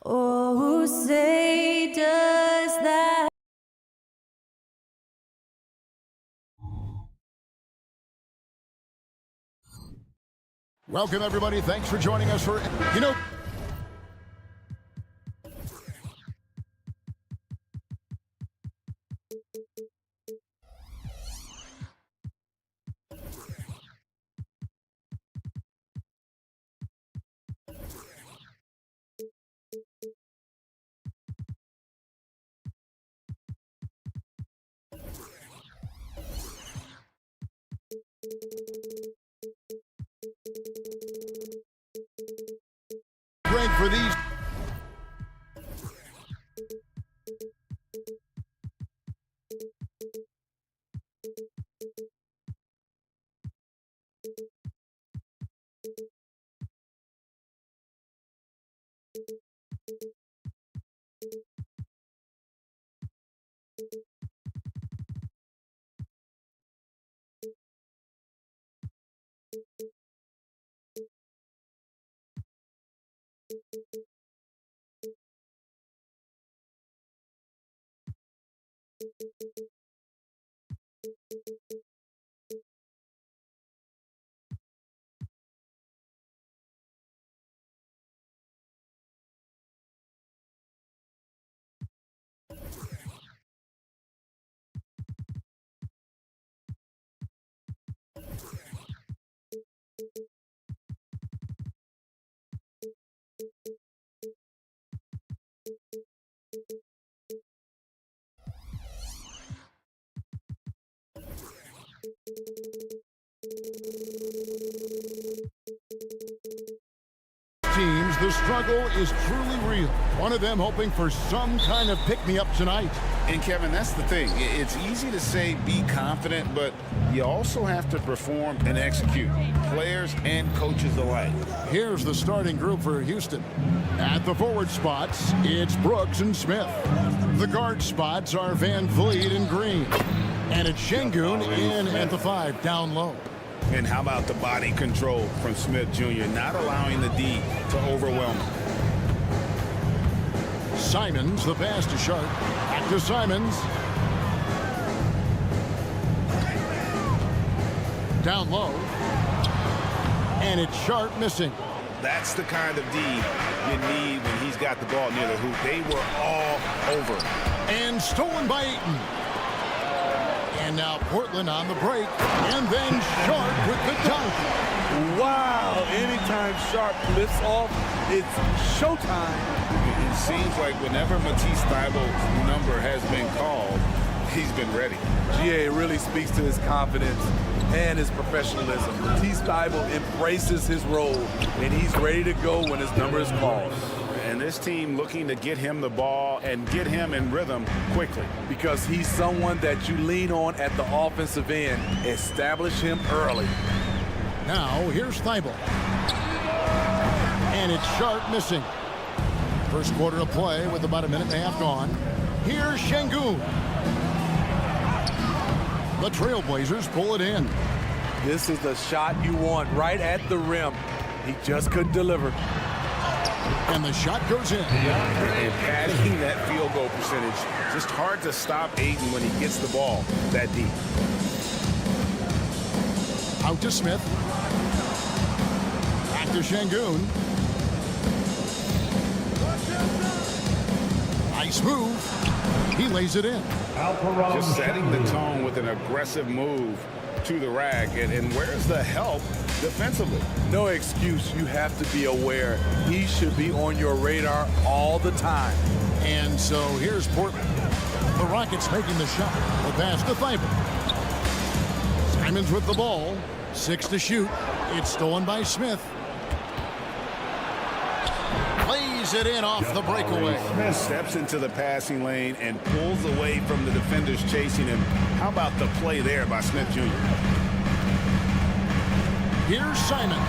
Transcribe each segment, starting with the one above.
Oh, say does that. Welcome, everybody. Thanks for joining us for, great for these. Teams, the struggle is truly real. One of them hoping for some kind of pick-me-up tonight. And Kevin, that's the thing. It's easy to say be confident, but you also have to perform and execute. Players and coaches alike. Here's the starting group for Houston. At the forward spots, it's Brooks and Smith. The guard spots are Van Vliet and Green. And it's Şengün in at the 5, down low. And how about the body control from Smith Jr., not allowing the D to overwhelm him. Simons, the pass to Sharp. Back to Simons. Down low. And it's Sharp missing. That's the kind of D you need when he's got the ball near the hoop. They were all over. And stolen by Ayton. And now Portland on the break. And then Sharp with the dunk. Wow, anytime Sharp lifts off, it's showtime. It seems like whenever Matisse Thybulle's number has been called, he's been ready. GA really speaks to his confidence and his professionalism. Matisse Thybulle embraces his role, and he's ready to go when his number is called. And this team looking to get him the ball and get him in rhythm quickly. Because he's someone that you lean on at the offensive end. Establish him early. Now, here's Thybulle. And it's Sharp missing. First quarter of play with about a minute and a half gone. Here's Şengün. The Trailblazers pull it in. This is the shot you want right at the rim. He just couldn't deliver. And the shot goes in. And padding that field goal percentage, just hard to stop Ayton when he gets the ball that deep. Out to Smith. Back to Şengün. Nice move. He lays it in. Just setting the tone with an aggressive move to the rack. And where's the help defensively? No excuse. You have to be aware. He should be on your radar all the time. And so here's Portland. The Rockets making the shot. The pass to Thibault. Simons with the ball. 6 to shoot. It's stolen by Smith. Lays it in off the breakaway. Steps into the passing lane and pulls away from the defenders chasing him. How about the play there by Smith Jr.? Here's Simons.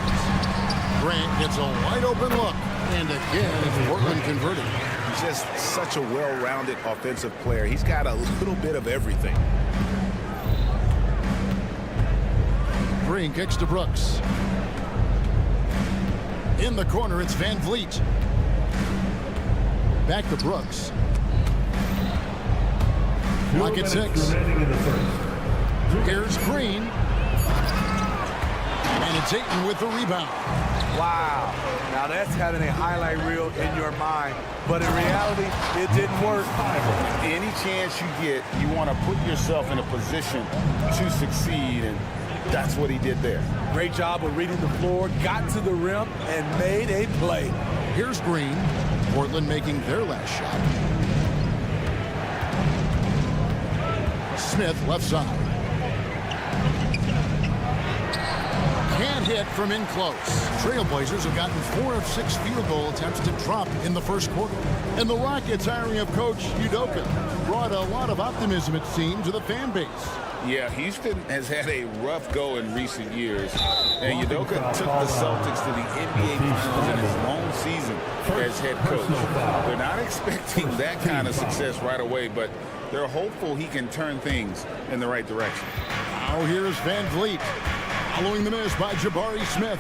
Grant gets a wide open look. And again, it's Portland converting. He's just such a well-rounded offensive player. He's got a little bit of everything. Green kicks to Brooks. In the corner, it's Van Vliet. Back to Brooks. Lock at 6. Here's Green. And it's Ayton with the rebound. Wow. Now that's having a highlight reel in your mind. But in reality, it didn't work. Any chance you get, you want to put yourself in a position to succeed, and that's what he did there. Great job of reading the floor, got to the rim, and made a play. Here's Green. Portland making their last shot. Smith left side. Can't hit from in close. Trailblazers have gotten 4 of 6 field goal attempts to drop in the first quarter. And the Rockets hiring of Coach Udoka brought a lot of optimism, it seemed, to the fan base. Yeah, Houston has had a rough go in recent years. And Udoka took the Celtics to the NBA Finals in his long season as head coach. They're not expecting that kind of success right away, but they're hopeful he can turn things in the right direction. Now here's Van Vliet. Following the miss by Jabari Smith.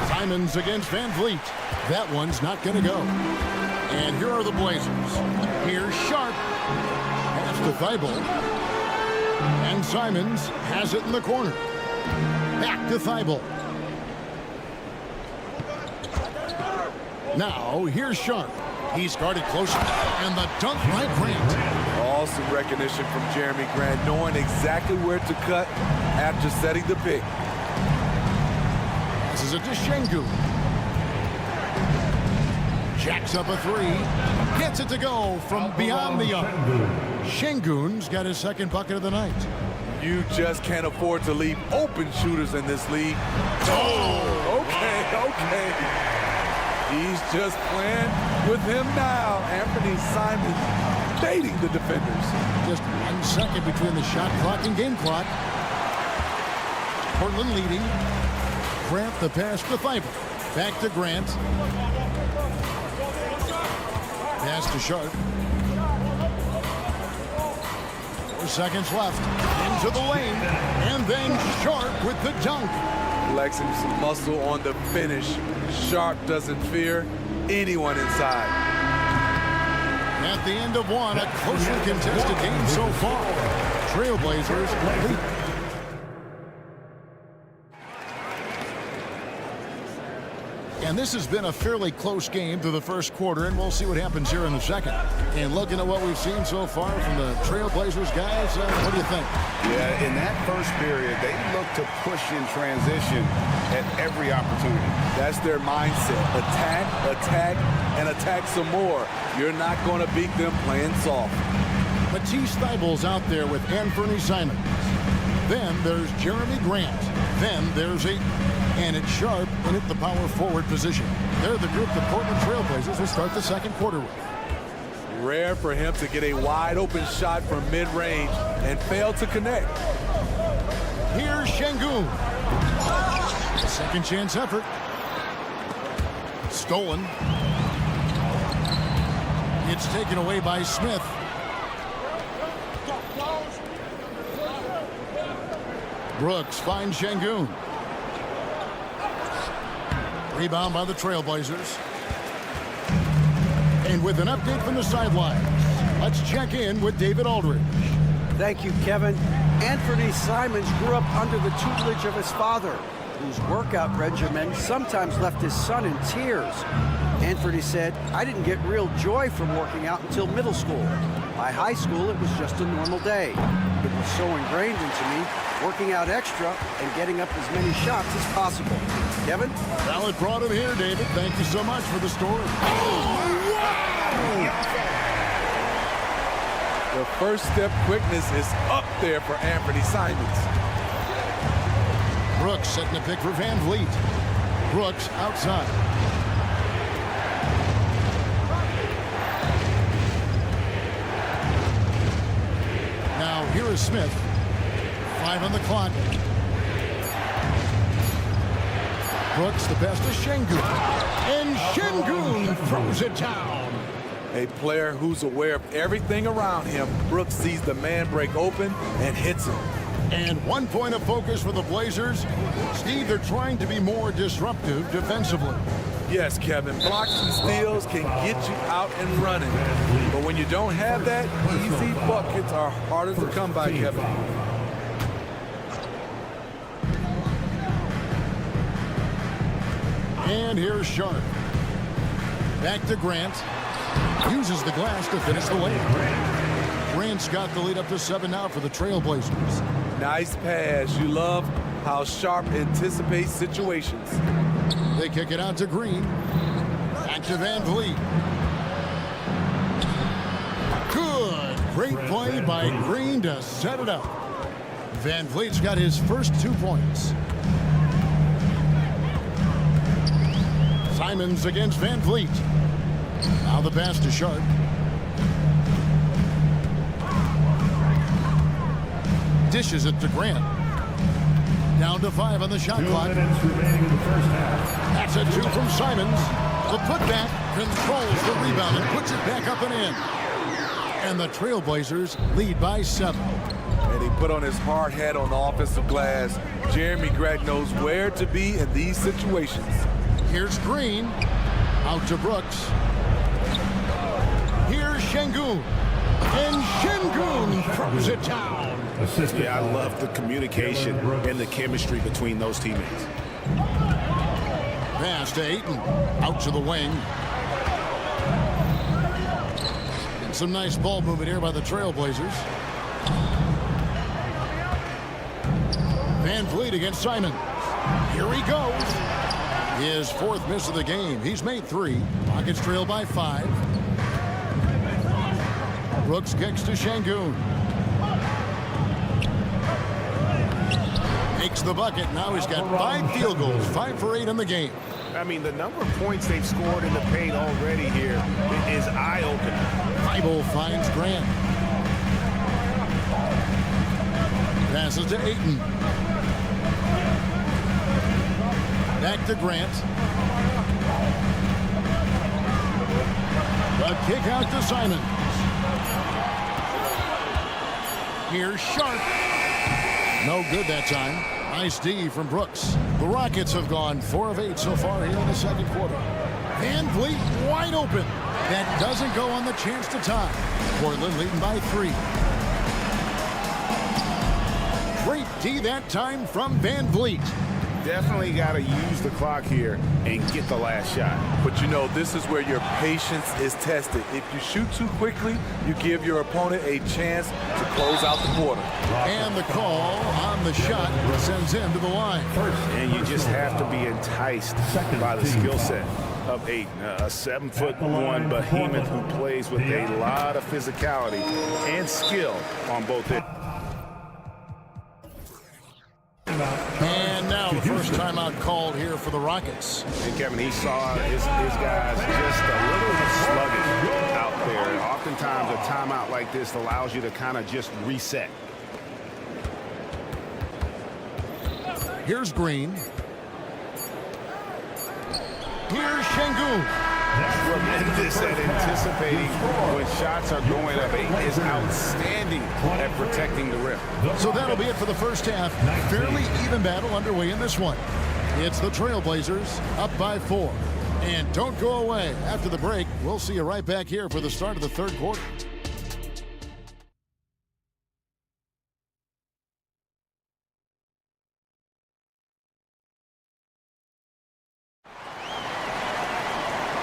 Simons against Van Vliet. That one's not going to go. And here are the Blazers. Here's Sharp. Pass to Thibault. And Simons has it in the corner. Back to Thibault. Now here's Sharp. He's guarded closer. And the dunk by Grant. Awesome recognition from Jeremy Grant, knowing exactly where to cut after setting the pick. This is a to Şengün. Jacks up a 3. Gets it to go from beyond the arc. Şengün's got his second bucket of the night. You just can't afford to leave open shooters in this league. Oh, okay. He's just playing with him now. Anthony Simons baiting the defenders. Just 1 second between the shot clock and game clock. Portland leading. Grant the pass to Thibault. Back to Grant. Pass to Sharp. 4 seconds left. Into the lane. And then Sharp with the dunk. Flexing some muscle on the finish. Sharp doesn't fear anyone inside. At the end of one, a closely contested game so far. Trailblazers lead. And this has been a fairly close game through the first quarter, and we'll see what happens here in the second. And looking at what we've seen so far from the Trailblazers guys, what do you think? Yeah, in that first period, they look to push in transition at every opportunity. That's their mindset. Attack, and attack some more. You're not going to beat them playing soft. Matisse Thybulle's out there with Anthony Simons. Then there's Jeremy Grant. Then there's Ayton. And it's Sharp in at the power forward position. They're the group the Portland Trailblazers will start the second quarter with. Rare for him to get a wide open shot from mid-range and fail to connect. Here's Şengün. Second chance effort. Stolen. It's taken away by Smith. Brooks finds Şengün. Rebound by the Trailblazers. And with an update from the sidelines, let's check in with David Aldridge. Thank you, Kevin. Anthony Simons grew up under the tutelage of his father, whose workout regimen sometimes left his son in tears. Anthony said, "I didn't get real joy from working out until middle school. By high school, it was just a normal day. It was so ingrained into me, working out extra and getting up as many shots as possible." Kevin? Well, it brought him here, David. Thank you so much for the story. Oh, wow! The first step quickness is up there for Anthony Simons. Brooks setting the pick for Van Vliet. Brooks outside. Now here is Smith. 5 on the clock. Brooks the best to Şengün. And Şengün throws it down. A player who's aware of everything around him. Brooks sees the man break open and hits him. And 1 point of focus for the Blazers. Steve, they're trying to be more disruptive defensively. Yes, Kevin, blocks and steals can get you out and running. But when you don't have that, easy buckets are harder to come by, Kevin. And here's Sharp. Back to Grant. Uses the glass to finish the layup. Grant's got the lead up to 7 now for the Trailblazers. Nice pass. You love how Sharp anticipates situations. They kick it out to Green. Back to Van Vliet. Good. Great play by Green to set it up. Van Vliet's got his first 2 points. Simons against Van Vliet. Now the pass to Sharp. Dishes it to Grant. Down to 5 on the shot clock. That's a 2 from Simons. The putback controls the rebound and puts it back up and in. And the Trailblazers lead by 7. And he put on his hard hat on the offensive glass. Jeremy Grant knows where to be in these situations. Here's Green. Out to Brooks. Here's Şengün. And Şengün throws it down. Yeah, I love the communication and the chemistry between those teammates. Pass to Ayton. Out to the wing. And some nice ball movement here by the Trailblazers. Van Vliet against Simon. Here he goes. His 4th miss of the game. He's made 3. Rockets trail by 5. Brooks kicks to Şengün. Makes the bucket. Now he's got 5 field goals. 5 for 8 in the game. I mean, the number of points they've scored in the paint already here is eye-opening. Bible finds Grant. Passes to Ayton. Back to Grant. The kick out to Simons. Here's Sharp. No good that time. Nice D from Brooks. The Rockets have gone 4 of 8 so far here in the second quarter. Van Vliet wide open. That doesn't go on the chance to tie. Portland leading by 3. Great D that time from Van Vliet. Definitely got to use the clock here and get the last shot. But you know, this is where your patience is tested. If you shoot too quickly, you give your opponent a chance to close out the quarter. And the call on the shot sends him to the line. And you just have to be enticed by the skill set of Ayton, a 7'1" behemoth who plays with a lot of physicality and skill on both ends. And now the first timeout called here for the Rockets. And Kevin, he saw his guys just a little sluggish out there. And oftentimes a timeout like this allows you to kind of just reset. Here's Green. Here's Şengün. Tremendous at anticipating when shots are going up. Ayton is outstanding at protecting the rim. So that'll be it for the first half. Fairly even battle underway in this one. It's the Trailblazers up by 4. And don't go away. After the break, we'll see you right back here for the start of the third quarter.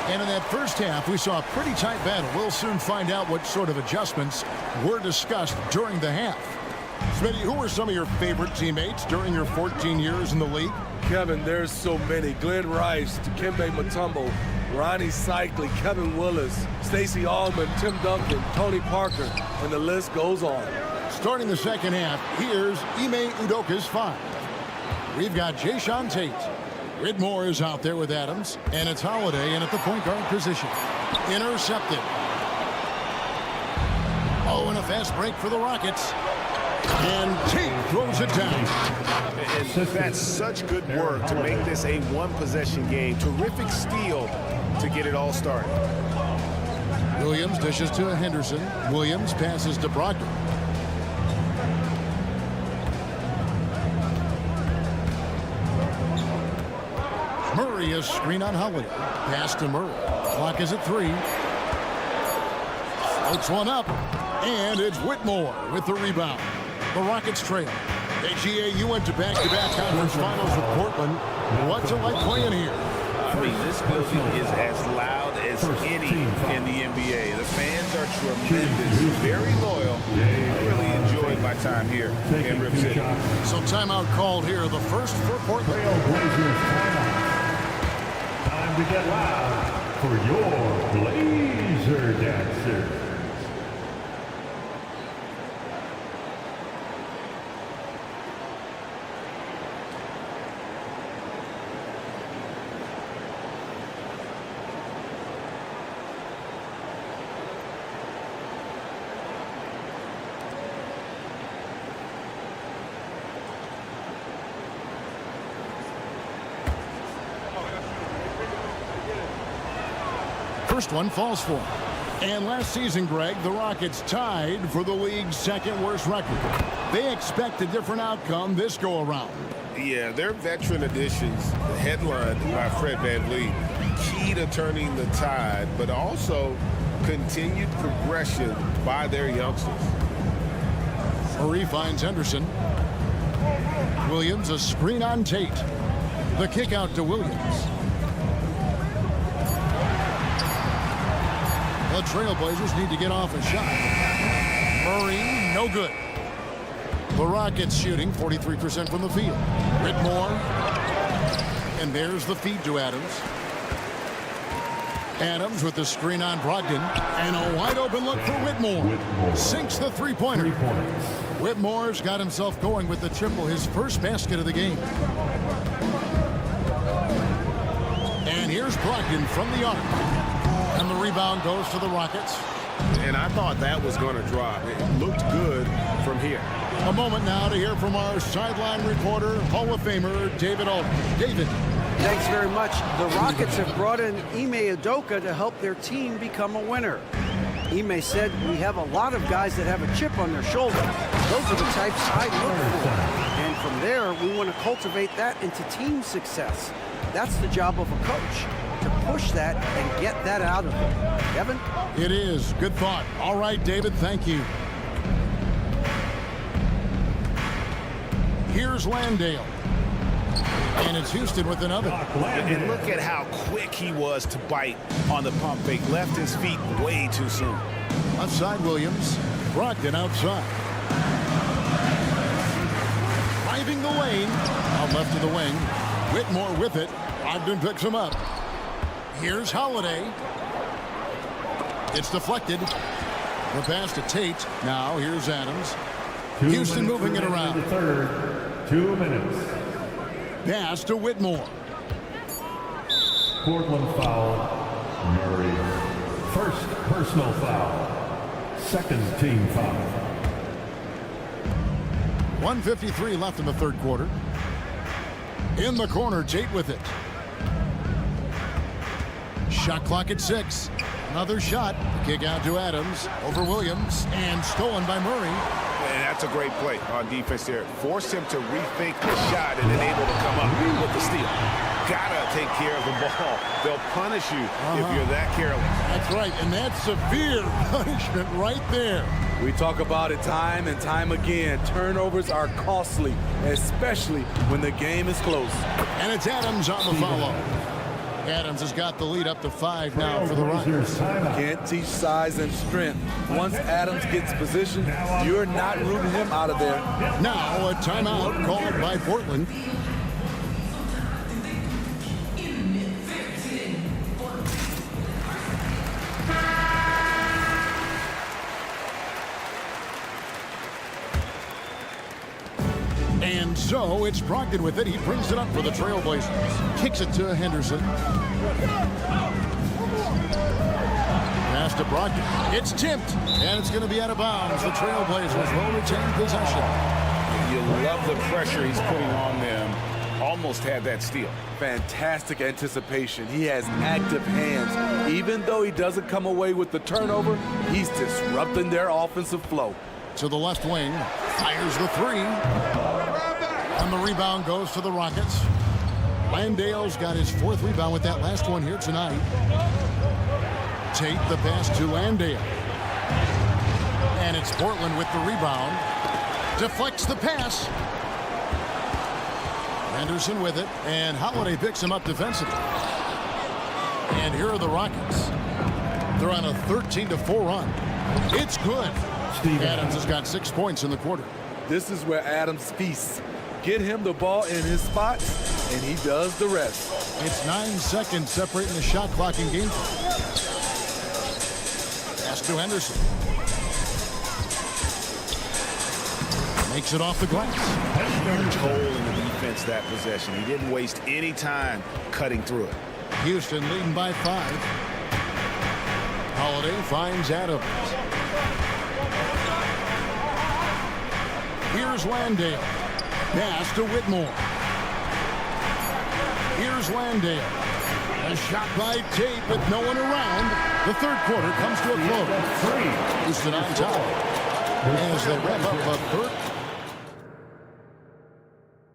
And in first half, we saw a pretty tight battle. We'll soon find out what sort of adjustments were discussed during the half. Smitty, who were some of your favorite teammates during your 14 years in the league? Kevin, there's so many. Glenn Rice, Dikembe Mutombo, Ronnie Cycli, Kevin Willis, Stacey Allman, Tim Duncan, Tony Parker, and the list goes on. Starting the second half, here's Ime Udoka's 5. We've got Jayshawn Tate. Whitmore is out there with Adams, and it's Holiday in at the point guard position. Intercepted. Oh, and a fast break for the Rockets. And Tate throws it down. And that's such good work to make this a one-possession game. Terrific steal to get it all started. Williams dishes to Henderson. Williams passes to Brogdon. Murray is screen on Holiday. Pass to Murray. Clock is at 3. Floats one up. And it's Whitmore with the rebound. The Rockets trail. HEAU went to back-to-back conference finals with Portland. What's it like playing here? I mean, this building is as loud as any in the NBA. The fans are tremendous, very loyal. I really enjoyed my time here in Rip City. So timeout called here, the first for Portland. Time to get loud for your Blazer Dancer. First one falls for him. And last season, Greg, the Rockets tied for the league's second worst record. They expect a different outcome this go-around. Yeah, their veteran additions, headlined by Fred VanVleet, key to turning the tide, but also continued progression by their youngsters. Murray finds Henderson. Williams, a screen on Tate. The kick out to Williams. The Trailblazers need to get off a shot. Murray, no good. The Rockets shooting 43% from the field. Whitmore. And there's the feed to Adams. Adams with the screen on Brogdon. And a wide open look for Whitmore. Sinks the three-pointer. Whitmore's got himself going with the triple, his first basket of the game. And here's Brogdon from the arc. And the rebound goes to the Rockets. And I thought that was going to drop. It looked good from here. A moment now to hear from our sideline reporter, Hall of Famer, David Alden. David. Thanks very much. The Rockets have brought in Ime Udoka to help their team become a winner. Ime said, "We have a lot of guys that have a chip on their shoulder. Those are the types I look for. And from there, we want to cultivate that into team success. That's the job of a coach, to push that and get that out of them." Kevin? It is. Good thought. All right, David, thank you. Here's Landale. And it's Houston with another. And look at how quick he was to bite on the pump fake. Left his feet way too soon. Outside Williams. Brogdon outside. Driving the lane. Out left of the wing. Whitmore with it. Brogdon picks him up. Here's Holiday. It's deflected. The pass to Tate. Now here's Adams. Houston moving it around. Third, 2 minutes. Pass to Whitmore. Portland foul. Murray. First personal foul. Second team foul. 1:53 left in the third quarter. In the corner, Tate with it. Shot clock at 6. Another shot. Kick out to Adams. Over Williams. And stolen by Murray. And that's a great play on defense there. Forced him to rethink the shot and then able to come up with the steal. Gotta take care of the ball. They'll punish you if you're that careless. That's right. And that's severe punishment right there. We talk about it time and time again. Turnovers are costly, especially when the game is close. And it's Adams on the follow. Adams has got the lead up to 5 now for the Rockets. Can't teach size and strength. Once Adams gets position, you're not rooting him out of there. Now a timeout called by Portland. And so it's Brogdon with it. He brings it up for the Trailblazers. Kicks it to Henderson. Pass to Brogdon. It's tipped, and it's going to be out of bounds. The Trailblazers will retain possession. You love the pressure he's putting on them. Almost had that steal. Fantastic anticipation. He has active hands. Even though he doesn't come away with the turnover, he's disrupting their offensive flow. To the left wing. Fires the three. And the rebound goes to the Rockets. Landale's got his 4th rebound with that last one here tonight. Tate the pass to Landale. And it's Portland with the rebound. Deflects the pass. Henderson with it. And Holiday picks him up defensively. And here are the Rockets. They're on a 13-4 run. It's good. Adams has got 6 points in the quarter. This is where Adams feasts. Get him the ball in his spots, and he does the rest. It's 9 seconds separating the shot clock in game. Pass to Henderson. Makes it off the glass. Huge hole in the defense that possession. He didn't waste any time cutting through it. Houston leading by 5. Holiday finds Adams. Here's Landale. Pass to Whitmore. Here's Landale. A shot by Tate with no one around. The 3rd quarter comes to a close. Houston on top. As they wrap up a 3rd.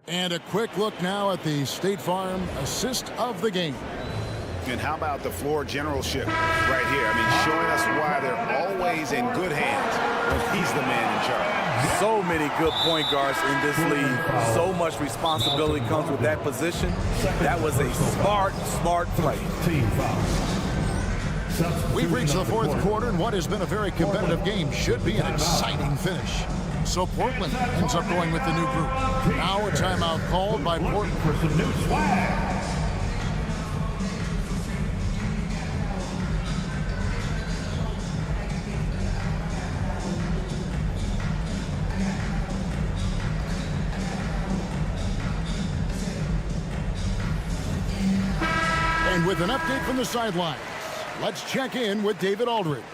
And a quick look now at the State Farm assist of the game. And how about the floor generalship right here? I mean, showing us why they're always in good hands when he's the man in charge. So many good point guards in this league. So much responsibility comes with that position. That was a smart play. We've reached the 4th quarter, and what has been a very competitive game should be an exciting finish. So Portland ends up going with the new group. Now a timeout called by Portland. For some new swag. And with an update from the sidelines, let's check in with David Aldridge.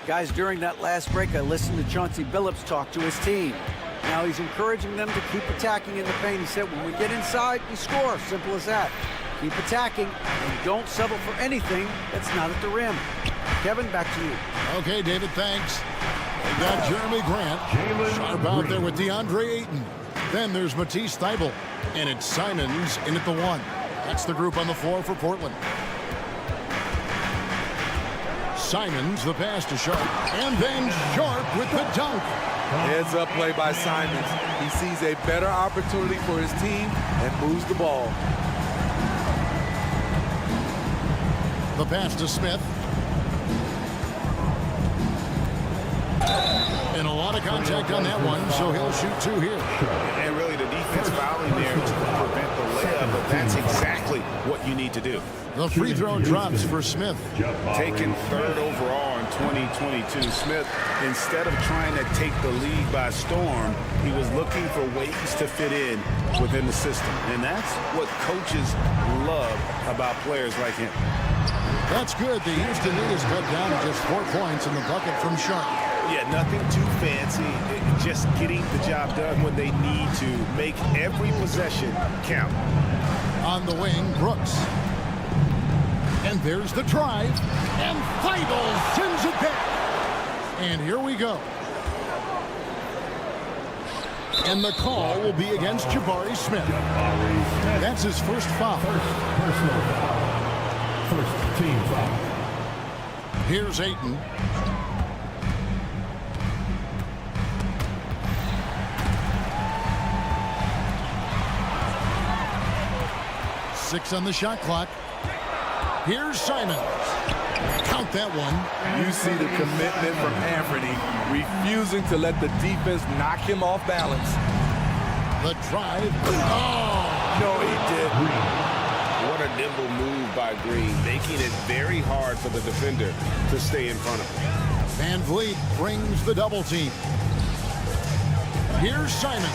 Guys, during that last break, I listened to Chauncey Billups talk to his team. Now he's encouraging them to keep attacking in the paint. He said, when we get inside, we score. Simple as that. Keep attacking and don't settle for anything that's not at the rim. Kevin, back to you. Okay, David, thanks. We got Jeremy Grant. Sharp out there with DeAndre Ayton. Then there's Matisse Thybulle. And it's Simons in at the 1. That's the group on the floor for Portland. Simons, the pass to Sharp. And then Sharp with the dunk. Heads up play by Simons. He sees a better opportunity for his team and moves the ball. The pass to Smith. And a lot of contact on that one, so he'll shoot 2 here. And really the defense fouling there to prevent the layup, but that's exactly what you need to do. The free throw drops for Smith. Taken 3rd overall in 2022, Smith, instead of trying to take the league by storm, he was looking for ways to fit in within the system. And that's what coaches love about players like him. That's good. The Houston lead is cut down to just 4 points in the bucket from Sharp. Yeah, nothing too fancy. Just getting the job done when they need to. Make every possession count. On the wing, Brooks. And there's the drive. And Thybulle sends it back. And here we go. And the call will be against Jabari Smith. That's his first foul. Personal foul. First team foul. Here's Ayton. Six on the shot clock. Here's Simons. Count that one. You see the commitment from Anthony, refusing to let the defense knock him off balance. The drive. Oh! No, he didn't. What a nimble move by Green, making it very hard for the defender to stay in front of him. Van Vliet brings the double team. Here's Simon.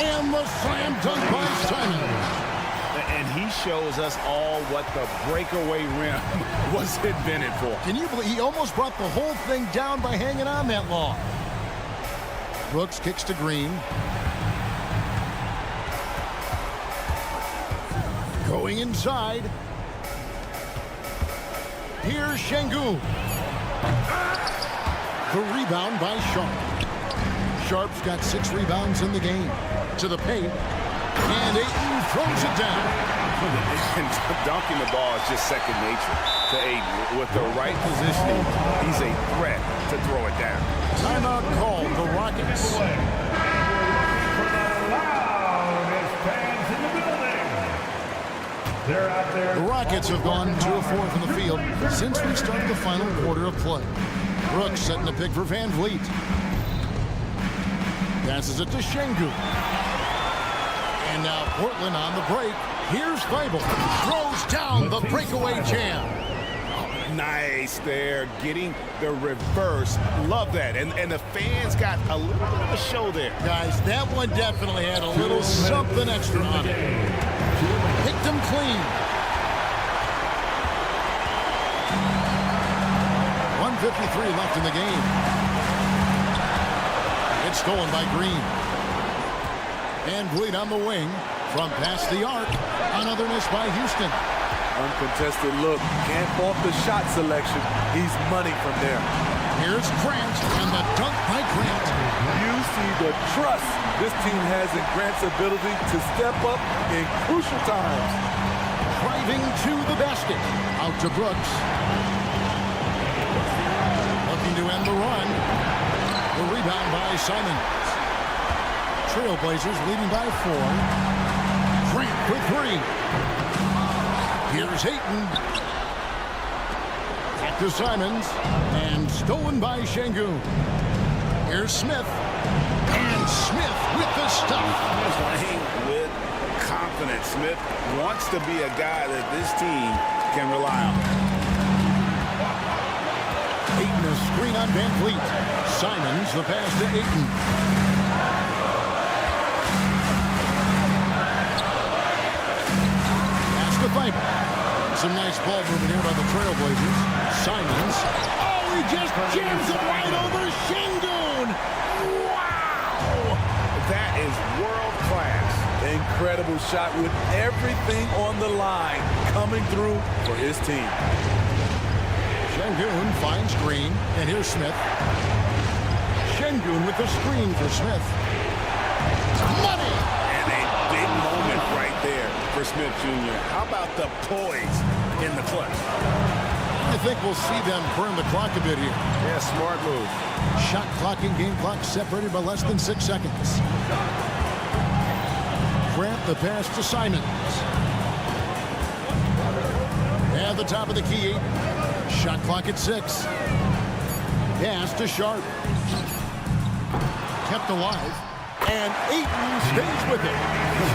And the slam dunk by Simon. And he shows us all what the breakaway rim was invented for. Can you believe he almost brought the whole thing down by hanging on that long? Brooks kicks to Green. Going inside. Here's Şengün. The rebound by Sharp. Sharp's got 6 rebounds in the game. To the paint. And Ayton throws it down. And dunking the ball is just second nature to Ayton. With the right positioning, he's a threat to throw it down. Timeout called the Rockets. They're out there. The Rockets have gone 2 of 4 from the field since we started the final quarter of play. Brooks setting the pick for Van Vliet. Passes it to Şengün. And now Portland on the break. Here's Thibault. Throws down the breakaway jam. Nice there, getting the reverse. Love that. And the fans got a little bit of a show there. Guys, that one definitely had a little something extra on it. Picked him clean. 1:53 left in the game. It's stolen by Green. Van Vliet on the wing from past the arc. Another miss by Houston. Uncontested look. Can't fault the shot selection. He's money from there. Here's Grant and the dunk by Grant. You see the trust this team has in Grant's ability to step up in crucial times. Driving to the basket. Out to Brooks. Looking to end the run. The rebound by Simons. Trailblazers leading by 4. Grant for 3. Here's Ayton. Back to Simons. And stolen by Şengün. Here's Smith. And Smith with the stuff. Playing with confidence. Smith wants to be a guy that this team can rely on. Ayton a screen on Van Vliet. Simons the pass to Ayton. Pass to Thibault. Some nice ball movement here by the Trailblazers. Simons. Oh, he just jams it right over Şengün. Wow! That is world class. Incredible shot with everything on the line coming through for his team. Şengün finds Green, and here's Smith. Şengün with the screen for Smith. Money! And a big moment right there for Smith Jr. How about the poise in the clutch? I think we'll see them burn the clock a bit here. Yeah, smart move. Shot clock and game clock separated by less than 6 seconds. Grant the pass to Simons. At the top of the key. Shot clock at 6. Pass to Sharp. Kept alive. And Ayton stays with it.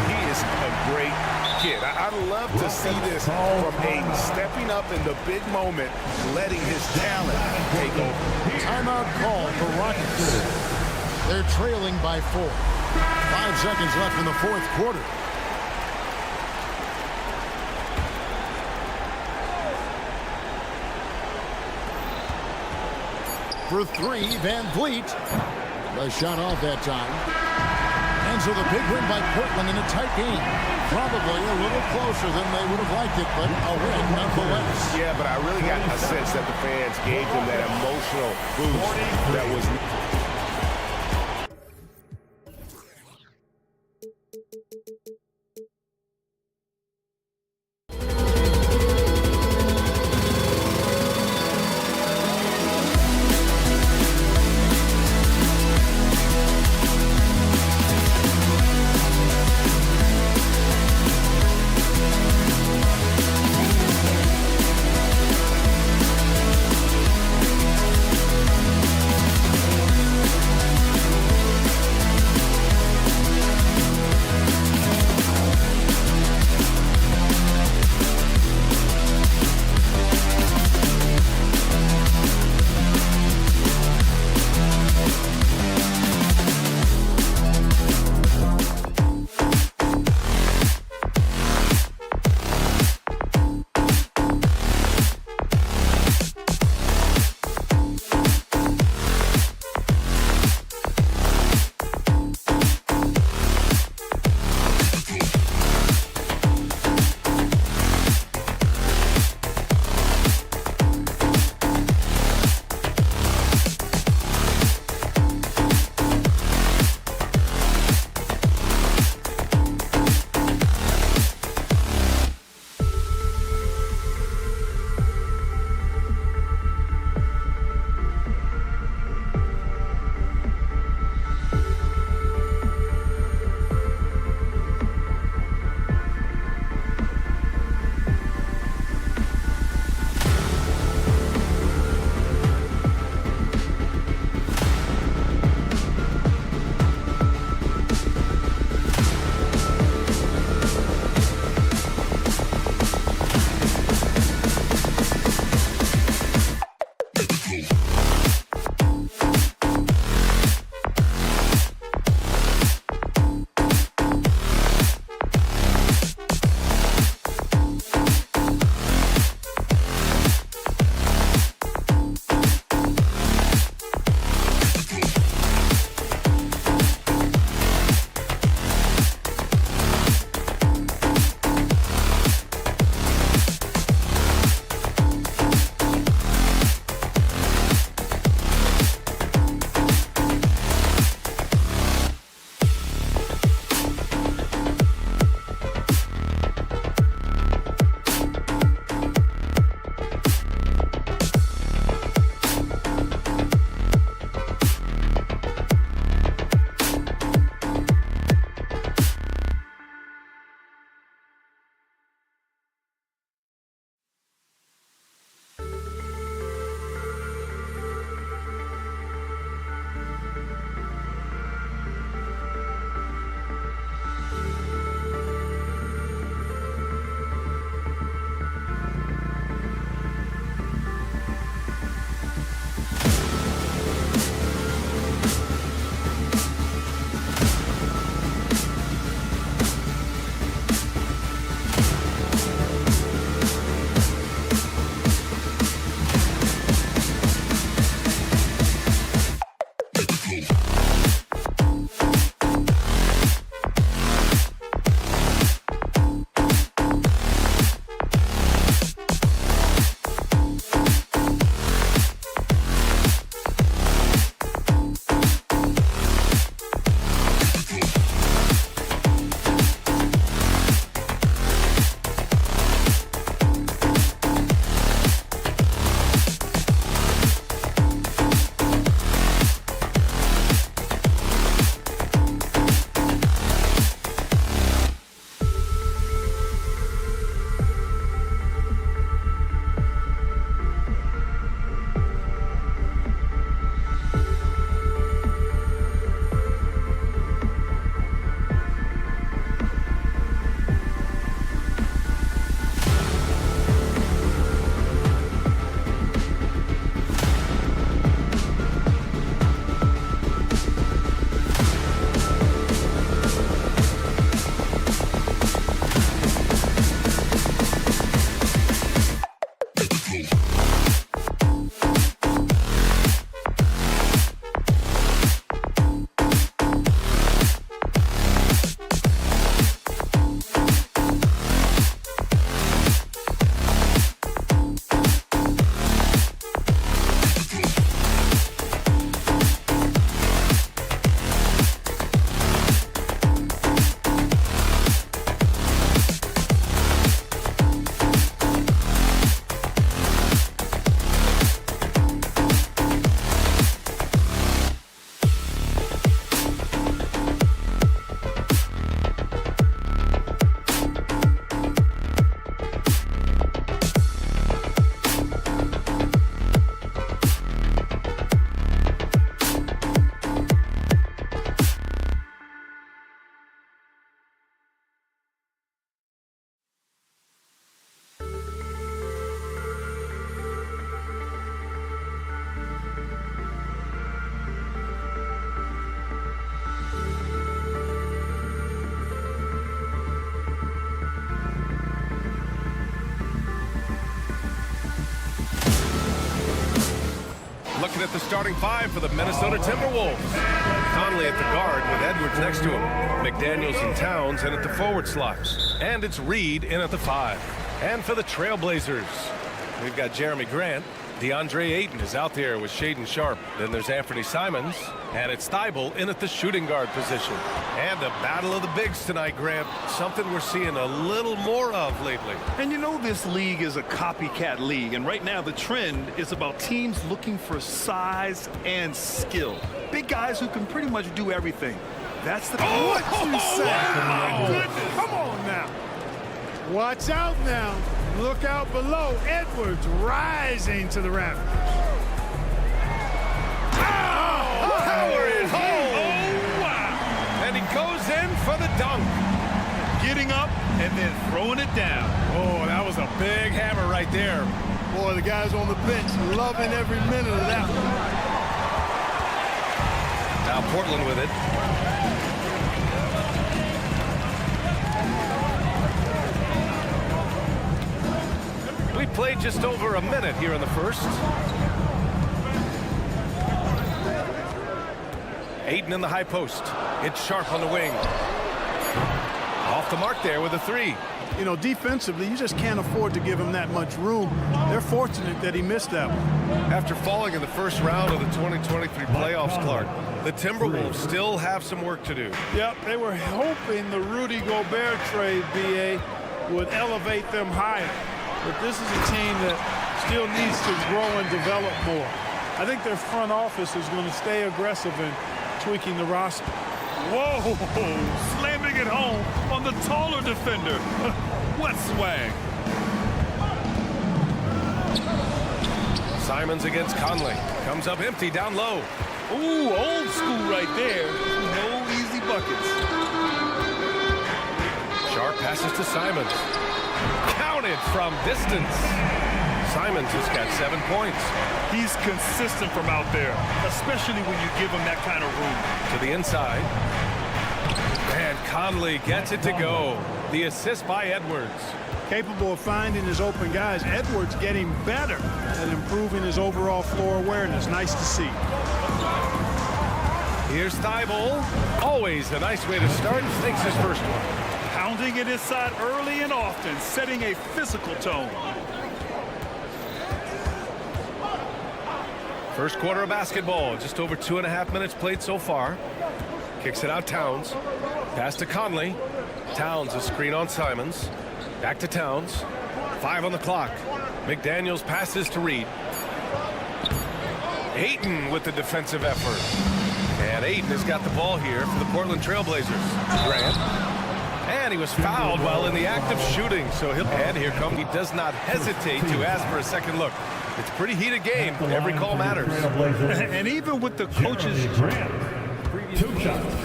He is a great kid. I'd love to see this from Ayton, stepping up in the big moment, letting his talent take over. Timeout call for Rockets. They're trailing by 4. 5 seconds left in the 4th quarter. For 3, Van Vliet. The shot off that time. And so the big win by Portland in a tight game. Probably a little closer than they would have liked it, but a win nonetheless. Yeah, but I really got a sense that the fans gave them that emotional boost that was... the starting five for the Minnesota Timberwolves. Conley at the guard with Edwards next to him. McDaniels and Towns in at the forward slots. And it's Reed in at the 5. And for the Trailblazers, we've got Jeremy Grant. DeAndre Ayton is out there with Shaedon Sharpe. Then there's Anthony Simons. And it's Thibault in at the shooting guard position. And the battle of the bigs tonight, Grant. Something we're seeing a little more of lately. And you know this league is a copycat league. And right now the trend is about teams looking for size and skill. Big guys who can pretty much do everything. That's the... What you say? My goodness. Come on now. Watch out now. Look out below. Edwards rising to the rafters. Power it home. Oh, wow. And he goes in for the dunk. Getting up and then throwing it down. Oh, that was a big hammer right there. Boy, the guys on the bench loving every minute of that one. Now Portland with it. We played just over a minute here in the first. Ayton in the high post. It's Sharpe on the wing. Off the mark there with a 3. You know, defensively, you just can't afford to give him that much room. They're fortunate that he missed that one. After falling in the first round of the 2023 playoffs, Clark, the Timberwolves still have some work to do. Yep, they were hoping the Rudy Gobert trade, BA, would elevate them higher. But this is a team that still needs to grow and develop more. I think their front office is going to stay aggressive in tweaking the roster. Whoa, slamming it home on the taller defender. What swag. Simons against Conley. Comes up empty down low. Ooh, old school right there. No easy buckets. Sharpe passes to Simons. Counted from distance. Simons has got 7 points. He's consistent from out there, especially when you give him that kind of room. To the inside. And Conley gets it to go. The assist by Edwards. Capable of finding his open guys. Edwards getting better at improving his overall floor awareness. Nice to see. Here's Thibault. Always a nice way to start. Takes his first one. Pounding it inside early and often, setting a physical tone. First quarter of basketball. Just over 2.5 minutes played so far. Kicks it out Towns. Pass to Conley. Towns a screen on Simons. Back to Towns. 5 on the clock. McDaniels passes to Reed. Ayton with the defensive effort. And Ayton has got the ball here for the Portland Trailblazers. Grant. And he was fouled while in the act of shooting. So he'll... And here comes. He does not hesitate to ask for a second look. It's a pretty heated game. Every call matters. And even with the coaches' 2 shots.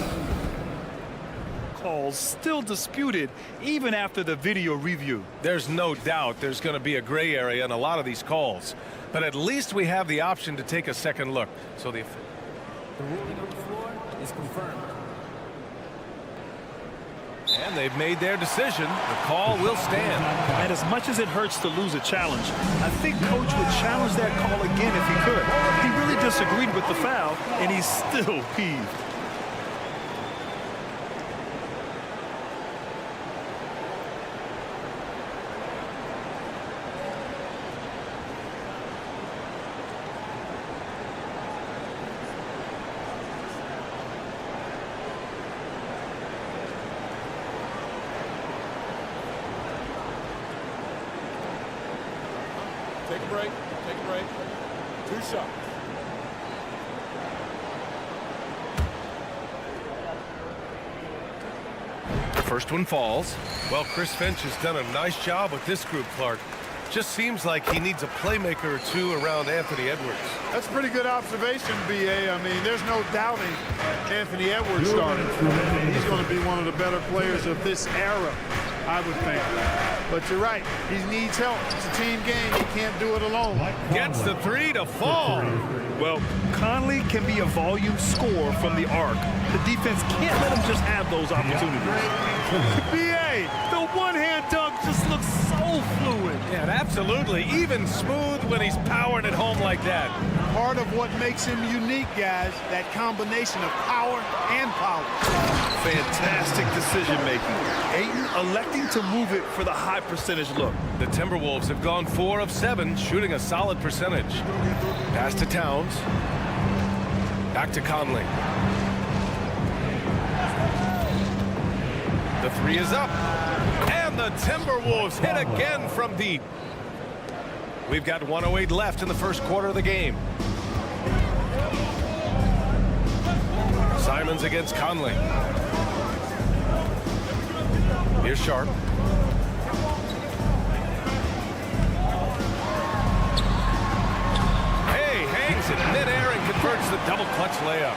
calls still disputed even after the video review. There's no doubt there's going to be a gray area in a lot of these calls. But at least we have the option to take a second look. So the ruling on the floor is confirmed. And they've made their decision. The call will stand. And as much as it hurts to lose a challenge, I think Coach would challenge that call again if he could. He really disagreed with the foul, and he's still peeved. Take a break. Take a break. 2 shots. The first one falls. Well, Chris Finch has done a nice job with this group, Clark. Just seems like he needs a playmaker or two around Anthony Edwards. That's a pretty good observation, B.A. I mean, there's no doubting Anthony Edwards starting. He's going to be one of the better players of this era, I would think. But you're right. He needs help. It's a team game. He can't do it alone. Gets the 3 to fall. Well, Conley can be a volume scorer from the arc. The defense can't let him just have those opportunities. B.A., the one-hand dunk just looks so fluid. Yeah, absolutely. Even smooth when he's powering it home like that. Part of what makes him unique, guys, that combination of power and polish. Fantastic decision-making. Ayton electing to move it for the high percentage look. The Timberwolves have gone 4 of 7, shooting a solid percentage. Pass to Towns. Back to Conley. The three is up. And the Timberwolves hit again from deep. We've got 1:08 left in the first quarter of the game. Simons against Conley. Here's Sharp. Hey, hangs in midair and converts the double clutch layup.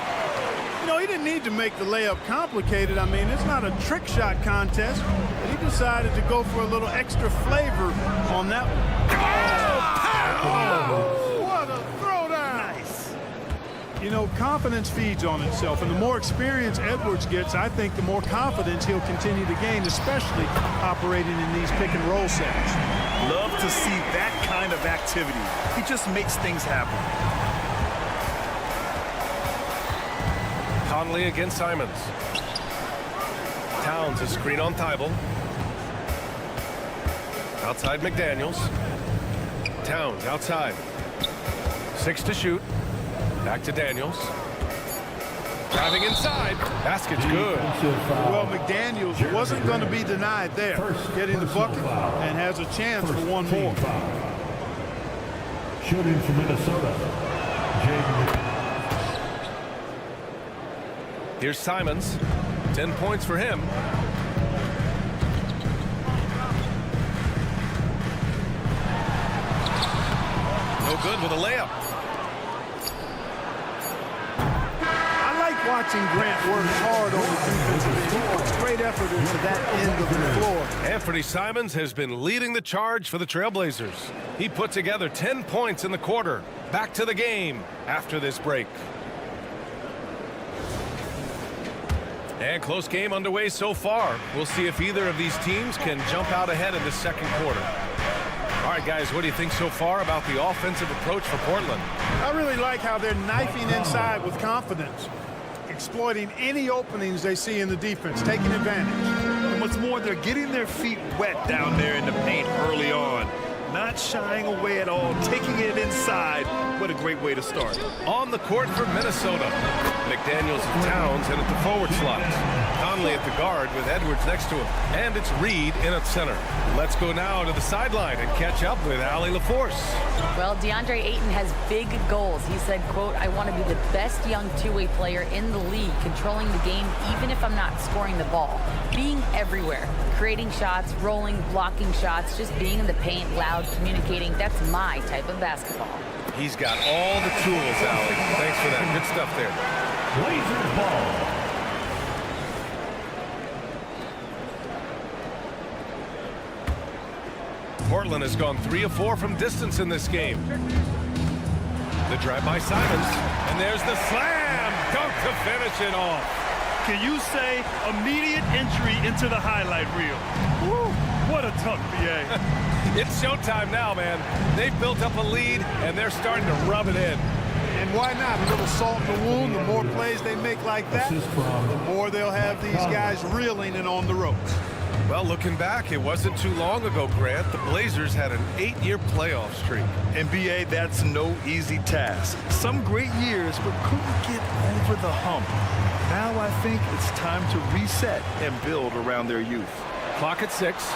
You know, he didn't need to make the layup complicated. I mean, it's not a trick shot contest, but he decided to go for a little extra flavor on that one. Oh, what a throwdown. Nice. You know, confidence feeds on itself, and the more experience Edwards gets, I think the more confidence he'll continue to gain, especially operating in these pick and roll sets. Love to see that kind of activity. He just makes things happen. Conley against Simons. Towns a screen on Thibault. Outside McDaniels. Towns outside. 6 to shoot. Back to Daniels. Driving inside. Basket's good. Well, McDaniels wasn't going to be denied there. Getting the bucket and has a chance for one more. Shooting from Minnesota, Jaden. Here's Simons. 10 points for him. No good with a layup. I like watching Grant work hard on the defensive end. He puts great effort into that end of the floor. Anthony Simons has been leading the charge for the Trailblazers. He put together 10 points in the quarter. Back to the game after this break. And close game underway so far. We'll see if either of these teams can jump out ahead in the second quarter. All right, guys, what do you think so far about the offensive approach for Portland? I really like how they're knifing inside with confidence, exploiting any openings they see in the defense, taking advantage. And what's more, they're getting their feet wet down there in the paint early on. Not shying away at all, taking it inside. What a great way to start. On the court for Minnesota. McDaniels and Towns in at the forward slots. Conley at the guard with Edwards next to him. And it's Reed in at center. Let's go now to the sideline and catch up with Allie LaForce. Well, DeAndre Ayton has big goals. He said, quote, I want to be the best young two-way player in the league, controlling the game even if I'm not scoring the ball. Being everywhere, creating shots, rolling, blocking shots, just being in the paint, loud, communicating. That's my type of basketball. He's got all the tools, Allie. Thanks for that. Good stuff there. Blazers ball. Portland has gone 3 of 4 from distance in this game. The drive by Simons. And there's the slam. Dunk to finish it off. Can you say immediate entry into the highlight reel? Woo, what a dunk, BA. It's showtime now, man. They've built up a lead, and they're starting to rub it in. And why not? A little salt in the wound. The more plays they make like that, the more they'll have these guys reeling and on the ropes. Well, looking back, it wasn't too long ago, Grant. The Blazers had an 8-year playoff streak. And BA, that's no easy task. Some great years, but couldn't get over the hump. Now I think it's time to reset and build around their youth. Clock at 6.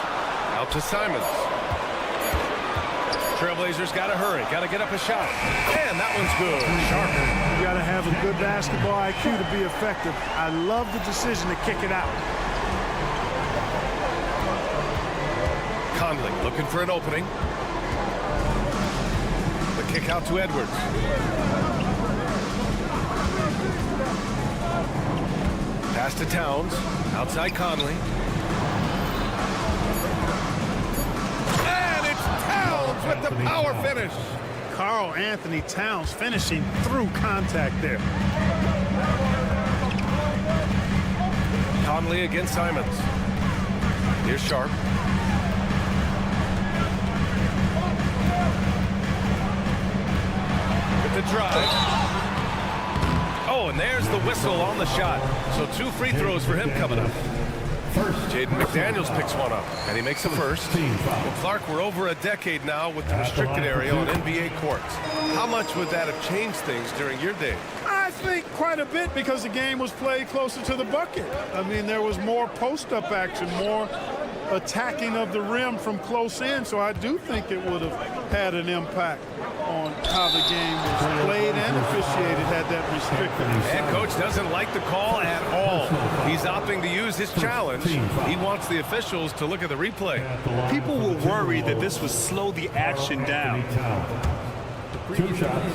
Out to Simons. Trailblazers got to hurry. Got to get up a shot. And that one's good. Sharp. You got to have a good basketball IQ to be effective. I love the decision to kick it out. Conley looking for an opening. The kick out to Edwards. Pass to Towns. Outside Conley. And it's Towns with the power finish. Karl Anthony Towns finishing through contact there. Conley against Simons. Here's Sharp. the drive. Oh, and there's the whistle on the shot. So 2 free throws for him coming up. Jaden McDaniels picks one up, and he makes a first. Well, Clark, we're over a decade now with the restricted area on NBA courts. How much would that have changed things during your day? I think quite a bit, because the game was played closer to the bucket. I mean, there was more post-up action, more attacking of the rim from close in, so I do think it would have had an impact on how the game was played and officiated had that restricted. And coach doesn't like the call at all. He's opting to use his challenge. He wants the officials to look at the replay. People were worried that this would slow the action down. 2 shots.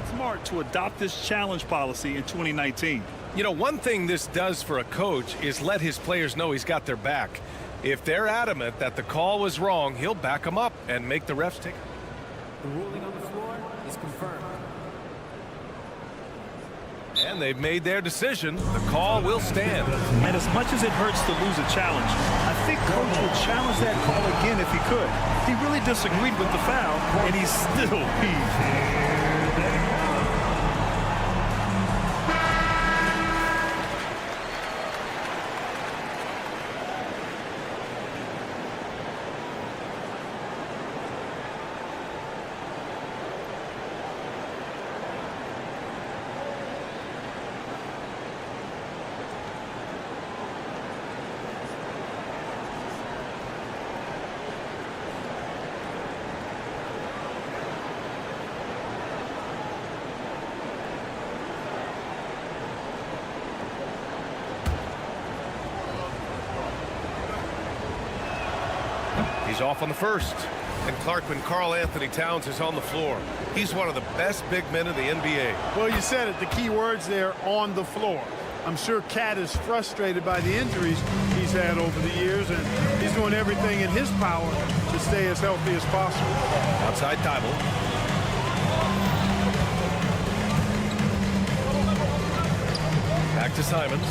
Smart to adopt this challenge policy in 2019. You know, one thing this does for a coach is let his players know he's got their back. If they're adamant that the call was wrong, he'll back them up and make the refs take it. The ruling on the floor is confirmed. And they've made their decision. The call will stand. And as much as it hurts to lose a challenge, I think coach would challenge that call again if he could. He really disagreed with the foul, and he's still peeved. He's off on the first. And Clark, when Karl Anthony Towns is on the floor, he's one of the best big men in the NBA. Well, you said it, the key words there, on the floor. I'm sure Cat is frustrated by the injuries he's had over the years, and he's doing everything in his power to stay as healthy as possible. Outside Thibault. Back to Simons.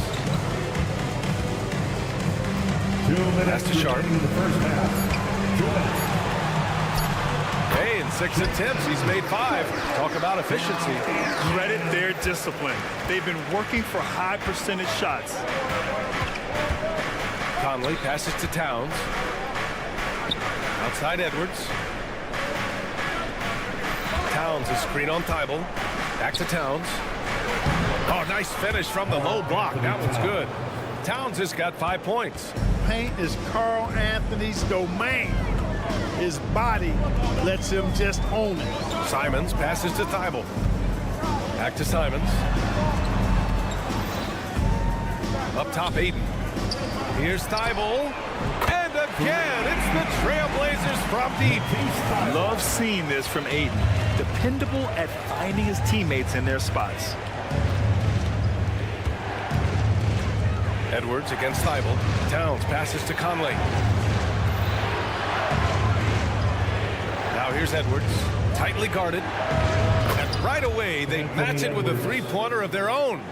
2 minutes Pass to Sharp. in the first half. Hey, in 6 attempts, he's made 5. Talk about efficiency. Credit their discipline. They've been working for high percentage shots. Conley passes to Towns. Outside Edwards. Towns is screen on Thibault. Back to Towns. Oh, nice finish from the low block. That one's good. Towns has got 5 points. Paint is Karl Anthony's domain. His body lets him just own it. Simons passes to Thibault. Back to Simons. Up top, Aiden. Here's Thibault. And again, it's the Trailblazers from deep. Love seeing this from Aiden. Dependable at finding his teammates in their spots. Edwards against Thibault. Towns passes to Conley. Now here's Edwards. Tightly guarded. And right away, they match it with a three-pointer of their own.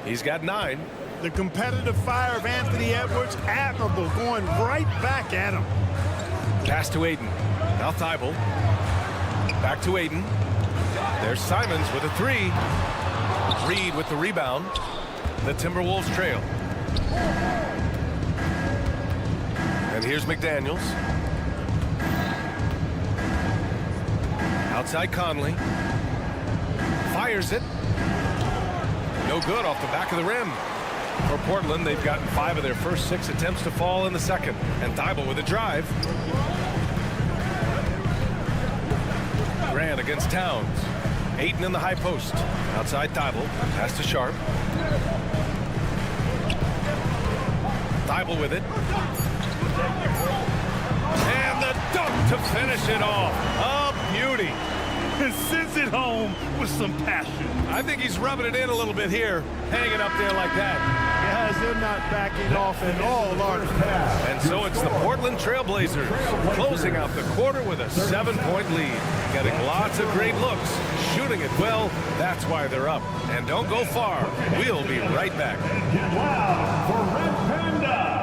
He's got 9. The competitive fire of Anthony Edwards, admirable, going right back at him. Pass to Aiden. Now Thibault. Back to Aiden. There's Simons with a 3. Reed with the rebound. The Timberwolves trail. And here's McDaniels. Outside Conley. Fires it. No good off the back of the rim. For Portland, they've gotten 5 of their first 6 attempts to fall in the second. And Thibault with a drive. Grant against Towns. Ayton in the high post. Outside Thibault. Pass to Sharp. Thibault with it. And the dunk to finish it off. A beauty. And sends it home with some passion. I think he's rubbing it in a little bit here. Hanging up there like that. Guys, they're not backing off at all, Larkin. And so it's the Portland Trailblazers closing out the quarter with a 7-point lead. Getting lots of great looks. Shooting it well. That's why they're up. And don't go far. We'll be right back. Get loud for Red Panda.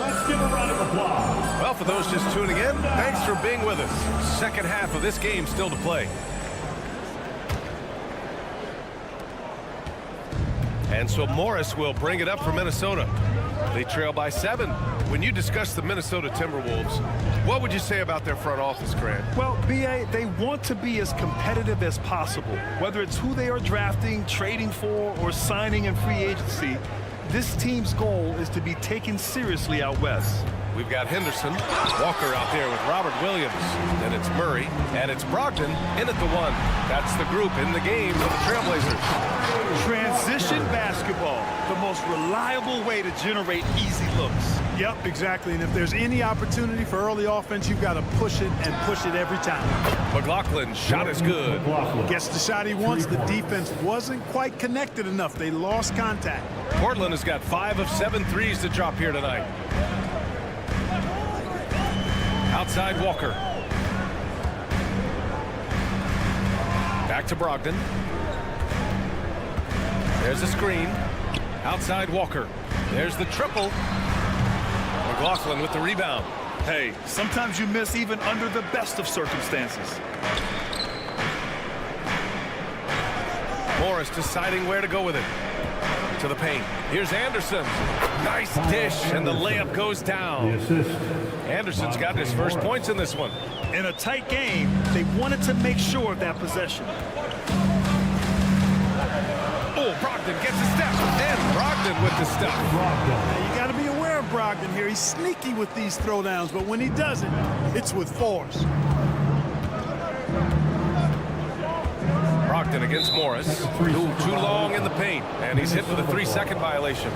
Let's give a round of applause. Well, for those just tuning in, thanks for being with us. Second half of this game still to play. And so Morris will bring it up for Minnesota. They trail by 7. When you discuss the Minnesota Timberwolves, what would you say about their front office, Grant? Well, B.A., they want to be as competitive as possible. Whether it's who they are drafting, trading for, or signing in free agency, this team's goal is to be taken seriously out west. We've got Henderson, Walker out there with Robert Williams. Then it's Murray, and it's Brogdon in at the 1. That's the group in the game for the Trailblazers. Transition basketball, the most reliable way to generate easy looks. Yep, exactly. And if there's any opportunity for early offense, you've got to push it and push it every time. McLaughlin's shot is good. Gets the shot he wants. The defense wasn't quite connected enough. They lost contact. Portland has got 5 of 7 threes to drop here tonight. Outside Walker. Back to Brogdon. There's a screen. Outside Walker. There's the triple. McLaughlin with the rebound. Hey, sometimes you miss even under the best of circumstances. Morris deciding where to go with it. To the paint. Here's Anderson. Nice dish, and the layup goes down. Anderson's got his first points in this one. In a tight game, they wanted to make sure of that possession. Oh, Brogdon gets a step, and Brogdon with the step. Now, you got to be aware of Brogdon here. He's sneaky with these throwdowns, but when he does it, it's with force. Brogdon against Morris. Too long in the paint, and he's hit with a 3-second violation.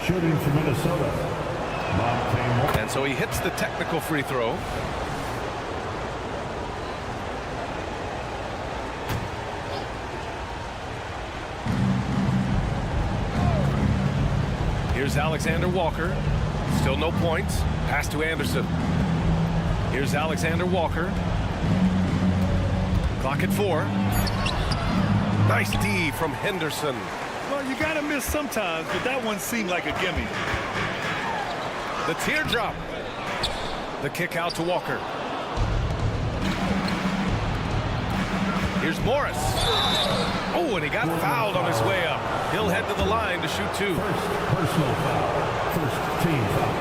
Shooting for Minnesota. And so he hits the technical free throw. Here's Alexander Walker. Still no points. Pass to Anderson. Here's Alexander Walker. Clock at 4. Nice D from Henderson. Well, you got to miss sometimes, but that one seemed like a gimme. The teardrop. The kick out to Walker. Here's Morris. Oh, and he got fouled on his way up. He'll head to the line to shoot 2. Personal foul. First team foul.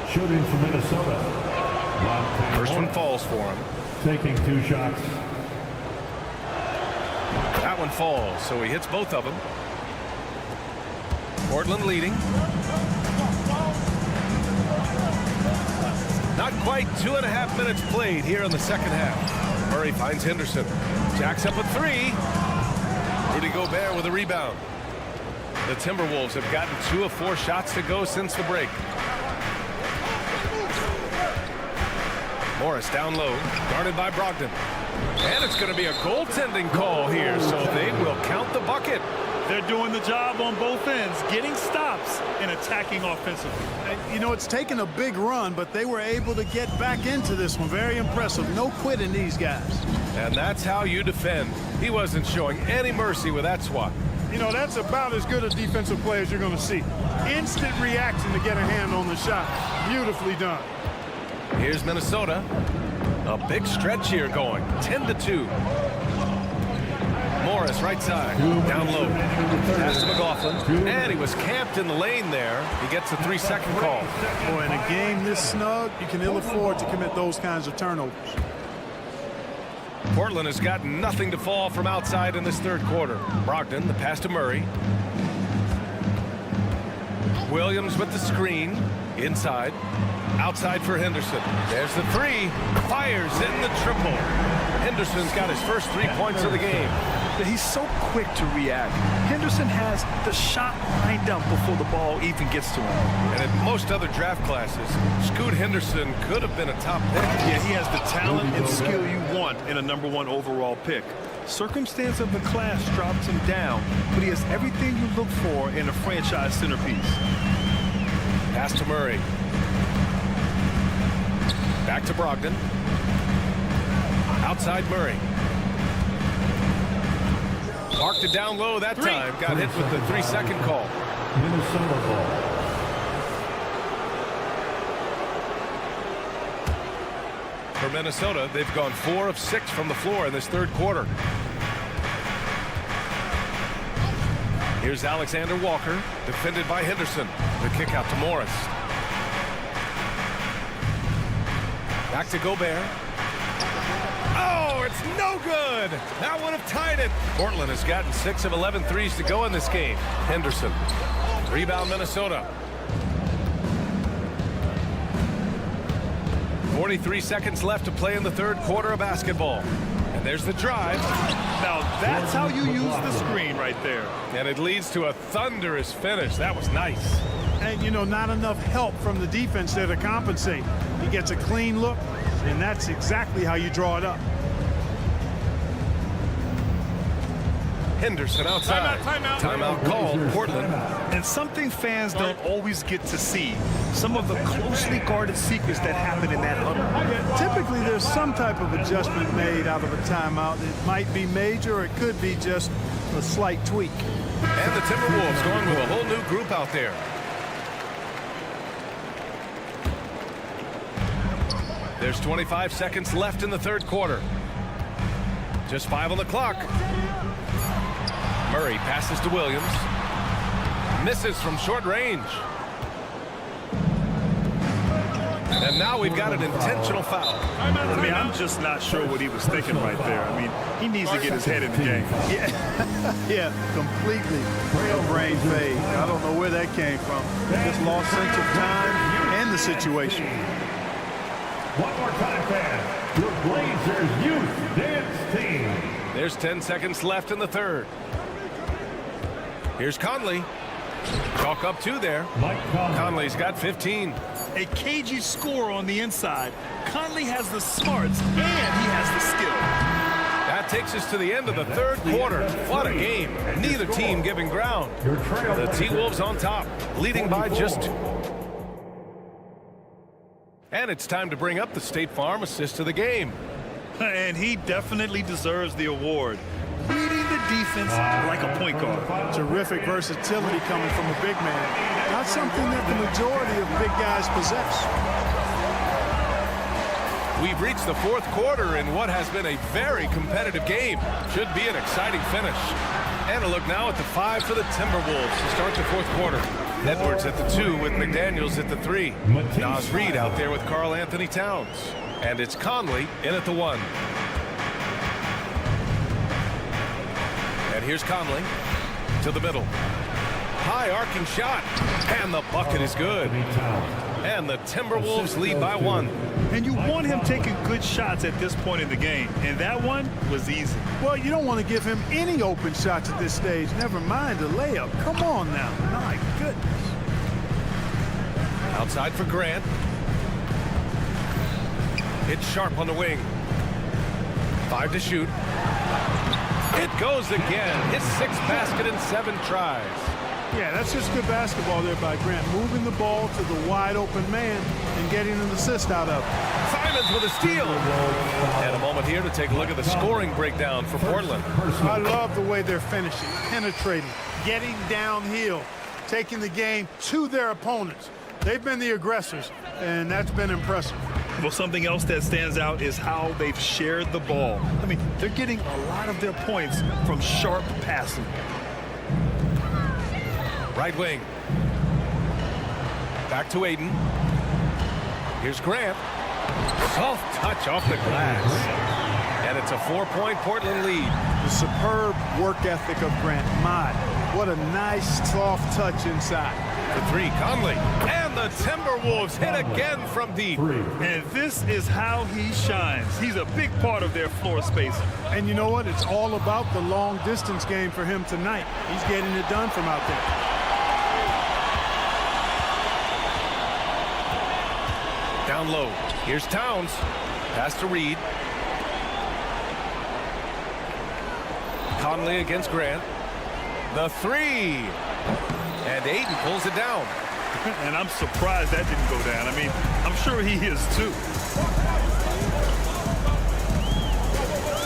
Shooting for Minnesota. First one falls for him. Taking 2 shots. That one falls, so he hits both of them. Portland leading. Not quite 2.5 minutes played here in the second half. Murray finds Henderson. Jacks up a 3. Rudy Gobert with a rebound. The Timberwolves have gotten 2 of 4 shots to go since the break. Morris down low, guarded by Brogdon. And it's going to be a goaltending call here, so they will count the bucket. They're doing the job on both ends, getting stops and attacking offensively. You know, it's taken a big run, but they were able to get back into this one. Very impressive. No quitting these guys. And that's how you defend. He wasn't showing any mercy with that swat. You know, that's about as good a defensive play as you're going to see. Instant reaction to get a hand on the shot. Beautifully done. Here's Minnesota. A big stretch here going. 10-2. Morris right side. Down low. Pass to McLaughlin. And he was camped in the lane there. He gets a 3-second call. Boy, in a game this snug, you can ill afford to commit those kinds of turnovers. Portland has got nothing to fall from outside in this third quarter. Brogdon, the pass to Murray. Williams with the screen. Inside. Outside for Henderson. There's the 3. Fires in the triple. Henderson's got his first 3 points of the game. He's so quick to react. Henderson has the shot lined up before the ball even gets to him. And in most other draft classes, Scoot Henderson could have been a top pick. Yeah, he has the talent and skill you want in a #1 overall pick. Circumstance of the class drops him down, but he has everything you look for in a franchise centerpiece. Pass to Murray. Back to Brogdon. Outside Murray. Marked it down low that time. Got hit with the 3-second call. Minnesota ball. For Minnesota, they've gone 4 of 6 from the floor in this third quarter. Here's Alexander Walker, defended by Henderson. The kick out to Morris. Back to Gobert. Oh, it's no good. That would have tied it. Portland has gotten 6 of 11 threes to go in this game. Henderson. Rebound Minnesota. 43 seconds left to play in the third quarter of basketball. And there's the drive. Now that's how you use the screen right there. And it leads to a thunderous finish. That was nice. And, you know, not enough help from the defense there to compensate. He gets a clean look, and that's exactly how you draw it up. Henderson outside. Timeout called, Portland. And something fans don't always get to see. Some of the closely guarded secrets that happen in that huddle. Yeah, typically there's some type of adjustment made out of a timeout. It might be major, or it could be just a slight tweak. And the Timberwolves going with a whole new group out there. There's 25 seconds left in the third quarter. Just 5 on the clock. Murray passes to Williams. Misses from short range. And now we've got an intentional foul. I mean, I'm just not sure what he was thinking right there. I mean, he needs to get his head in the game. Yeah, completely a brain fade. I don't know where that came from. Just lost sense of time and the situation. One more time, fans. Your Blazers Youth Dance Team. There's 10 seconds left in the third. Here's Conley. Chalk up 2 there. Conley's got 15. A cagey score on the inside. Conley has the smarts and he has the skill. That takes us to the end of the third quarter. What a game. Neither team giving ground. The T-Wolves on top, leading by just 2. And it's time to bring up the State Farm assist of the game. And he definitely deserves the award. Reading the defense like a point guard. Terrific versatility coming from a big man. Not something that the majority of big guys possess. We've reached the fourth quarter in what has been a very competitive game. Should be an exciting finish. And a look now at the 5 for the Timberwolves to start the fourth quarter. Edwards at the 2 with McDaniels at the 3. Nas Reed out there with Karl Anthony Towns. And it's Conley in at the 1. And here's Conley to the middle. High arcing shot. And the bucket is good. And the Timberwolves lead by 1. And you want him taking good shots at this point in the game. And that one was easy. Well, you don't want to give him any open shots at this stage. Never mind a layup. Come on now. My goodness. Outside for Grant. It's Sharp on the wing. 5 to shoot. It goes again. His 6th basket in 7 tries. Yeah, that's just good basketball there by Grant. Moving the ball to the wide open man and getting an assist out of it. Simons with a steal. And a moment here to take a look at the scoring breakdown for Portland. I love the way they're finishing, penetrating, getting downhill, taking the game to their opponents. They've been the aggressors, and that's been impressive. Well, something else that stands out is how they've shared the ball. I mean, they're getting a lot of their points from sharp passing. Right wing. Back to Aiden. Here's Grant. Soft touch off the glass. And it's a 4-point Portland lead. The superb work ethic of Grant. My, what a nice soft touch inside. The 3, Conley. And the Timberwolves hit again from deep. And this is how he shines. He's a big part of their floor space. And you know what? It's all about the long distance game for him tonight. He's getting it done from out there. Down low. Here's Towns. Pass to Reed. Conley against Grant. The 3. And Aiden pulls it down. And I'm surprised that didn't go down. I mean, I'm sure he is too.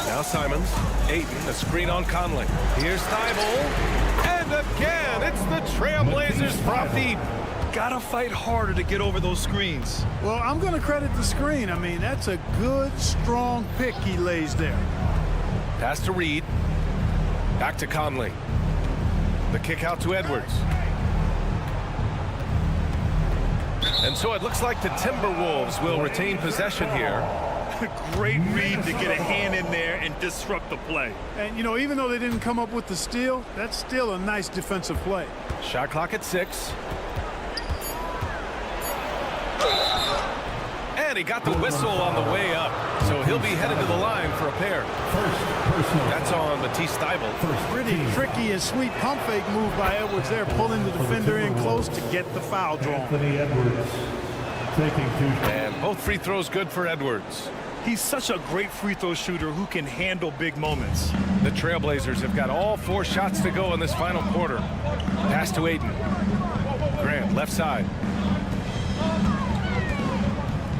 Now Simons. Aiden, a screen on Conley. Here's Thibault. And again, it's the Trailblazers from deep. got to fight harder to get over those screens. Well, I'm going to credit the screen. I mean, that's a good, strong pick he lays there. Pass to Reed. Back to Conley. The kick out to Edwards. And so it looks like the Timberwolves will retain possession here. Great read to get a hand in there and disrupt the play. And, you know, even though they didn't come up with the steal, that's still a nice defensive play. Shot clock at 6. And he got the whistle on the way up. So he'll be headed to the line for a pair. That's on Matisse Thybulle. Pretty tricky and sweet pump fake move by Edwards there, pulling the defender in close to get the foul drawn. Anthony Edwards taking 2. And both free throws good for Edwards. He's such a great free throw shooter who can handle big moments. The Trailblazers have got all 4 shots to go in this final quarter. Pass to Ayton. Grant, left side.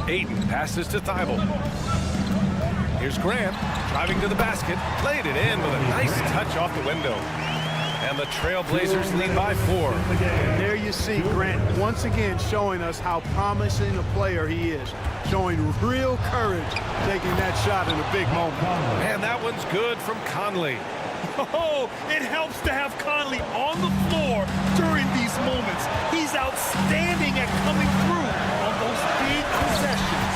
Ayton passes to Thybulle. Here's Grant, driving to the basket, played it in with a nice touch off the window. And the Trailblazers lead by 4. And there you see Grant once again showing us how promising a player he is, showing real courage taking that shot in a big moment. And that one's good from Conley. Oh, it helps to have Conley on the floor during these moments. He's outstanding at coming through on those big possessions.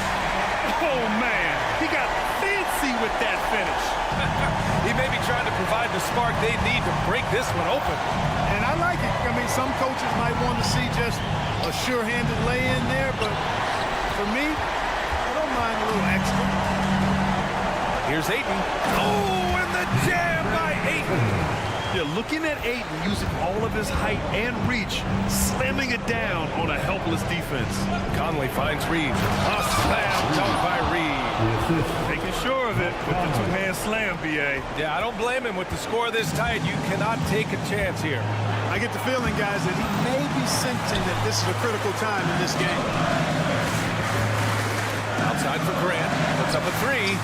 Oh, man, he got fancy with that finish. He may be trying to provide the spark they need to break this one open. And I like it. I mean, some coaches might want to see just a sure-handed lay-in there, but for me, I don't mind a little extra. Here's Ayton. Oh, and the jam by Ayton. Yeah, looking at Ayton using all of his height and reach, slamming it down on a helpless defense. Conley finds Reed. A slam dunk by Reed. Making sure of it with the two-hand slam, B.A. Yeah, I don't blame him. With the score this tight, you cannot take a chance here. I get the feeling, guys, that he may be sensing that this is a critical time in this game. Outside for Grant. Puts up a 3.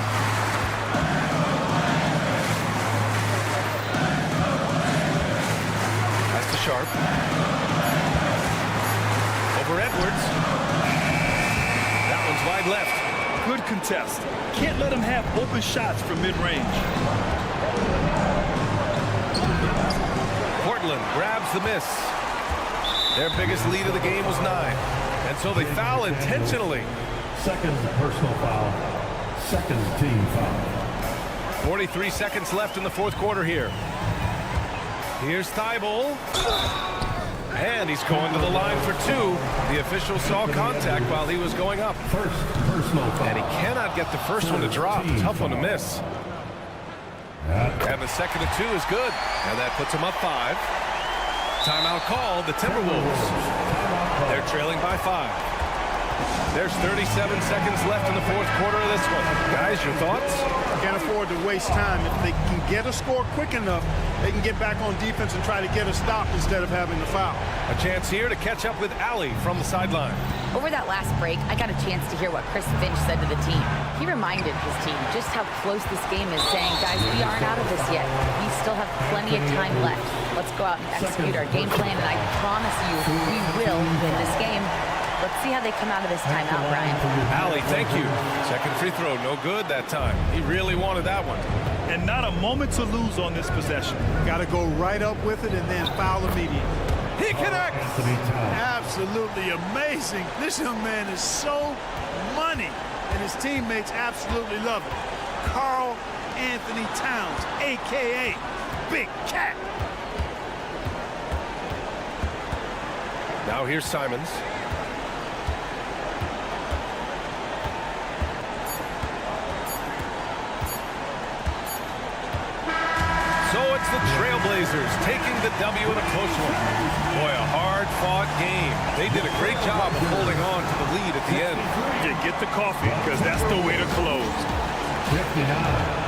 Sharp. Over Edwards. That one's wide left. Good contest. Can't let him have open shots from mid-range. Portland grabs the miss. Their biggest lead of the game was 9. And so they foul intentionally. Second personal foul. Second team foul. 43 seconds left in the 4th quarter here. Here's Thybulle. And he's going to the line for 2. The official saw contact while he was going up. First personal foul. And he cannot get the first one to drop. Tough one to miss. And the second of 2 is good. And that puts him up 5. Timeout called. The Timberwolves. They're trailing by 5. There's 37 seconds left in the 4th quarter of this one. Guys, your thoughts? Can't afford to waste time. If they can get a score quick enough, they can get back on defense and try to get a stop instead of having the foul. A chance here to catch up with Allie from the sideline. Over that last break, I got a chance to hear what Chris Finch said to the team. He reminded his team just how close this game is, saying, guys, we aren't out of this yet. We still have plenty of time left. Let's go out and execute our game plan, and I promise you, we will win this game. Let's see how they come out of this timeout, Brian. Allie, thank you. Second free throw, no good that time. He really wanted that one. And not a moment to lose on this possession. Got to go right up with it and then foul immediately. He connects. Absolutely amazing. This young man is so money, and his teammates absolutely love it. Karl Anthony Towns, a.k.a. Big Cat. Now here's Simons. So it's the Trailblazers taking the W in a close one. Boy, a hard-fought game. They did a great job of holding on to the lead at the end. Yeah, get the coffee, because that's the way to close. 59.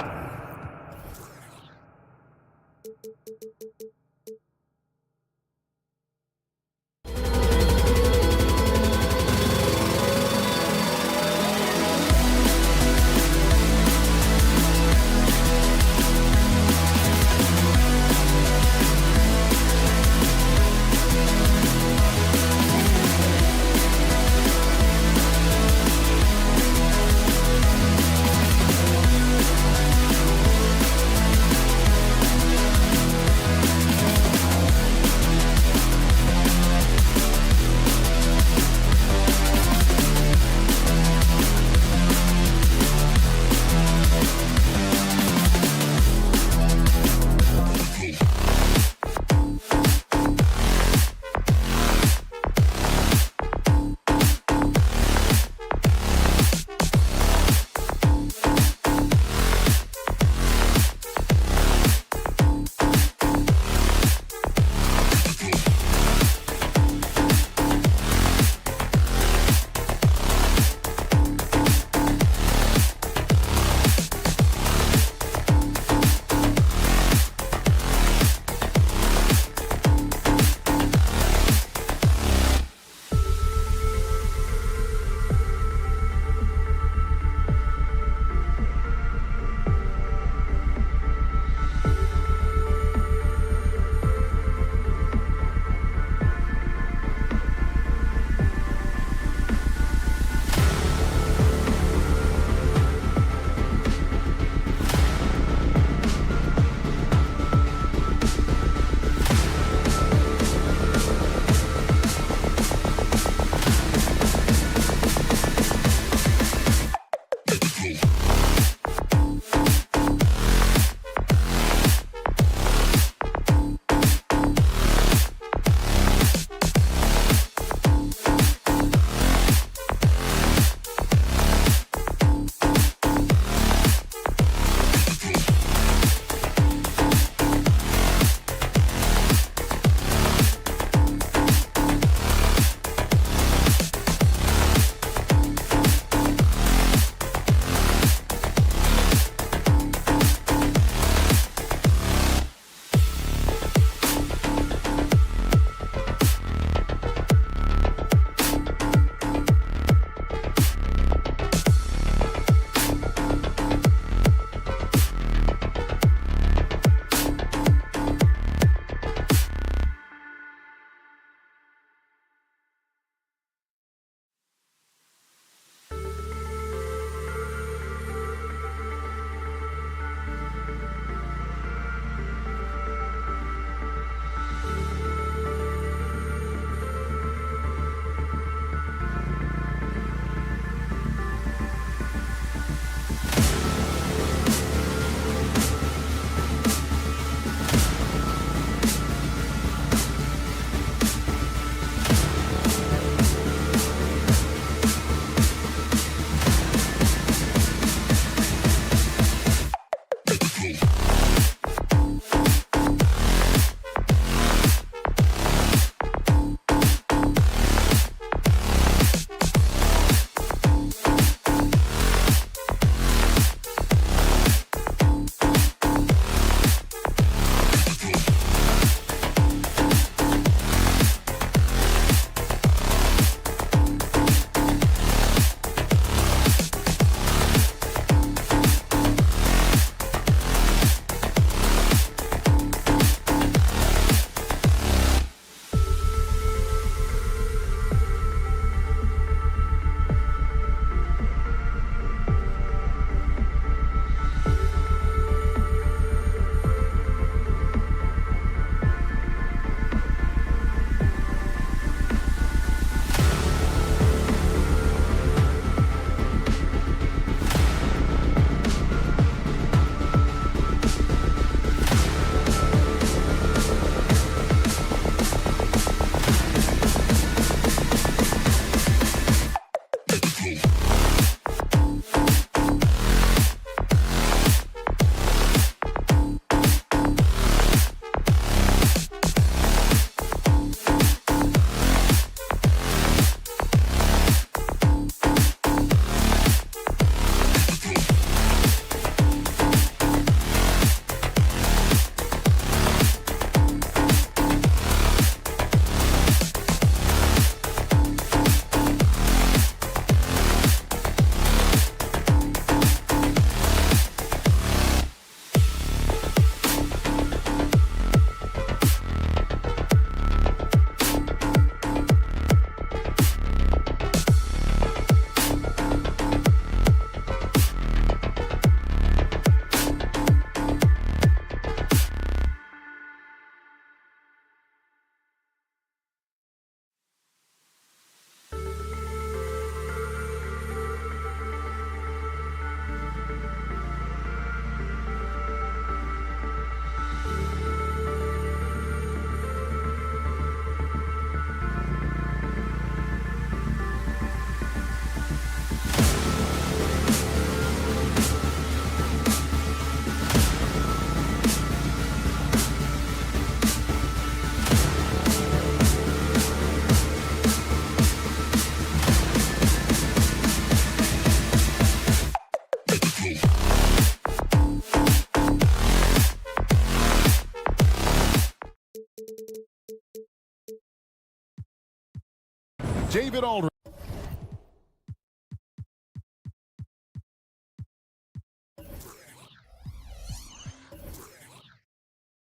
David Aldridge.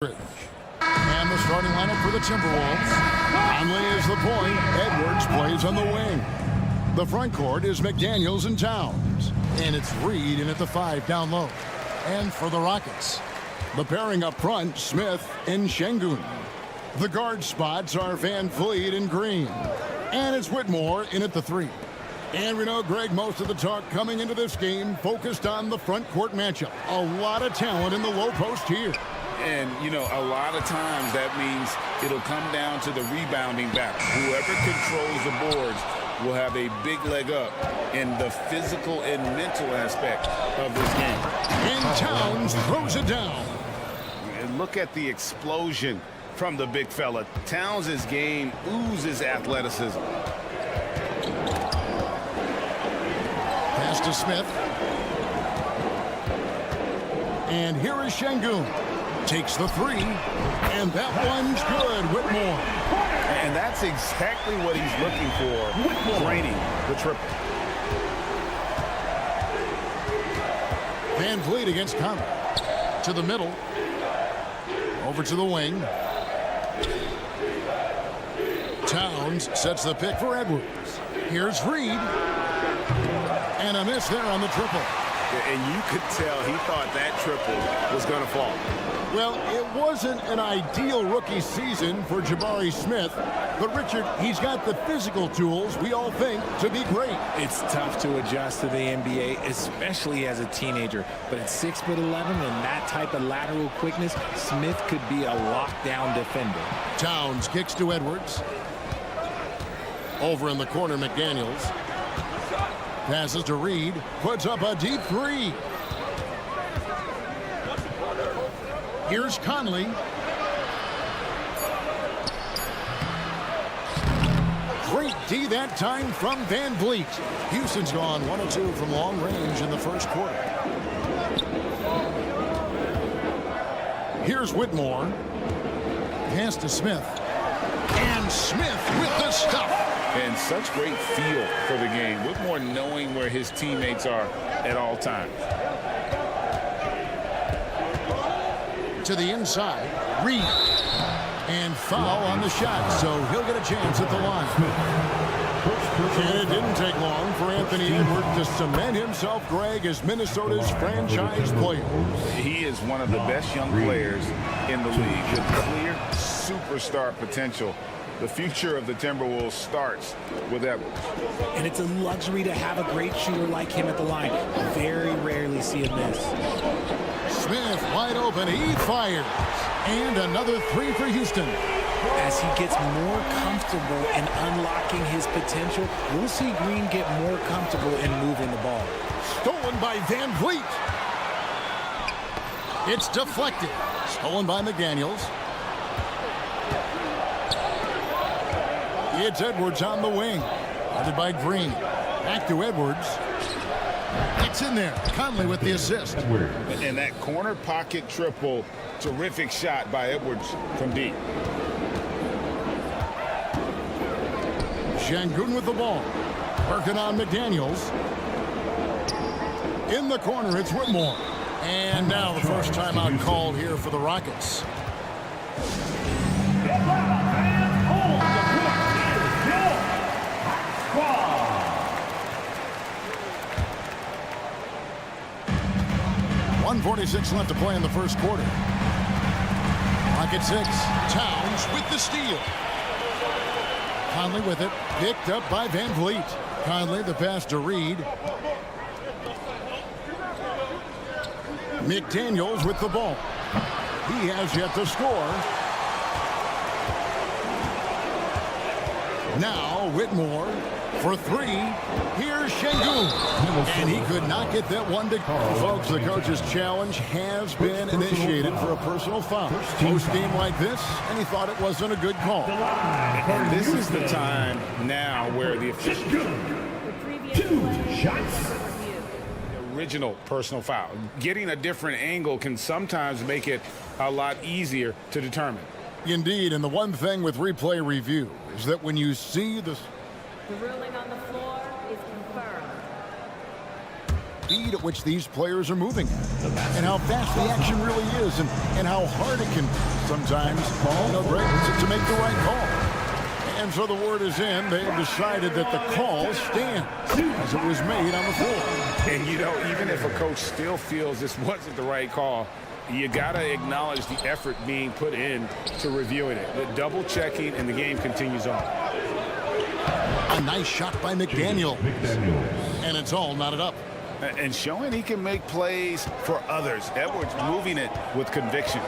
And the starting lineup for the Timberwolves. Conley is the point. Edwards plays on the wing. The front court is McDaniels and Towns. And it's Reed in at the 5 down low. And for the Rockets, the pairing up front, Smith and Şengün. The guard spots are Van Vliet and Green. And it's Whitmore in at the 3. And we know, Greg, most of the talk coming into this game focused on the front court matchup. A lot of talent in the low post here. And, you know, a lot of times that means it'll come down to the rebounding battle. Whoever controls the boards will have a big leg up in the physical and mental aspect of this game. And Towns throws it down. And look at the explosion from the big fella. Towns' game oozes athleticism. Pass to Smith. And here is Şengün. Takes the 3, and that one's good. Whitmore. And that's exactly what he's looking for, draining the triple. Van Vliet against Conley. To the middle. Over to the wing. Towns sets the pick for Edwards. Here's Reed. And a miss there on the triple. And you could tell he thought that triple was going to fall. Well, it wasn't an ideal rookie season for Jabari Smith, but Richard, he's got the physical tools we all think to be great. It's tough to adjust to the NBA, especially as a teenager. But at 6'11" and that type of lateral quickness, Smith could be a lockdown defender. Towns kicks to Edwards. Over in the corner, McDaniels. Passes to Reed. Puts up a deep 3. Here's Conley. Great D that time from Van Vliet. Houston's gone 1 of 2 from long range in the first quarter. Here's Whitmore. Pass to Smith. And Smith with the stuff. And such great feel for the game. Whitmore knowing where his teammates are at all times. To the inside, Reed. And foul on the shot, so he'll get a chance at the line. And it didn't take long for Anthony Edwards to cement himself, Greg, as Minnesota's franchise player. He is one of the best young players in the league with clear superstar potential. The future of the Timberwolves starts with Edwards. And it's a luxury to have a great shooter like him at the line. Very rarely see him miss. Smith wide open, he fires. And another 3 for Houston. As he gets more comfortable in unlocking his potential, we'll see Green get more comfortable in moving the ball. Stolen by Van Vliet. It's deflected. Stolen by McDaniels. It's Edwards on the wing. Guarded by Green. Back to Edwards. It's in there. Conley with the assist. And that corner pocket triple, terrific shot by Edwards from deep. Şengün with the ball. Working on McDaniels. In the corner, it's Whitmore. And now the first timeout called here for the Rockets. .146 left to play in the first quarter. Rocket 6. Towns with the steal. Conley with it. Picked up by Van Vliet. Conley the pass to Reed. McDaniels with the ball. He has yet to score. Now Whitmore for 3. Here's Şengün. And he could not get that one to call. Folks, the coach's challenge has been initiated for a personal foul. Post game like this, and he thought it wasn't a good call. And this is the time now where the official... 2 shots. Original personal foul. Getting a different angle can sometimes make it a lot easier to determine. Indeed, and the one thing with replay review is that when you see the The ruling on the floor is confirmed. Speed at which these players are moving and how fast the action really is and how hard it can be sometimes to make the right call. And so the word is in. They have decided that the call stands as it was made on the floor. And, you know, even if a coach still feels this wasn't the right call, you got to acknowledge the effort being put in to reviewing it. The double checking, and the game continues on. A nice shot by McDaniel. And it's all knotted up. And showing he can make plays for others. Edwards moving it with conviction.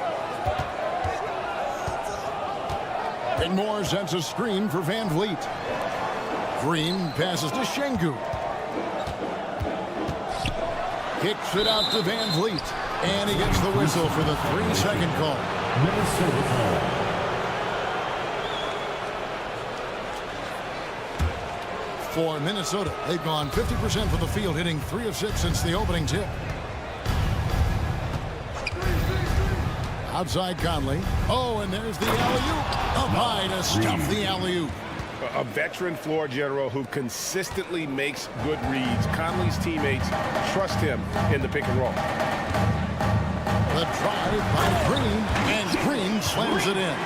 Whitmore sends a screen for Van Vliet. Green passes to Şengün. Kicks it out to Van Vliet. And he gets the whistle for the 3-second call. Minnesota call. For Minnesota, they've gone 50% from the field, hitting 3 of 6 since the opening tip. Outside Conley. Oh, and there's the alley-oop. Up high to stuff the alley-oop. A veteran floor general who consistently makes good reads. Conley's teammates trust him in the pick and roll. The drive by Green, and Green slams it in.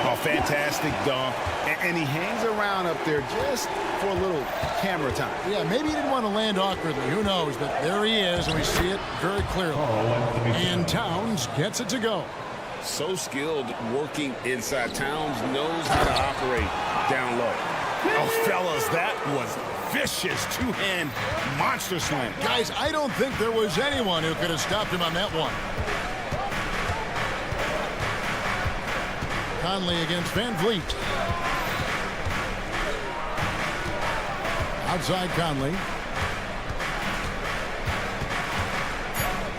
A fantastic dunk, and he hangs around up there just for a little camera time. Yeah, maybe he didn't want to land awkwardly. Who knows? But there he is, and we see it very clearly. And Towns gets it to go. So skilled working inside. Towns knows how to operate down low. Oh, fellas, that was vicious two-hand monster slam. Guys, I don't think there was anyone who could have stopped him on that one. Conley against Van Vliet. Outside Conley.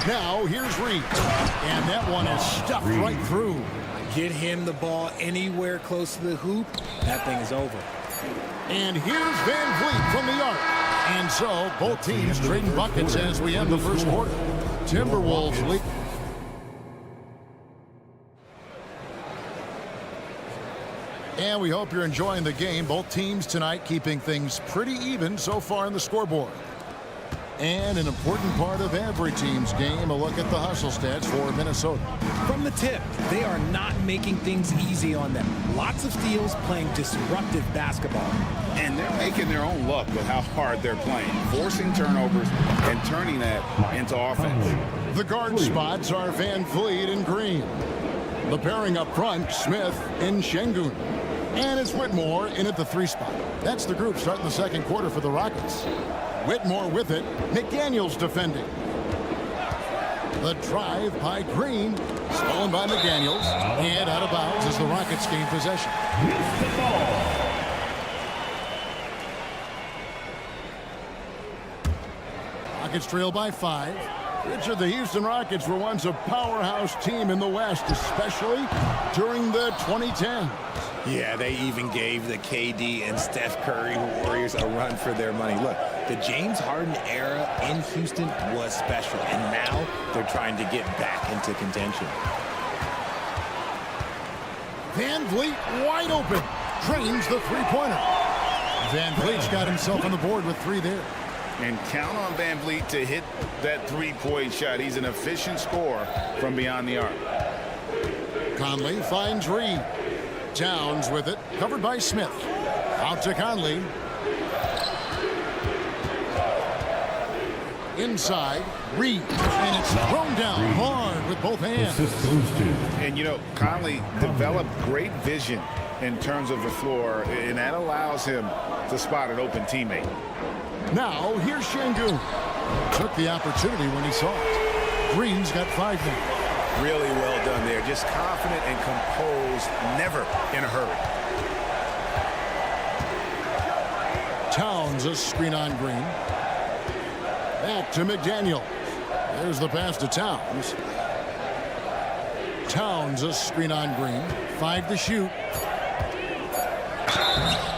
Now here's Reed. And that one is stuffed right through. Get him the ball anywhere close to the hoop, that thing is over. And here's Van Vliet from the arc. And so both teams trading buckets as we end the first quarter. Timberwolves lead. And we hope you're enjoying the game. Both teams tonight keeping things pretty even so far in the scoreboard. And an important part of every team's game, a look at the hustle stats for Minnesota. From the tip, they are not making things easy on them. Lots of steals, playing disruptive basketball. And they're making their own luck with how hard they're playing, forcing turnovers and turning that into offense. The guard spots are Van Vliet and Green. The pairing up front, Smith and Şengün. And it's Whitmore in at the 3 spot. That's the group starting the second quarter for the Rockets. Whitmore with it. McDaniels defending. The drive by Green. Stolen by McDaniels. And out of bounds as the Rockets gain possession. Rockets trail by 5. Richard, the Houston Rockets were once a powerhouse team in the West, especially during the 2010s. Yeah, they even gave the KD and Steph Curry Warriors a run for their money. Look, the James Harden era in Houston was special, and now they're trying to get back into contention. Van Vliet wide open. Drains the three-pointer. Van Vliet's got himself on the board with 3 there. And count on Van Vliet to hit that three-point shot. He's an efficient scorer from beyond the arc. Conley finds Reed. Towns with it, covered by Smith. Out to Conley. Inside, Reed. And it's thrown down hard with both hands. And, you know, Conley developed great vision in terms of the floor, and that allows him to spot an open teammate. Now, here's Şengün. Took the opportunity when he saw it. Green's got 5 now. Really well done there. Just confident and composed, never in a hurry. Towns a screen on Green. Back to McDaniel. There's the pass to Towns. Towns a screen on Green. 5 to shoot.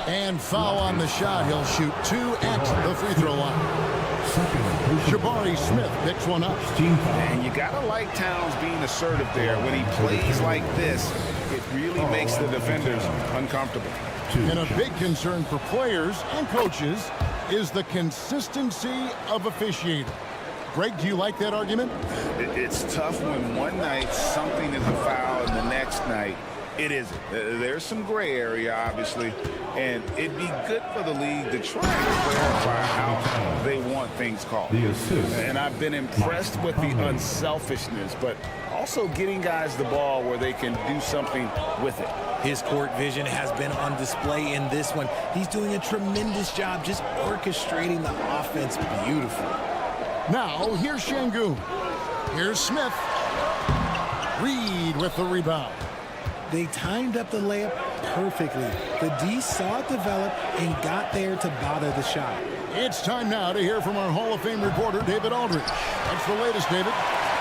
And foul on the shot. He'll shoot 2 at the free throw line. Jabari Smith picks one up. And you gotta like Towns being assertive there. When he plays like this, it really makes the defenders uncomfortable. And a big concern for players and coaches is the consistency of officiating. Greg, do you like that argument? It's tough when one night something is a foul and the next night it isn't. There's some gray area, obviously, and it'd be good for the league to try and clarify how they want things called. And I've been impressed with the unselfishness, but also getting guys the ball where they can do something with it. His court vision has been on display in this one. He's doing a tremendous job just orchestrating the offense beautifully. Now, here's Şengün. Here's Smith. Reed with the rebound. They timed up the layup perfectly. The D saw it develop and got there to bother the shot. It's time now to hear from our Hall of Fame reporter, David Aldridge. What's the latest, David?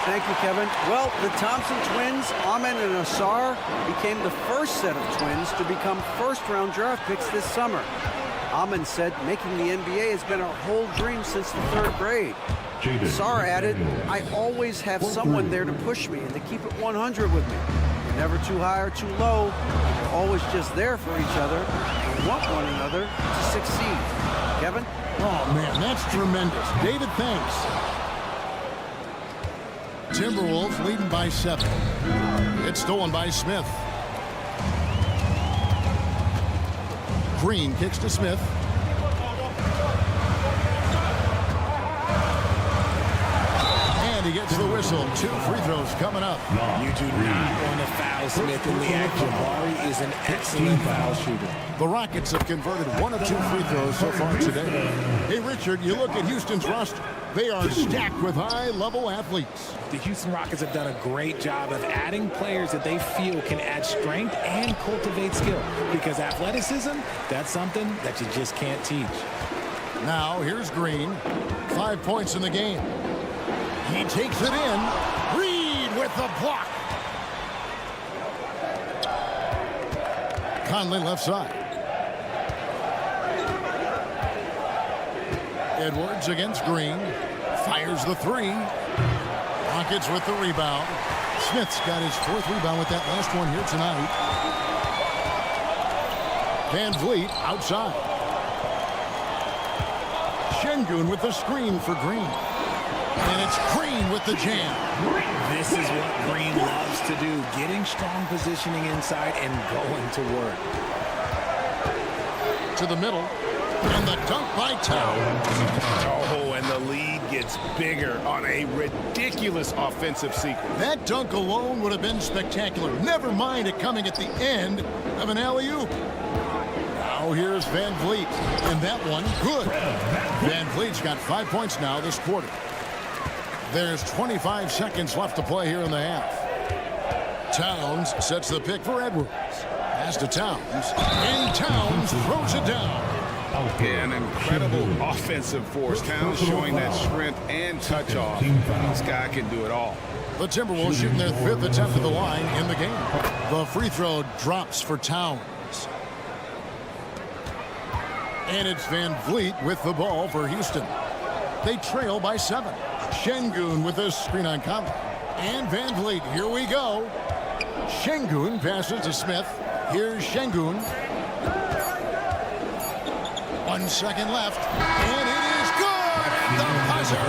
Thank you, Kevin. Well, the Thompson twins, Amen and Asar, became the first set of twins to become first-round draft picks this summer. Amen said making the NBA has been our whole dream since the 3rd grade. Asar added, I always have someone there to push me and to keep it 100 with me. You're never too high or too low. You're always just there for each other and want one another to succeed. Kevin? Oh, man, that's tremendous. David, thanks. Timberwolves leading by 7. It's stolen by Smith. Green kicks to Smith. And he gets the whistle. 2 free throws coming up. You do not want to foul Smith in the act. Jabari is an excellent foul shooter. The Rockets have converted 1 of 2 free throws so far today. Hey, Richard, you look at Houston's roster. They are stacked with high-level athletes. The Houston Rockets have done a great job of adding players that they feel can add strength and cultivate skill. Because athleticism, that's something that you just can't teach. Now, here's Green. 5 points in the game. He takes it in. Reed with the block. Conley left side. Edwards against Green. Fires the 3. Rockets with the rebound. Smith's got his 4th rebound with that last one here tonight. Van Vliet outside. Şengün with the screen for Green. And it's Green with the jam. This is what Green loves to do, getting strong positioning inside and going to work. To the middle. And the dunk by Towns. Oh, and the lead gets bigger on a ridiculous offensive sequence. That dunk alone would have been spectacular. Never mind it coming at the end of an alley-oop. Now here's Van Vliet. And that one, good. Van Vliet's got 5 points now this quarter. There's 25 seconds left to play here in the half. Towns sets the pick for Edwards. Pass to Towns. And Towns throws it down. Yeah, an incredible offensive force. Towns showing that strength and touch off. This guy can do it all. The Timberwolves shooting their 5th attempt at the line in the game. The free throw drops for Towns. And it's Van Vliet with the ball for Houston. They trail by 7. Şengün with a screen on Conley. And Van Vliet, here we go. Şengün passes to Smith. Here's Şengün. 1 second left. And it is good at the buzzer.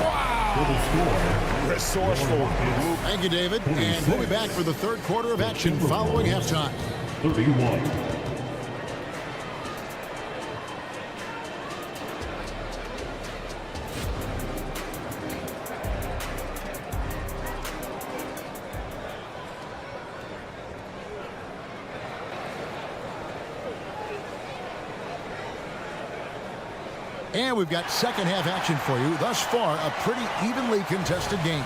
Wow. Resourceful. Thank you, David. And we'll be back for the 3rd quarter of action following halftime. 31. And we've got second half action for you. Thus far, a pretty evenly contested game.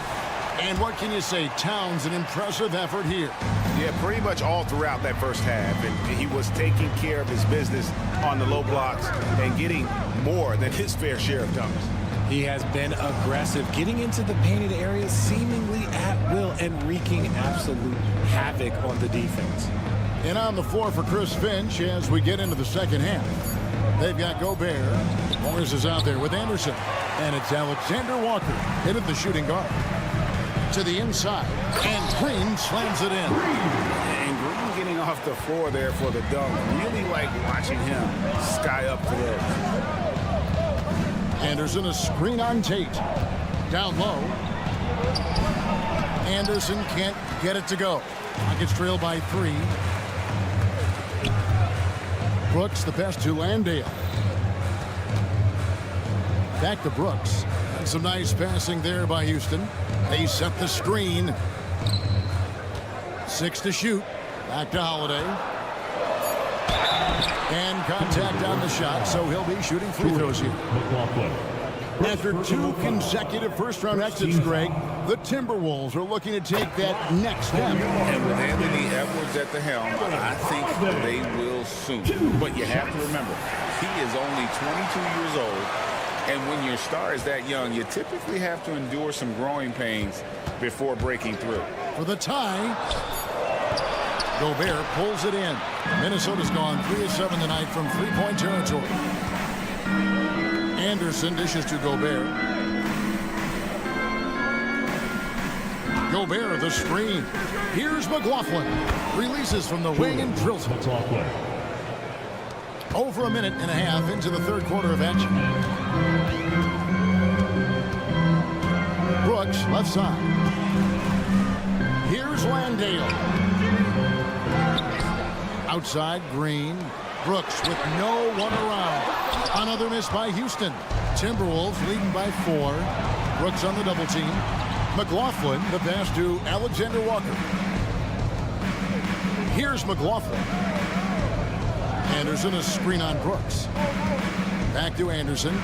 And what can you say? Towns, an impressive effort here. Yeah, pretty much all throughout that first half. And he was taking care of his business on the low blocks and getting more than his fair share of dunks. He has been aggressive, getting into the painted areas seemingly at will and wreaking absolute havoc on the defense. And on the floor for Chris Finch as we get into the second half. They've got Gobert. Morris is out there with Anderson. And it's Alexander Walker hitting the shooting guard. To the inside. And Green slams it in. And Green getting off off the floor there for the dunk. Really like watching him sky up for those. Anderson, a screen on Tate. Down low. Anderson can't get it to go. Rockets trail by 3. Brooks, the pass to Landale. Back to Brooks. And some nice passing there by Houston. They set the screen. 6 to shoot. Back to Holiday. And contact on the shot, so he'll be shooting free throws here. After 2 consecutive first-round exits, Greg, the Timberwolves are looking to take that next step. And with Anthony Edwards at the helm, I think they will soon. But you have to remember, he is only 22 years old. And when your star is that young, you typically have to endure some growing pains before breaking through. For the tie, Gobert pulls it in. Minnesota's gone 3 of 7 tonight from three-point territory. Anderson dishes to Gobert. Gobert, the screen. Here's McLaughlin. Releases from the wing and drills it. Over a minute and a half into the third quarter of action. Brooks, left side. Here's Landale. Outside, Green. Brooks with no one around. Another miss by Houston. Timberwolves leading by 4. Brooks on the double team. McLaughlin, the pass to Alexander Walker. Here's McLaughlin. Anderson, a screen on Brooks. Back to Anderson.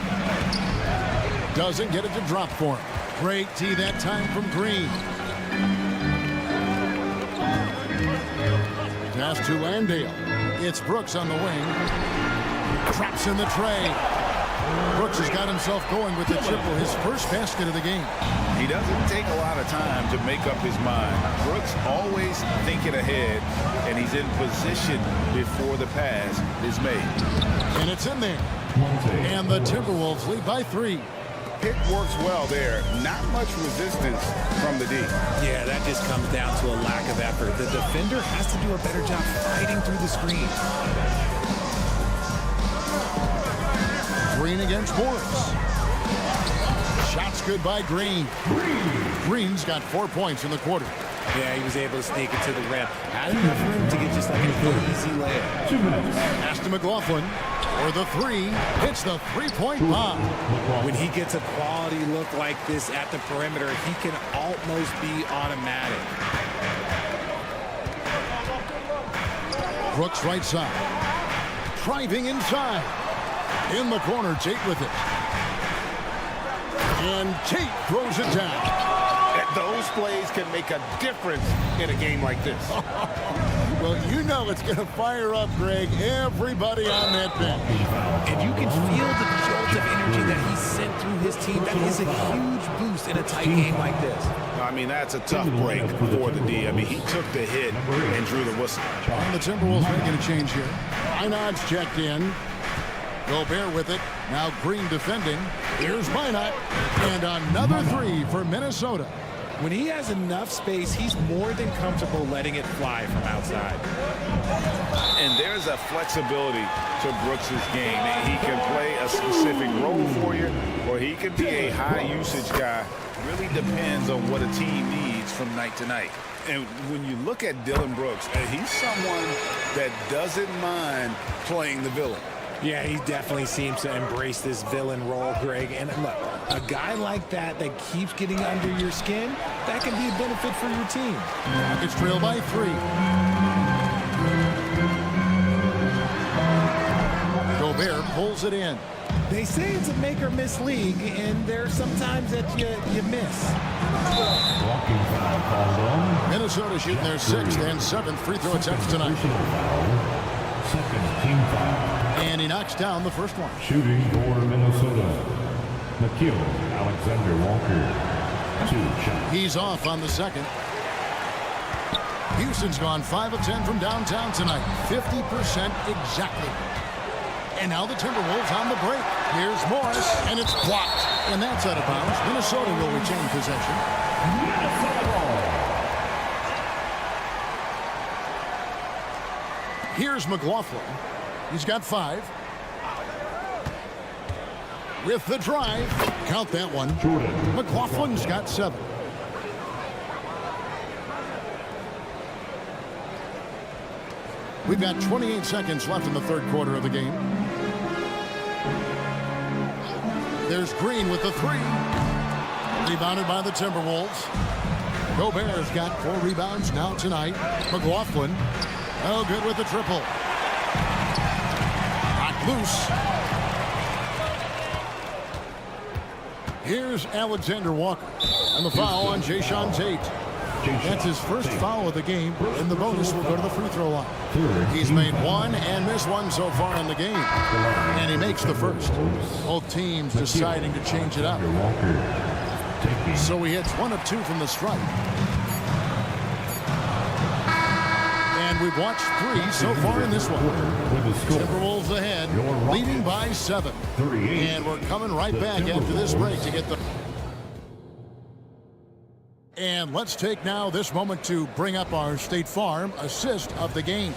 Doesn't get it to drop for him. Great tee that time from Green. Pass to Landale. It's Brooks on the wing. Traps in the tray. Brooks has got himself going with the triple, his first basket of the game. He doesn't take a lot of time to make up his mind. Brooks always thinking ahead, and he's in position before the pass is made. And it's in there. And the Timberwolves lead by 3. Pick works well there. Not much resistance from the D. Yeah, that just comes down to a lack of effort. The defender has to do a better job fighting through the screen. Green against Morris. Shots good by Green. Green's got 4 points in the quarter. Yeah, he was able to sneak it to the rim. Had enough room to get just like an easy layup. Pass to McLaughlin. For the 3, hits the three-point bomb. When he gets a quality look like this at the perimeter, he can almost be automatic. Brooks right side. Driving inside. In the corner, Tate with it. And Tate throws it down. Those plays can make a difference in a game like this. Well, you know it's going to fire up, Greg, everybody on that bench. And you can feel the jolt of energy that he sent through his team. That is a huge boost in a tight game like this. I mean, that's a tough break for the D. I mean, he took the hit and drew the whistle. And the Timberwolves making a change here. Minot's checked in. Gobert with it. Now Green defending. Here's Minot. And another 3 for Minnesota. When he has enough space, he's more than comfortable letting it fly from outside. And there's a flexibility to Brooks' game. He can play a specific role for you, or he can be a high-usage guy. Really depends on what a team needs from night to night. And when you look at Dillon Brooks, he's someone that doesn't mind playing the villain. Yeah, he definitely seems to embrace this villain role, Greg. And look, a guy like that keeps getting under your skin, that can be a benefit for your team. Rockets trail by 3. Gobert pulls it in. They say it's a make or miss league, and there's sometimes that you miss. Minnesota shooting their 6th and 7th free throw attempts tonight. Second team foul. And he knocks down the first one. Shooting for Minnesota. Nikhil Alexander Walker. 2 shots. He's off on the second. Houston's gone 5 of 10 from downtown tonight. 50% exactly. And now the Timberwolves on the break. Here's Morris, and it's blocked. And that's out of bounds. Minnesota will retain possession. Here's McLaughlin. He's got 5. With the drive. Count that one. McLaughlin's got 7. We've got 28 seconds left in the third quarter of the game. There's Green with the 3. Rebounded by the Timberwolves. Gobert's got 4 rebounds now tonight. McLaughlin, oh, good with the triple. Knocked loose. Here's Alexander Walker. And the foul on Jayshawn Tate. That's his first foul of the game, and the bonus will go to the free throw line. He's made 1 and missed 1 so far in the game, and he makes the first. Both teams deciding to change it up. So he hits 1 of 2 from the stripe. And we've watched 3 so far in this one. Timberwolves ahead, leading by 7. And we're coming right back after this break to get the... And let's take now this moment to bring up our State Farm assist of the game.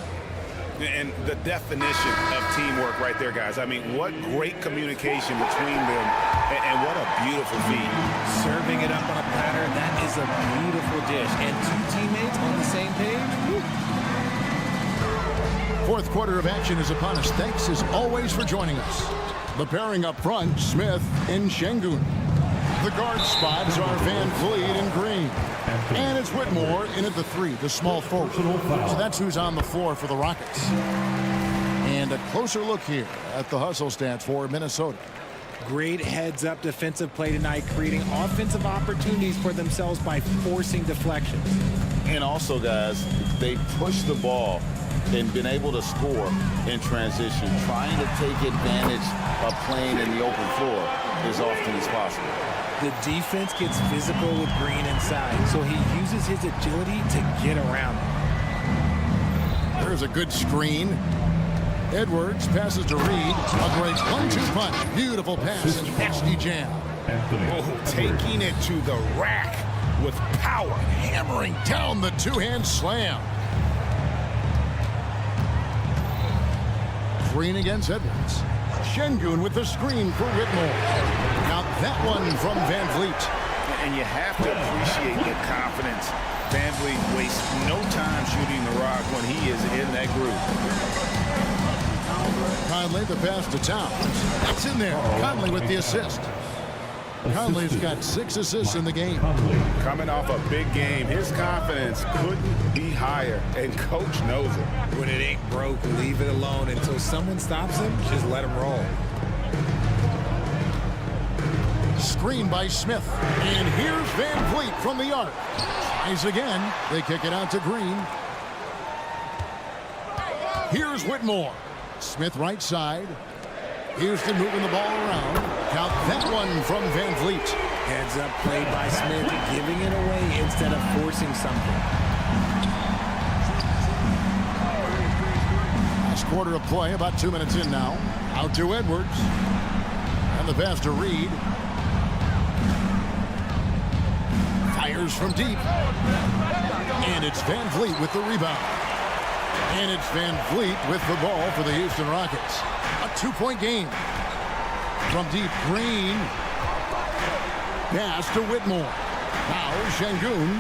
And the definition of teamwork right there, guys. I mean, what great communication between them, and what a beautiful feed. Serving it up on a platter, that is a beautiful dish. And 2 teammates on the same page. Woo. Fourth quarter of action is upon us. Thanks as always for joining us. The pairing up front, Smith and Şengün. The guard spots are Van Vliet and Green. And it's Whitmore in at the 3, the small forward. So that's who's on the floor for the Rockets. And a closer look here at the hustle stats for Minnesota. Great heads-up defensive play tonight, creating offensive opportunities for themselves by forcing deflections. And also, guys, they push the ball and been able to score in transition, trying to take advantage of playing in the open floor as often as possible. The defense gets physical with Green inside, so he uses his agility to get around it. There's a good screen. Edwards passes to Reed. A great 1-2 punch. Beautiful pass and nasty jam. Oh, taking it to the rack with power. Hammering down the 2-hand slam. Green against Edwards. Şengün with the screen for Whitmore. Now that one from Van Vliet. And you have to appreciate the confidence. Van Vliet wastes no time shooting the rock when he is in that group. Conley, the pass to Towns. That's in there. Conley with the assist. Conley's got 6 assists in the game. Coming off a big game, his confidence couldn't be higher, and coach knows it. When it ain't broke, leave it alone until someone stops him. Just let him roll. Screen by Smith. And here's Van Vliet from the arc. Tries again. They kick it out to Green. Here's Whitmore. Smith right side. Houston moving the ball around. Count that one from Van Vliet. Heads up play by Smith, giving it away instead of forcing something. Last quarter of play, about 2 minutes in now. Out to Edwards. And the pass to Reed. Fires from deep. And it's Van Vliet with the rebound. And it's Van Vliet with the ball for the Houston Rockets. A 2-point game. From deep, Green. Pass to Whitmore. Now Şengün.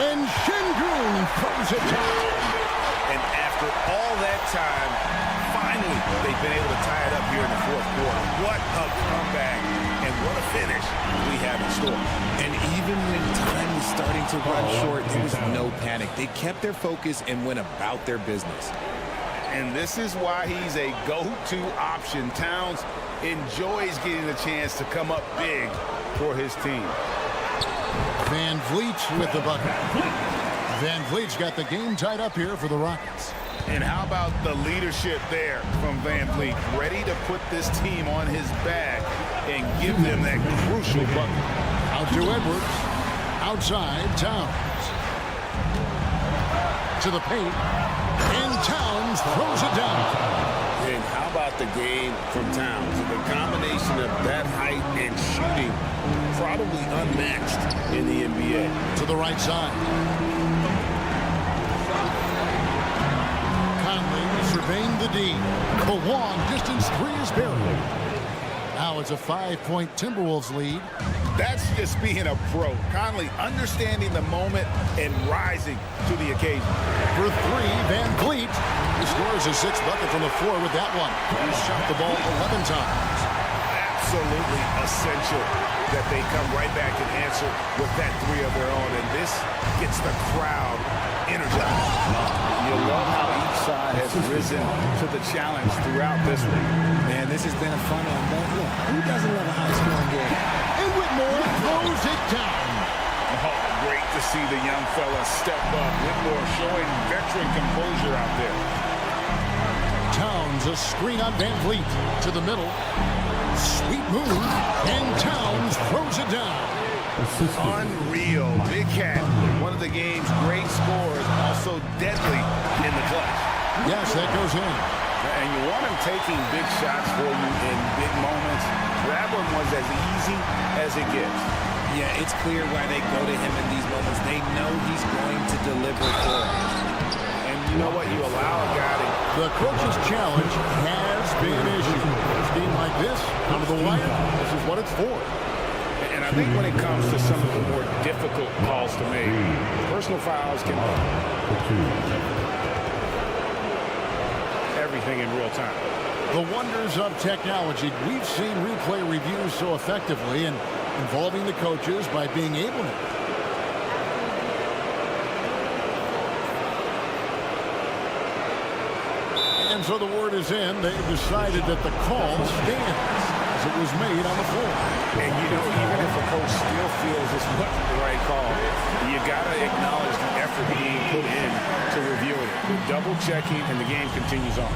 And Şengün throws it down. And after all that time, finally, they've been able to tie it up here in the fourth quarter. What a comeback. And what a finish we have in store. And even when time was starting to run short, there was no panic. They kept their focus and went about their business. And this is why he's a go-to option. Towns enjoys getting the chance to come up big for his team. Van Vliet with the bucket. Van Vliet's got the game tied up here for the Rockets. And how about the leadership there from Van Vliet? Ready to put this team on his back and give them that crucial bucket. Out to Edwards. Outside, Towns. To the paint. And Towns throws it down. And how about the game from Towns? The combination of that height and shooting, probably unmatched in the NBA. To the right side. Conley surveys the D. The long distance three is buried. Now it's a 5-point Timberwolves lead. That's just being a pro. Conley understanding the moment and rising to the occasion. For three, Van Vliet. He scores his 6th bucket from the floor with that one. He's shot the ball 11 times. Absolutely essential that they come right back and answer with that three of their own, and this gets the crowd energized. You love how each side has risen to the challenge throughout this one. Man, this has been a fun one. But look, who doesn't love a high-scoring game? And Whitmore throws it down. Oh, great to see the young fella step up. Whitmore showing veteran composure out there. Towns, a screen on Van Vliet to the middle. Sweet move, and Towns throws it down. Unreal. Big Cat, one of the game's great scorers, also deadly in the clutch. Yes, that goes in. And you want him taking big shots for you in big moments. That one was as easy as it gets. Yeah, it's clear why they go to him in these moments. They know he's going to deliver for them. And you know what? You allow a guy to... The coach's challenge has been issued. A scheme like this, out of the wire, this is what it's for. And I think when it comes to some of the more difficult calls to make, personal fouls can everything in real time. The wonders of technology. We've seen replay reviews so effectively and involving the coaches by being able to. And so the word is in. They've decided that the call stands as it was made on the floor. And you know, even if a coach still feels this wasn't the right call, you got to acknowledge the effort being put in to reviewing it. Double checking, and the game continues on.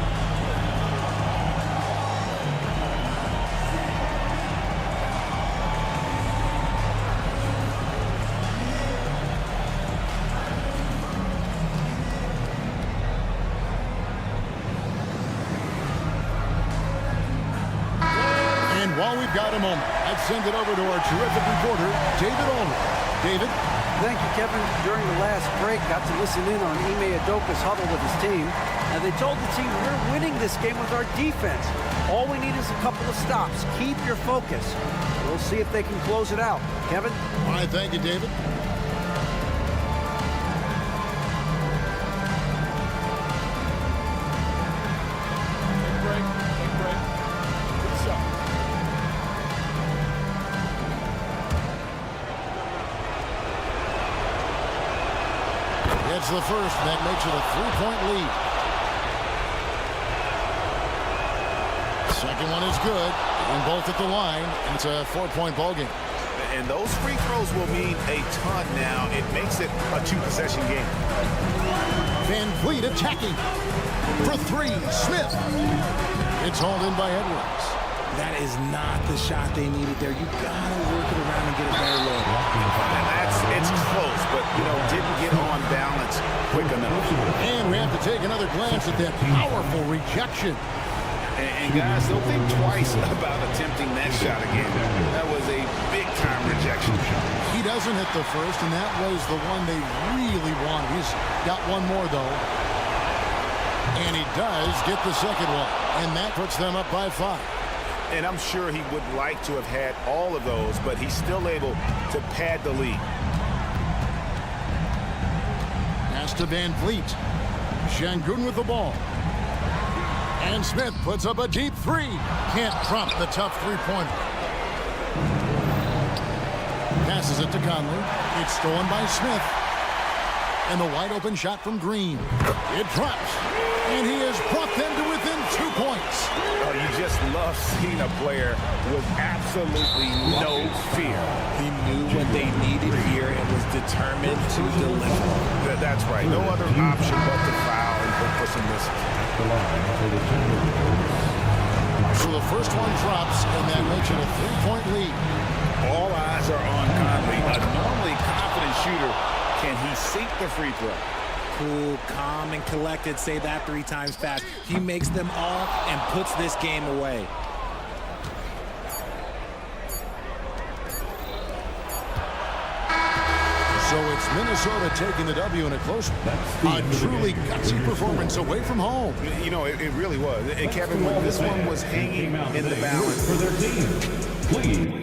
While we've got a moment, I'd send it over to our terrific reporter, David Ulrich. David? Thank you, Kevin. During the last break, got to listen in on Ime Udoka's huddle with his team. And they told the team, we're winning this game with our defense. All we need is a couple of stops. Keep your focus. We'll see if they can close it out. Kevin? All right, thank you, David. It's the first, and that makes it a 3-point lead. Second one is good, and both at the line, and it's a 4-point ball game. And those free throws will mean a ton now. It makes it a 2-possession game. Van Vliet attacking. For three, Smith. It's hauled in by Edwards. That is not the shot they needed there. You gotta work it around and get a better look. And it's close, but you know, didn't get on balance quick enough. And we have to take another glance at that powerful rejection. And guys, don't think twice about attempting that shot again. That was a big-time rejection. He doesn't hit the first, and that was the one they really wanted. He's got one more, though. And he does get the second one, and that puts them up by 5. And I'm sure he would like to have had all of those, but he's still able to pad the lead. Pass to Van Vliet. Şengün with the ball. And Smith puts up a deep three. Can't trump the tough three-pointer. Passes it to Conley. It's stolen by Smith. And the wide-open shot from Green. It drops. And he has brought them to within 2 points. Oh, you just love seeing a player with absolutely no fear. He knew what they needed here and was determined to deliver. That's right. No other option but to foul and hope for some misses. So the first one drops, and that makes it a 3-point lead. All eyes are on Conley, a normally confident shooter. Can he sink the free throw? Cool, calm, and collected. Say that 3 times fast. He makes them all and puts this game away. So it's Minnesota taking the W in a close one. A truly gutsy performance away from home. You know, it really was. And Kevin, when this one was hanging in the balance. For their team, please.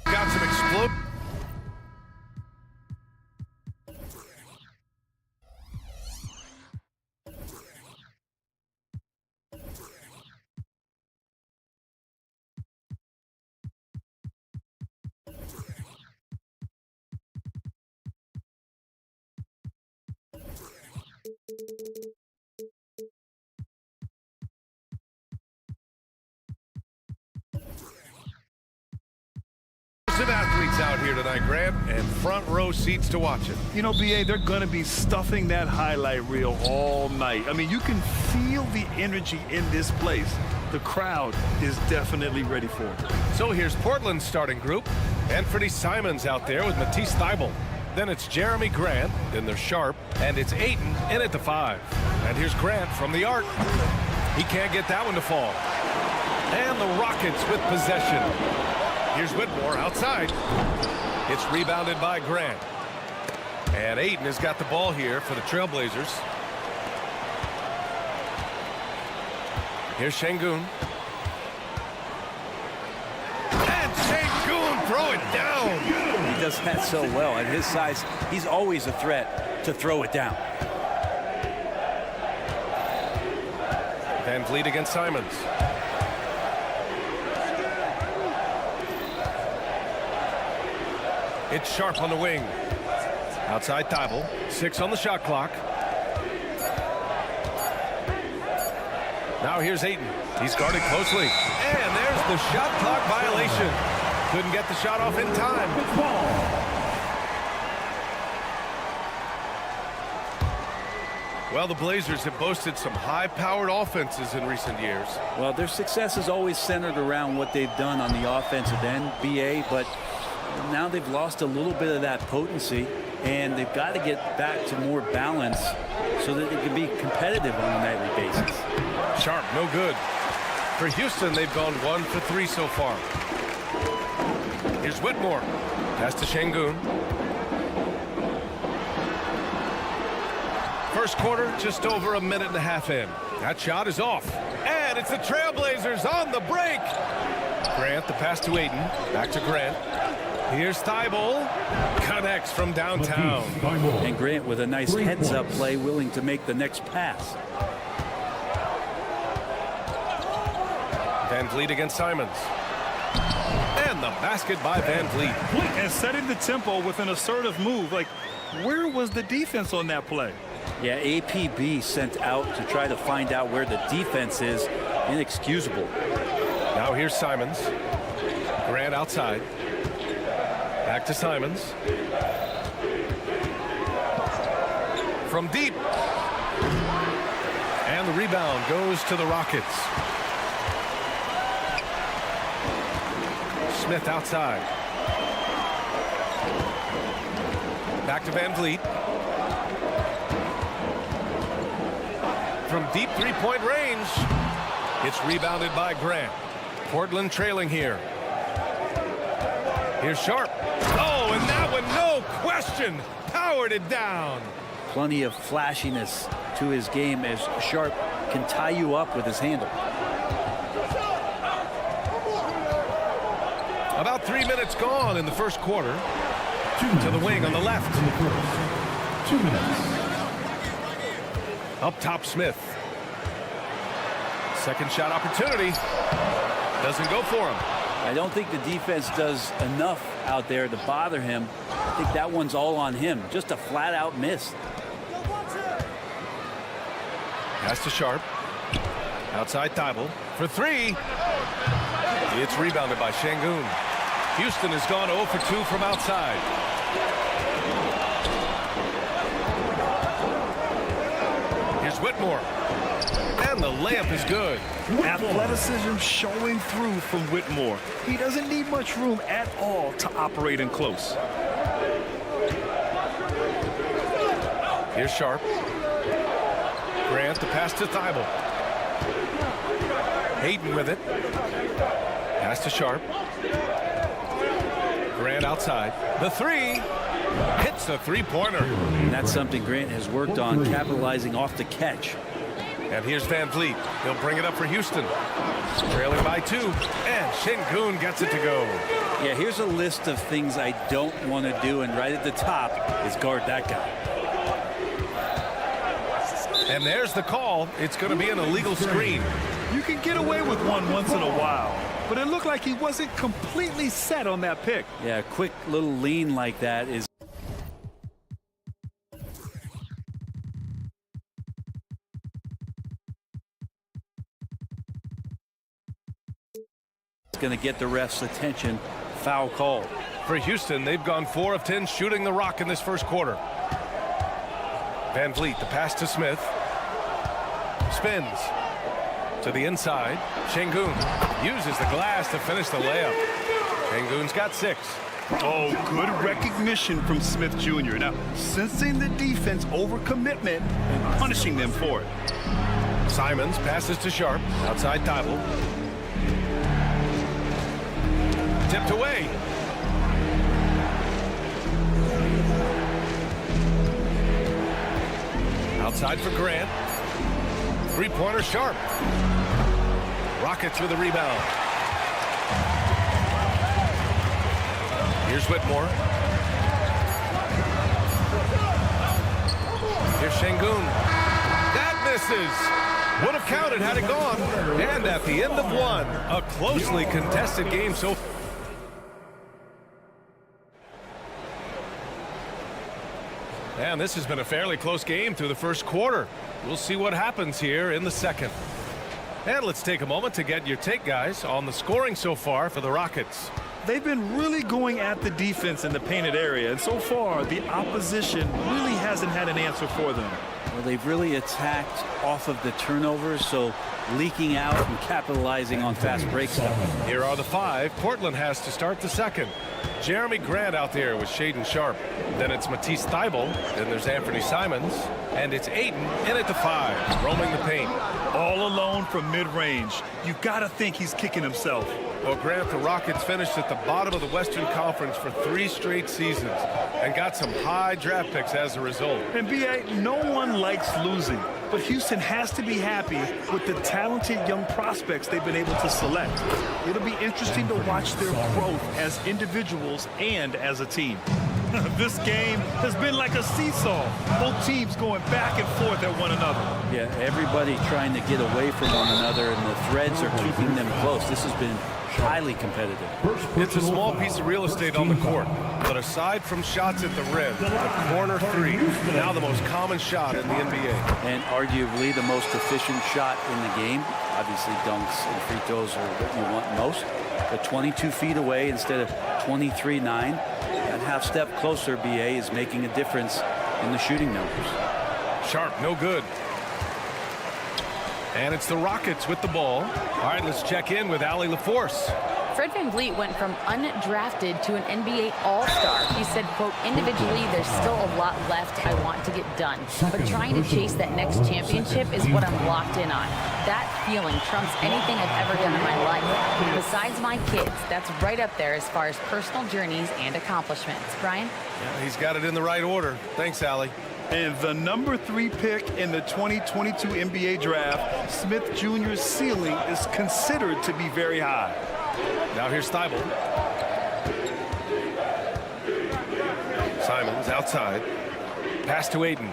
Got some explode. Of athletes out here tonight, Grant, and front row seats to watch it. You know, BA, they're going to be stuffing that highlight reel all night. I mean, you can feel the energy in this place. The crowd is definitely ready for it. So here's Portland's starting group. Anthony Simons out there with Matisse Thybulle. Then it's Jeremy Grant, then there's Sharp, and it's Ayton in at the 5. And here's Grant from the arc. He can't get that one to fall. And the Rockets with possession. Here's Whitmore outside. It's rebounded by Grant. And Ayton has got the ball here for the Trailblazers. Here's Şengün. And Şengün throw it down. He does that so well. At his size, he's always a threat to throw it down. Van Vliet against Simons. It's Sharp on the wing. Outside Thybulle. 6 on the shot clock. Now here's Ayton. He's guarded closely. And there's the shot clock violation. Couldn't get the shot off in time. Well, the Blazers have boasted some high-powered offenses in recent years. Well, their success is always centered around what they've done on the offensive end, BA, but now they've lost a little bit of that potency, and they've got to get back to more balance so that they can be competitive on a nightly basis. Sharp, no good. For Houston, they've gone 1 for 3 so far. Here's Whitmore. Pass to Şengün. First quarter, just over a minute and a half in. That shot is off. And it's the Trailblazers on the break. Grant, the pass to Ayton. Back to Grant. Here's Thybulle. Connects from downtown. And Grant with a nice heads-up play, willing to make the next pass. Van Vliet against Simons. And the basket by Van Vliet. And setting the tempo with an assertive move. Like, where was the defense on that play? Yeah, APB sent out to try to find out where the defense is. Inexcusable. Now here's Simons. Grant outside. Back to Simons. From deep. And the rebound goes to the Rockets. Smith outside. Back to Van Vliet. From deep three-point range. It's rebounded by Grant. Portland trailing here. Here's Sharp. Oh, and that one, no question, powered it down. Plenty of flashiness to his game as Sharp can tie you up with his handle. About 3 minutes gone in the first quarter. To the wing on the left. 2 minutes. Up top, Smith. Second shot opportunity. Doesn't go for him. I don't think the defense does enough out there to bother him. I think that one's all on him. Just a flat-out miss. Pass to Sharp. Outside Thybulle for 3. It's rebounded by Şengün. Houston has gone 0 for 2 from outside. Here's Whitmore. And the layup is good. Athleticism showing through from Whitmore. He doesn't need much room at all to operate in close. Here's Sharp. Grant, the pass to Thibault. Hayden with it. Pass to Sharp. Grant outside. The three. Hits the three-pointer. And that's something Grant has worked on, capitalizing off the catch. And here's Van Vliet. He'll bring it up for Houston. Trailing by 2. And Şengün gets it to go. Yeah, here's a list of things I don't want to do, and right at the top is guard that guy. And there's the call. It's going to be an illegal screen. You can get away with one once in a while, but it looked like he wasn't completely set on that pick. Yeah, a quick little lean like that is going to get the ref's attention. Foul called. For Houston, they've gone 4 of 10 shooting the rock in this first quarter. Van Vliet, the pass to Smith. Spins to the inside. Şengün uses the glass to finish the layup. Şengün's got 6. Oh, good recognition from Smith Jr. Now, sensing the defense overcommitment and punishing them for it. Simons passes to Sharp. Outside Thibault. Tipped away. Outside for Grant. Three-pointer Sharp. Rockets with a rebound. Here's Whitmore. Here's Şengün. That misses. Would have counted had it gone. And at the end of 1, a closely contested game so far. And this has been a fairly close game through the first quarter. We'll see what happens here in the second. And let's take a moment to get your take, guys, on the scoring so far for the Rockets. They've been really going at the defense in the painted area, and so far the opposition really hasn't had an answer for them. Well, they've really attacked off of the turnovers, so leaking out and capitalizing on fast break stuff. Here are the 5 Portland has to start the second. Jeremy Grant out there with Shaedon Sharp. Then it's Matisse Thybulle. Then there's Anthony Simons. And it's Ayton in at the 5, roaming the paint. All alone from mid-range. You've got to think he's kicking himself. Well, Grant, the Rockets finished at the bottom of the Western Conference for 3 straight seasons and got some high draft picks as a result. And B.A., no one likes losing, but Houston has to be happy with the talented young prospects they've been able to select. It'll be interesting to watch their growth as individuals and as a team. This game has been like a seesaw. Both teams going back and forth at one another. Yeah, everybody trying to get away from one another, and the threads are keeping them close. This has been highly competitive. It's a small piece of real estate on the court, but aside from shots at the rim, the corner 3, now the most common shot in the NBA. And arguably the most efficient shot in the game. Obviously, dunks and free throws are what you want most. But 22 feet away instead of 23-9. That half step closer, BA, is making a difference in the shooting numbers. Sharp, no good. And it's the Rockets with the ball. All right, let's check in with Allie LaForce. Fred VanVleet went from undrafted to an NBA All-Star. He said, quote, individually, there's still a lot left I want to get done. But trying to chase that next championship is what I'm locked in on. That feeling trumps anything I've ever done in my life. Besides my kids, that's right up there as far as personal journeys and accomplishments. Brian? Yeah, he's got it in the right order. Thanks, Allie. And the number 3 pick in the 2022 NBA draft, Smith Jr.'s ceiling is considered to be very high. Now here's Thybulle. Simons outside. Pass to Ayton.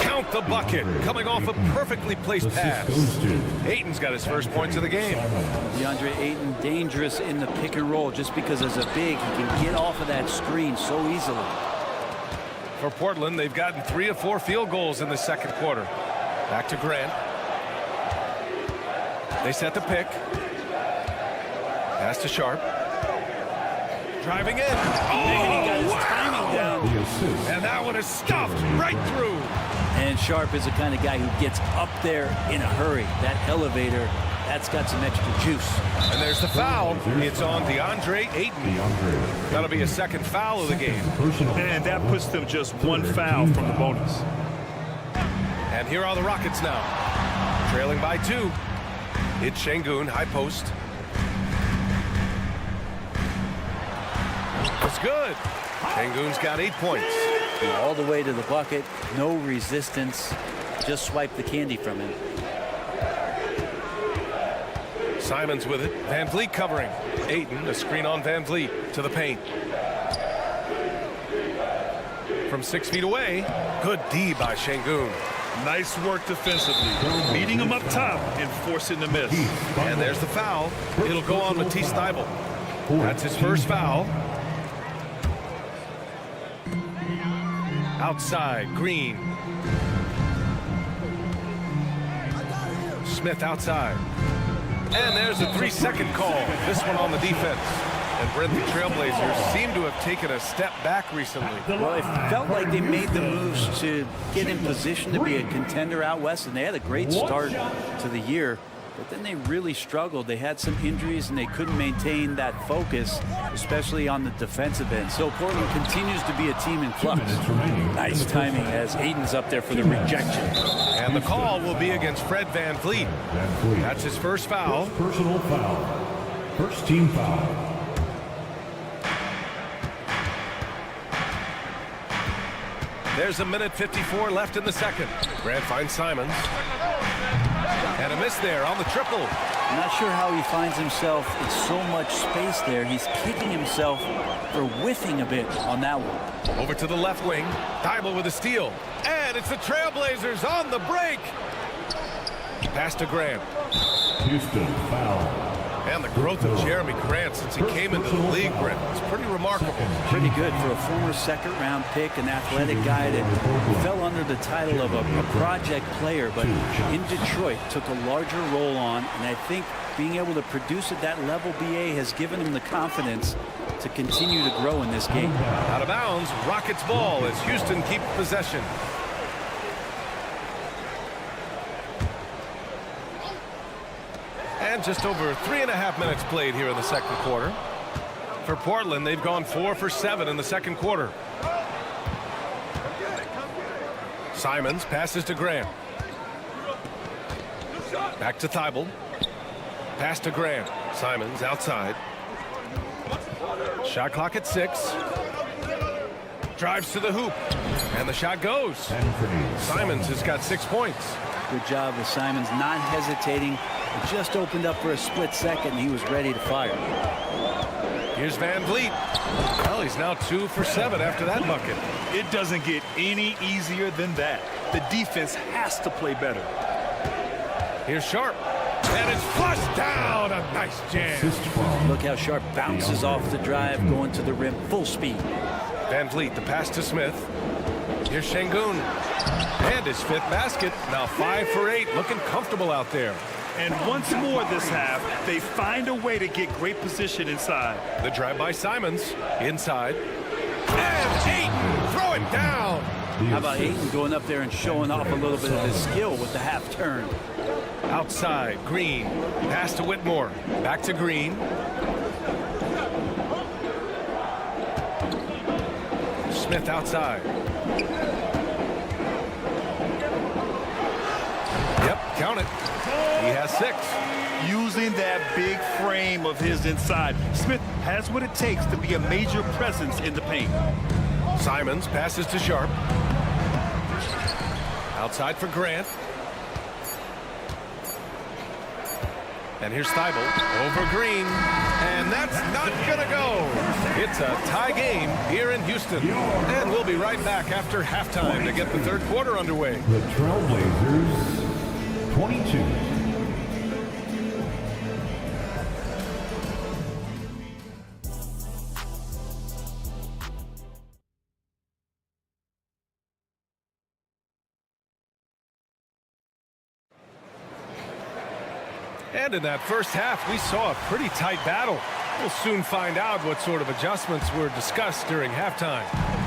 Count the bucket. Coming off a perfectly placed pass. Ayton's got his first points of the game. DeAndre Ayton dangerous in the pick and roll just because as a big, he can get off of that screen so easily. For Portland, they've gotten 3 of 4 field goals in the second quarter. Back to Grant. They set the pick. Pass to Sharp. Driving in. Oh, he got his timing down. And that one is stuffed right through. And Sharp is the kind of guy who gets up there in a hurry. That elevator, that's got some extra juice. And there's the foul. It's on DeAndre Ayton. That'll be a second foul of the game. And that puts them just one foul from the bonus. And here are the Rockets now. Trailing by 2. It's Şengün, high post. It's good. Şengün's got 8 points. All the way to the bucket, no resistance. Just swipe the candy from him. Simons with it. Van Vliet covering. Ayton, a screen on Van Vliet to the paint. From 6 feet away, good D by Şengün. Nice work defensively, beating him up top and forcing the miss. And there's the foul. It'll go on Matisse Thybulle. That's his first foul. Outside, Green. Smith outside. And there's a 3-second call. This one on the defense. And Brent, the Trailblazers seem to have taken a step back recently. Well, it felt like they made the moves to get in position to be a contender out west, and they had a great start to the year. But then they really struggled. They had some injuries, and they couldn't maintain that focus, especially on the defensive end. So Portland continues to be a team in flux. Nice timing as Ayton's up there for the rejection. And the call will be against Fred Van Vliet. That's his first foul. Personal foul. First team foul. There's a minute 54 left in the second. Grant finds Simons. And a miss there on the triple. I'm not sure how he finds himself in so much space there. He's kicking himself for whiffing a bit on that one. Over to the left wing. Thybulle with a steal. And it's the Trailblazers on the break. Pass to Grant. Houston foul. And the growth of Jeremy Grant since he came into the league, Brent, is pretty remarkable. Pretty good for a former second-round pick, an athletic guy that fell under the title of a project player, but in Detroit took a larger role on, and I think being able to produce at that level, BA, has given him the confidence to continue to grow in this game. Out of bounds, Rockets ball as Houston keeps possession. And just over 3.5 minutes played here in the second quarter. For Portland, they've gone 4 for 7 in the second quarter. Simons passes to Grant. Back to Thybulle. Pass to Grant. Simons outside. Shot clock at 6. Drives to the hoop. And the shot goes. Simons has got 6 points. Good job with Simons not hesitating. It just opened up for a split second and he was ready to fire. Here's Van Vliet. Well, he's now 2 for 7 after that bucket. It doesn't get any easier than that. The defense has to play better. Here's Sharp. And it's flushed down. A nice jam. Look how Sharp bounces off the drive, going to the rim full speed. Van Vliet, the pass to Smith. Here's Şengün. And his 5th basket. Now 5 for 8. Looking comfortable out there. And once more this half, they find a way to get great position inside. The drive by Simons. Inside. And Ayton. Throw it down. How about Ayton going up there and showing off a little bit of his skill with the half turn. Outside, Green. Pass to Whitmore. Back to Green. Smith outside. Yep, count it. He has 6. Using that big frame of his inside, Smith has what it takes to be a major presence in the paint. Simons passes to Sharp. Outside for Grant. And here's Thybulle over Green. And that's not going to go. It's a tie game here in Houston. And we'll be right back after halftime to get the third quarter underway. The Trailblazers, 22. And in that first half, we saw a pretty tight battle. We'll soon find out what sort of adjustments were discussed during halftime.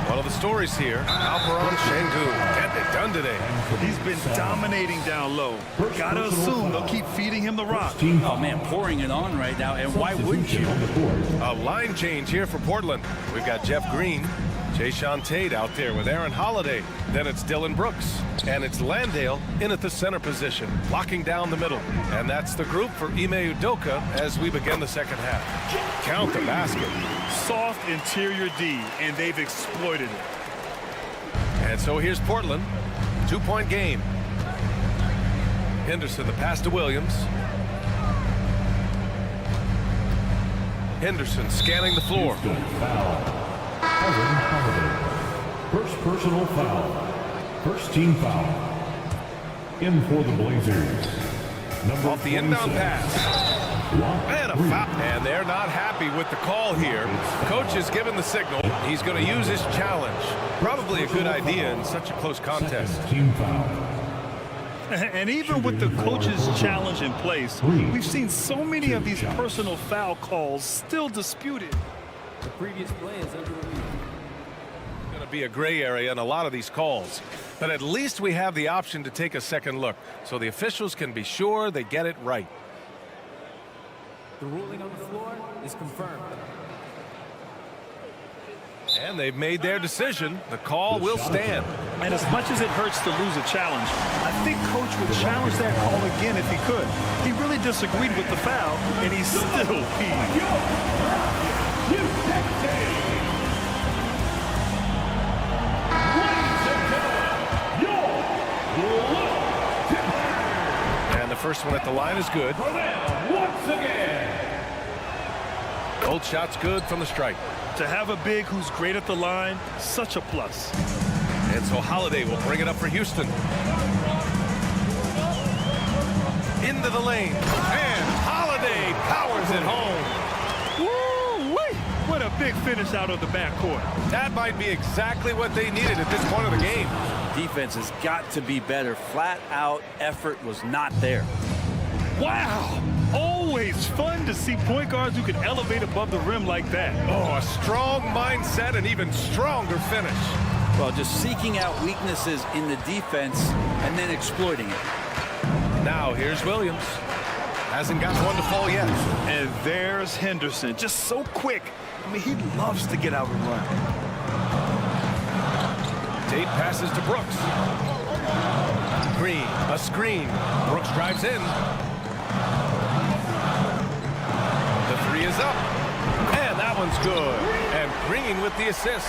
One of the stories here, Alperon Şengün getting it done today. He's been dominating down low. Gotta assume they'll keep feeding him the rock. Oh, man, pouring it on right now, and why wouldn't you? A line change here for Portland. We've got Jeff Green, Jayshawn Tate out there with Aaron Holiday. Then it's Dylan Brooks. And it's Landale in at the center position, locking down the middle. And that's the group for Ime Udoka as we begin the second half. Count the basket. Soft interior D, and they've exploited it. And so here's Portland. 2-point game. Henderson, the pass to Williams. Henderson scanning the floor. First personal foul. First team foul. In for the Blazers. Number Off the inbound pass. And a foul. And they're not happy with the call here. Coach has given the signal. He's going to use his challenge. Probably a good idea in such a close contest. Team foul. And even with the coach's challenge in place, we've seen so many of these personal foul calls still disputed. The previous play is under review. Going to be a gray area in a lot of these calls. But at least we have the option to take a second look, so the officials can be sure they get it right. The ruling on the floor is confirmed. And they've made their decision. The call will stand. And as much as it hurts to lose a challenge, I think Coach would challenge that call again if he could. He really disagreed with the foul, and he's still peeved. And the first one at the line is good. Once again. Both shots good from the stripe. To have a big who's great at the line, such a plus. And so Holiday will bring it up for Houston. Into the lane. And Holiday powers it home. Woo-wee! What a big finish out of the backcourt. That might be exactly what they needed at this point of the game. Defense has got to be better. Flat out effort was not there. Wow! Always fun to see point guards who can elevate above the rim like that. Oh, a strong mindset and even stronger finish. Well, just seeking out weaknesses in the defense and then exploiting it. Now here's Williams. Hasn't got one to fall yet. And there's Henderson, just so quick. I mean, he loves to get out and run. Tate passes to Brooks. Green, a screen. Brooks drives in. The three is up. And that one's good. And Green with the assist.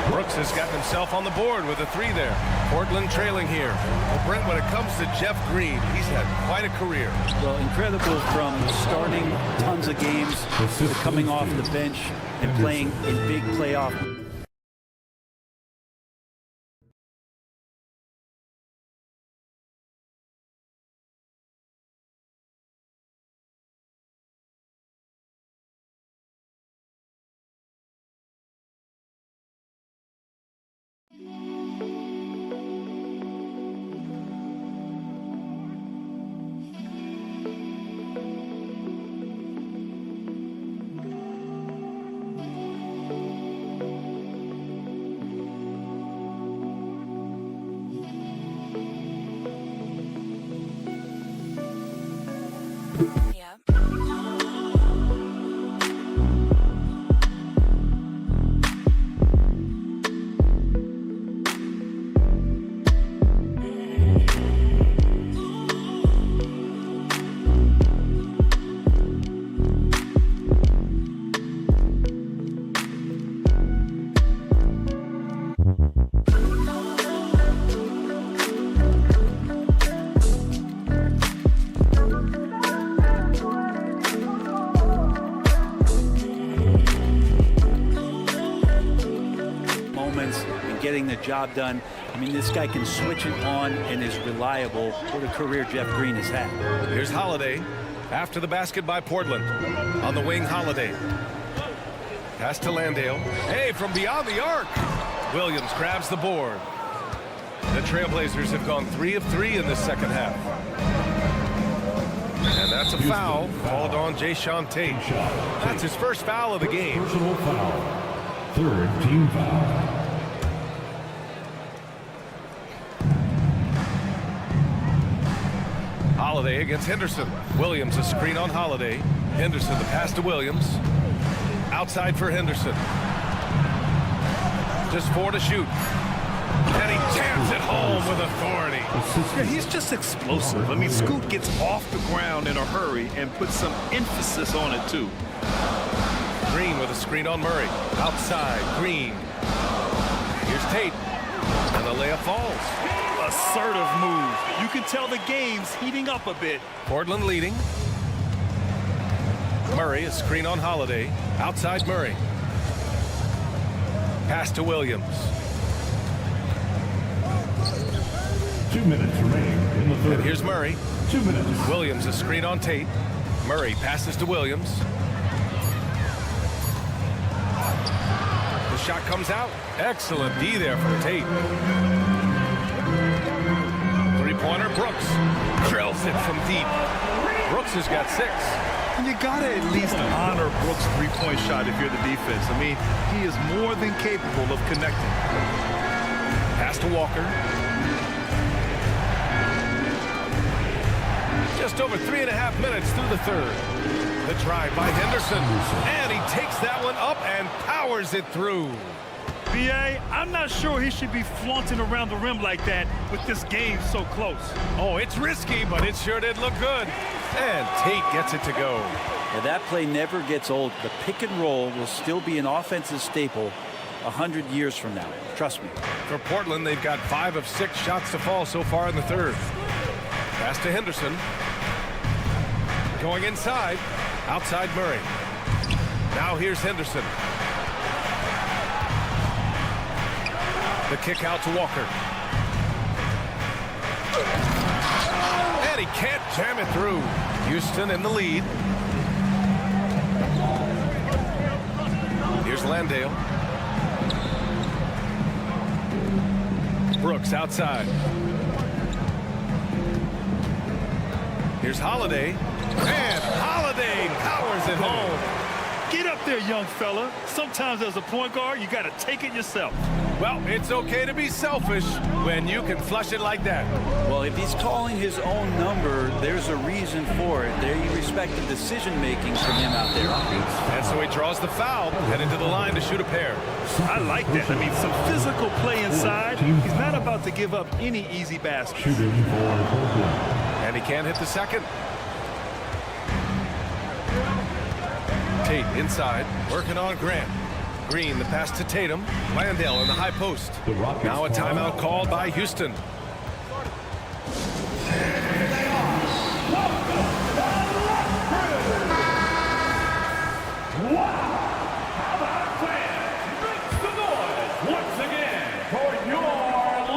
Brooks has gotten himself on the board with a three there. Portland trailing here. Well, Brent, when it comes to Jeff Green, he's had quite a career. Well, incredible from starting tons of games to coming off the bench and playing in big playoff. Getting the job done. I mean, this guy can switch it on and is reliable. What a career Jeff Green has had. Here's Holiday after the basket by Portland. On the wing, Holiday. Pass to Landale. Hey, from beyond the arc. Williams grabs the board. The Trailblazers have gone 3 of 3 in this second half. And that's a foul called on Jayshawn Tate. That's his first foul of the game. Personal foul. Third team foul. Holiday against Henderson. Williams a screen on Holiday. Henderson the pass to Williams. Outside for Henderson. Just 4 to shoot. And he jams it home with authority. Yeah, he's just explosive. I mean, Scoot gets off the ground in a hurry and puts some emphasis on it, too. Green with a screen on Murray. Outside, Green. Here's Tate. And the layup falls. Assertive move. You can tell the game's heating up a bit. Portland leading. Murray, a screen on Holiday. Outside Murray. Pass to Williams. 2 minutes remain in the third. And here's Murray. 2 minutes. Williams, a screen on Tate. Murray passes to Williams. The shot comes out. Excellent D there from Tate. Three-pointer, Brooks. Drills it from deep. Brooks has got 6. And you got to at least honor Brooks' three-point shot if you're the defense. I mean, he is more than capable of connecting. Pass to Walker. Just over 3.5 minutes through the third. The drive by Henderson. And he takes that one up and powers it through. B.A., I'm not sure he should be flaunting around the rim like that with this game so close. Oh, it's risky, but it sure did look good. And Tate gets it to go. Yeah, that play never gets old. The pick and roll will still be an offensive staple 100 years from now. Trust me. For Portland, they've got 5 of 6 shots to fall so far in the third. Pass to Henderson. Going inside. Outside Murray. Now here's Henderson. The kick out to Walker. And he can't jam it through. Houston in the lead. Here's Landale. Brooks outside. Here's Holiday. And Holiday powers it home. Get up there, young fella. Sometimes as a point guard, you got to take it yourself. Well, it's okay to be selfish when you can flush it like that. Well, if he's calling his own number, there's a reason for it. There you respect the decision-making from him out there. And so he draws the foul, heading to the line to shoot a pair. I like that. I mean, some physical play inside. He's not about to give up any easy baskets. And he can't hit the second. Tate inside, working on Grant. Green, the pass to Tatum. Landale in the high post. Now a timeout called by Houston. Wow! How about fans? Make some noise once again for your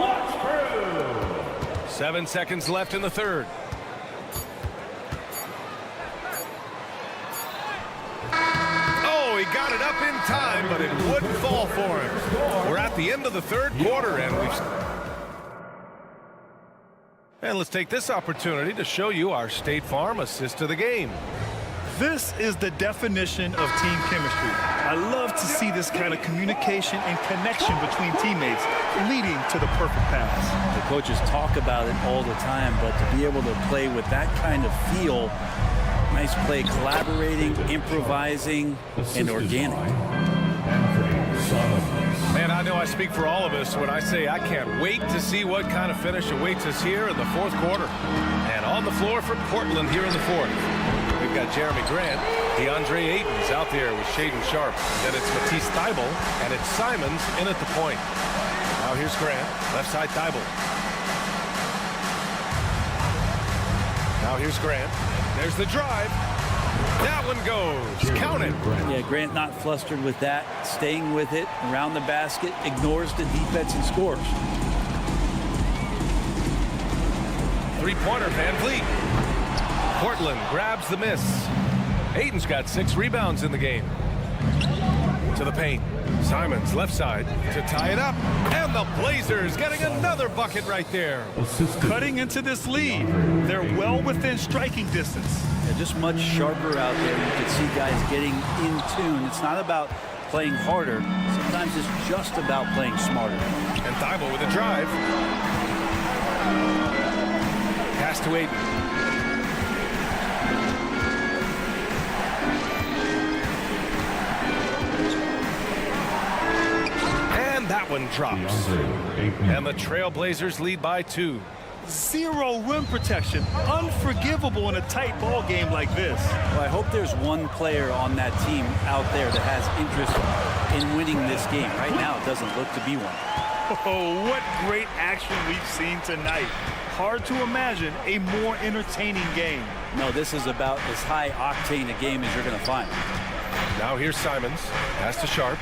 lunch crew. 7 seconds left in the third. He got it up in time, but it wouldn't fall for him. We're at the end of the third quarter, and let's take this opportunity to show you our State Farm assist to the game. This is the definition of team chemistry. I love to see this kind of communication and connection between teammates leading to the perfect pass. The coaches talk about it all the time, but to be able to play with that kind of feel, nice play, collaborating, improvising, and organic. Man, I know I speak for all of us when I say I can't wait to see what kind of finish awaits us here in the fourth quarter. And on the floor for Portland here in the fourth, we've got Jeremy Grant. DeAndre Ayton's out there with Shaden Sharp. Then it's Matisse Thybulle, and it's Simons in at the point. Now here's Grant, left side Thybulle. Now here's Grant. There's the drive. That one goes. Count it. Yeah, Grant not flustered with that. Staying with it around the basket. Ignores the defense and scores. Three-pointer, Van Vliet. Portland grabs the miss. Ayton's got 6 rebounds in the game. To the paint. Simons left side to tie it up. And the Blazers getting another bucket right there. Cutting into this lead. They're well within striking distance. Yeah, just much sharper out there. You can see guys getting in tune. It's not about playing harder. Sometimes it's just about playing smarter. And Thybulle with a drive. Pass to Ayton. one drops. And the Trailblazers lead by 2. Zero rim protection. Unforgivable in a tight ball game like this. Well, I hope there's one player on that team out there that has interest in winning this game. Right now, it doesn't look to be one. Oh, what great action we've seen tonight. Hard to imagine a more entertaining game. No, this is about as high octane a game as you're going to find. Now here's Simons. Pass to Sharp.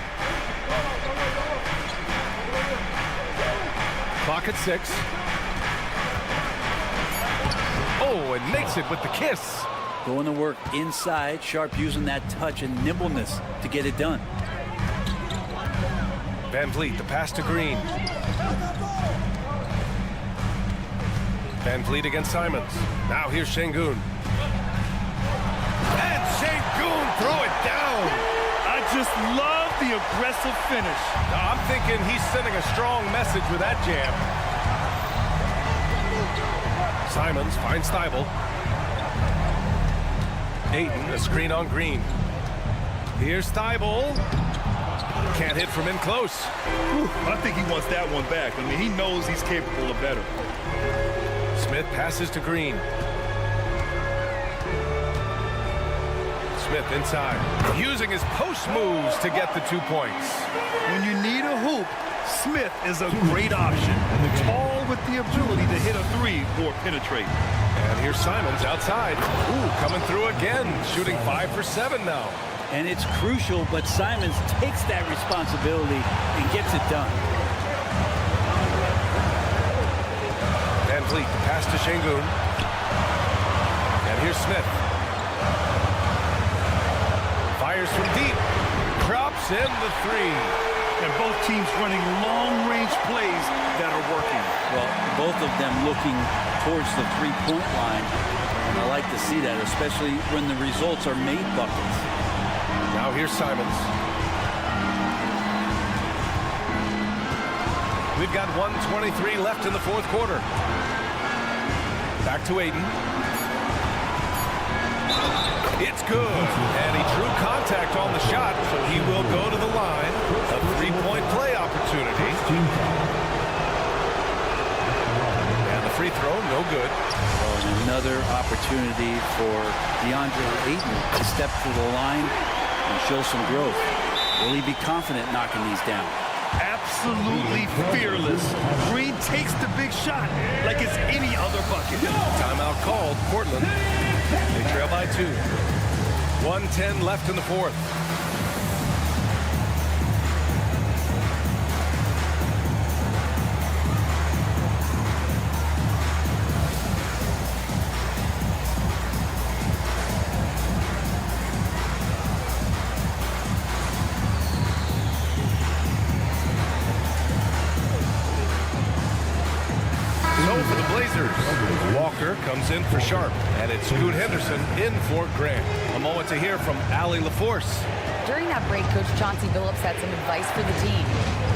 Clock at 6. Oh, and makes it with the kiss. Going to work inside. Sharp using that touch and nimbleness to get it done. Van Vliet, the pass to Green. Van Vliet against Simons. Now here's Şengün. And Şengün throw it down. I just love the aggressive finish. Now, I'm thinking he's sending a strong message with that jam. Simons finds Thibault. Ayton, a screen on Green. Here's Thibault. Can't hit from in close. Whew, I think he wants that one back. I mean, he knows he's capable of better. Smith passes to Green. Smith inside, using his post moves to get the 2 points. When you need a hoop, Smith is a great option. Tall with the ability to hit a 3 or penetrate. And here's Simons outside. Ooh, coming through again, shooting 5 for 7 now. And it's crucial, but Simons takes that responsibility and gets it done. Van Vliet, the pass to Şengün. And here's Smith. Fires from deep. Drops in the 3. And both teams running long-range plays that are working. Well, both of them looking towards the three-point line. And I like to see that, especially when the results are made buckets. Now here's Simons. We've got 1:23 left in the 4th quarter. Back to Ayton. It's good. And he drew contact on the shot, so he will go to the line. A 3-point play opportunity. And the free throw, no good. Well, and another opportunity for DeAndre Ayton to step to the line and show some growth. Will he be confident knocking these down? Absolutely fearless. Green takes the big shot like it's any other bucket. Timeout called. Portland. They trail by 2. 1:10 left in the 4th. For the Blazers, Walker comes in for Sharp, and it's Scoot Henderson in for Grant. A moment to hear from Allie LaForce. During that break, Coach Chauncey Billups had some advice for the team.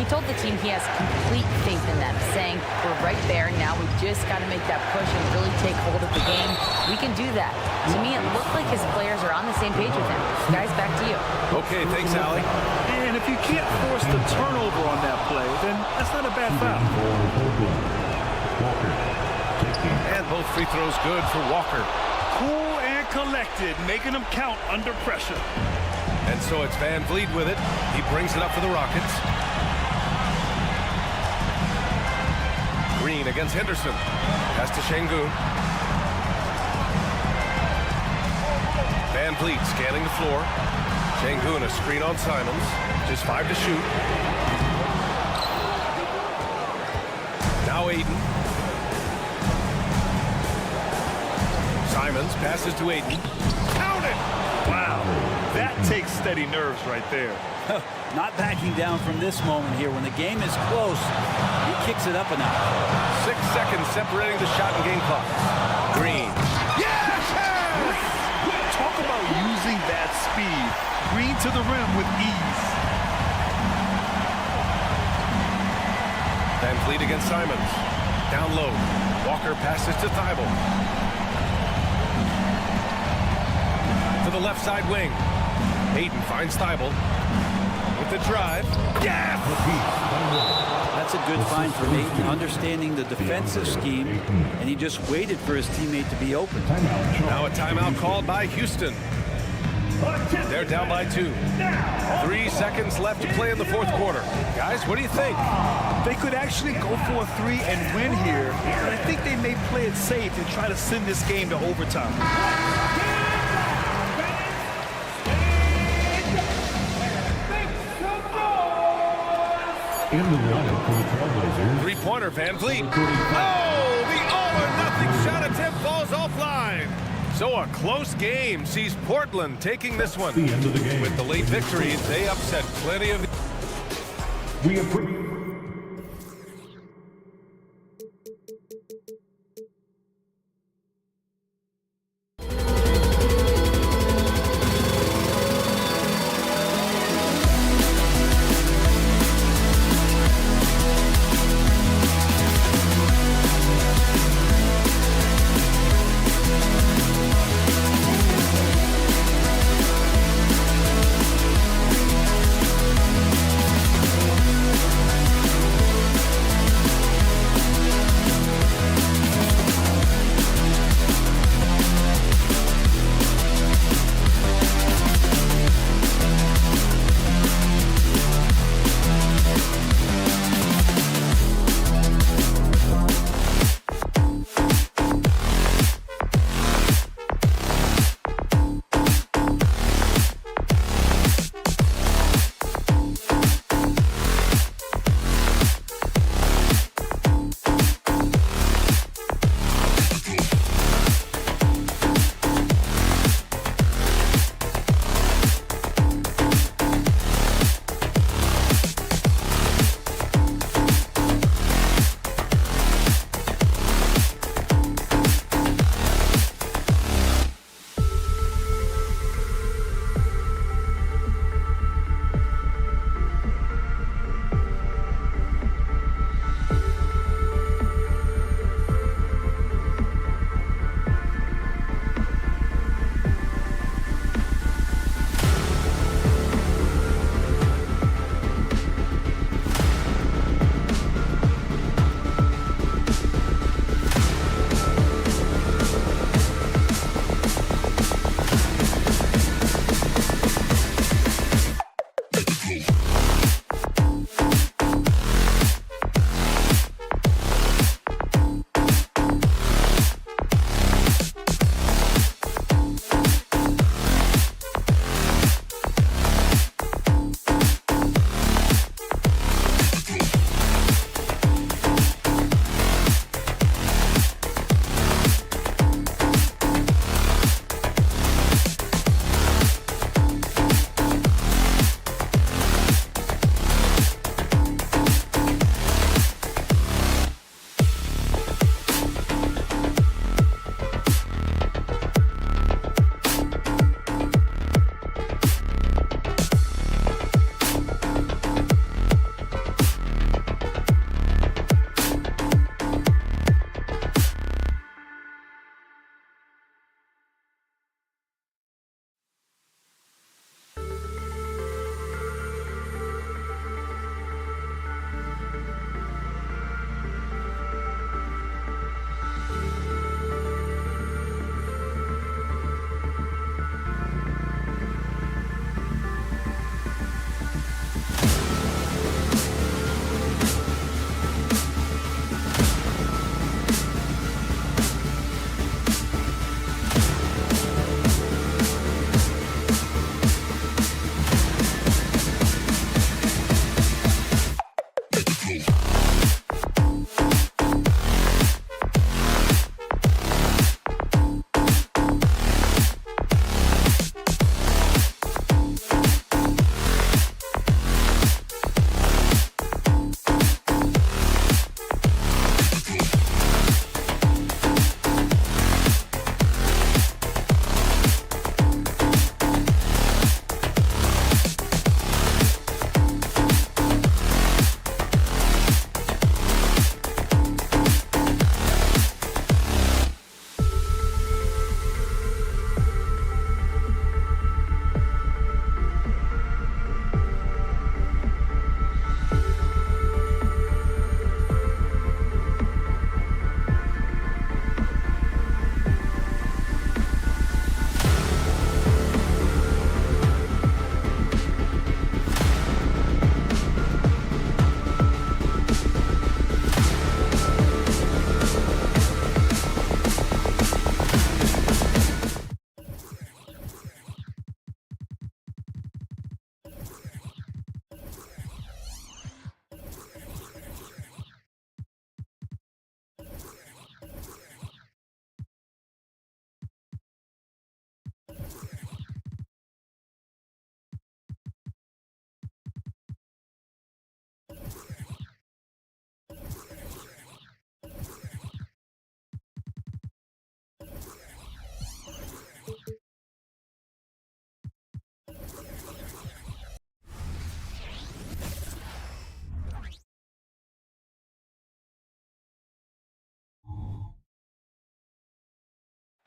He told the team he has complete faith in them, saying, we're right there now, we just got to make that push and really take hold of the game. We can do that. To me, it looked like his players are on the same page with him. Guys, back to you. Okay, thanks, Allie. And if you can't force the turnover on that play, then that's not a bad foul. And both free throws good for Walker. Cool and collected, making them count under pressure. And so it's Van Vliet with it. He brings it up for the Rockets. Green against Henderson. Pass to Şengün. Van Vliet scanning the floor. Şengün, a screen on Simons. Just 5 to shoot. Now Ayton. Simons passes to Ayton. Count it! Wow, that takes steady nerves right there. Not backing down from this moment here. When the game is close, he kicks it up a notch. 6 seconds separating the shot and game clock. Green. Yes! Talk about using that speed. Green to the rim with ease. Van Vliet against Simons. Down low. Walker passes to Thibault. To the left side wing. Ayton finds Thibault with the drive. Yes! That's a good find for me, understanding the defensive scheme, and he just waited for his teammate to be open. Now a timeout called by Houston. They're down by 2. 3 seconds left to play in the fourth quarter. Guys, what do you think? They could actually go for a 3 and win here, but I think they may play it safe and try to send this game to overtime. In the lineup for the Trailblazers. Three-pointer, Van Vliet. Oh, the all-or-nothing shot attempt falls offline. So a close game sees Portland taking this one. The end of the game. With the late victory, they upset plenty of... We appreciate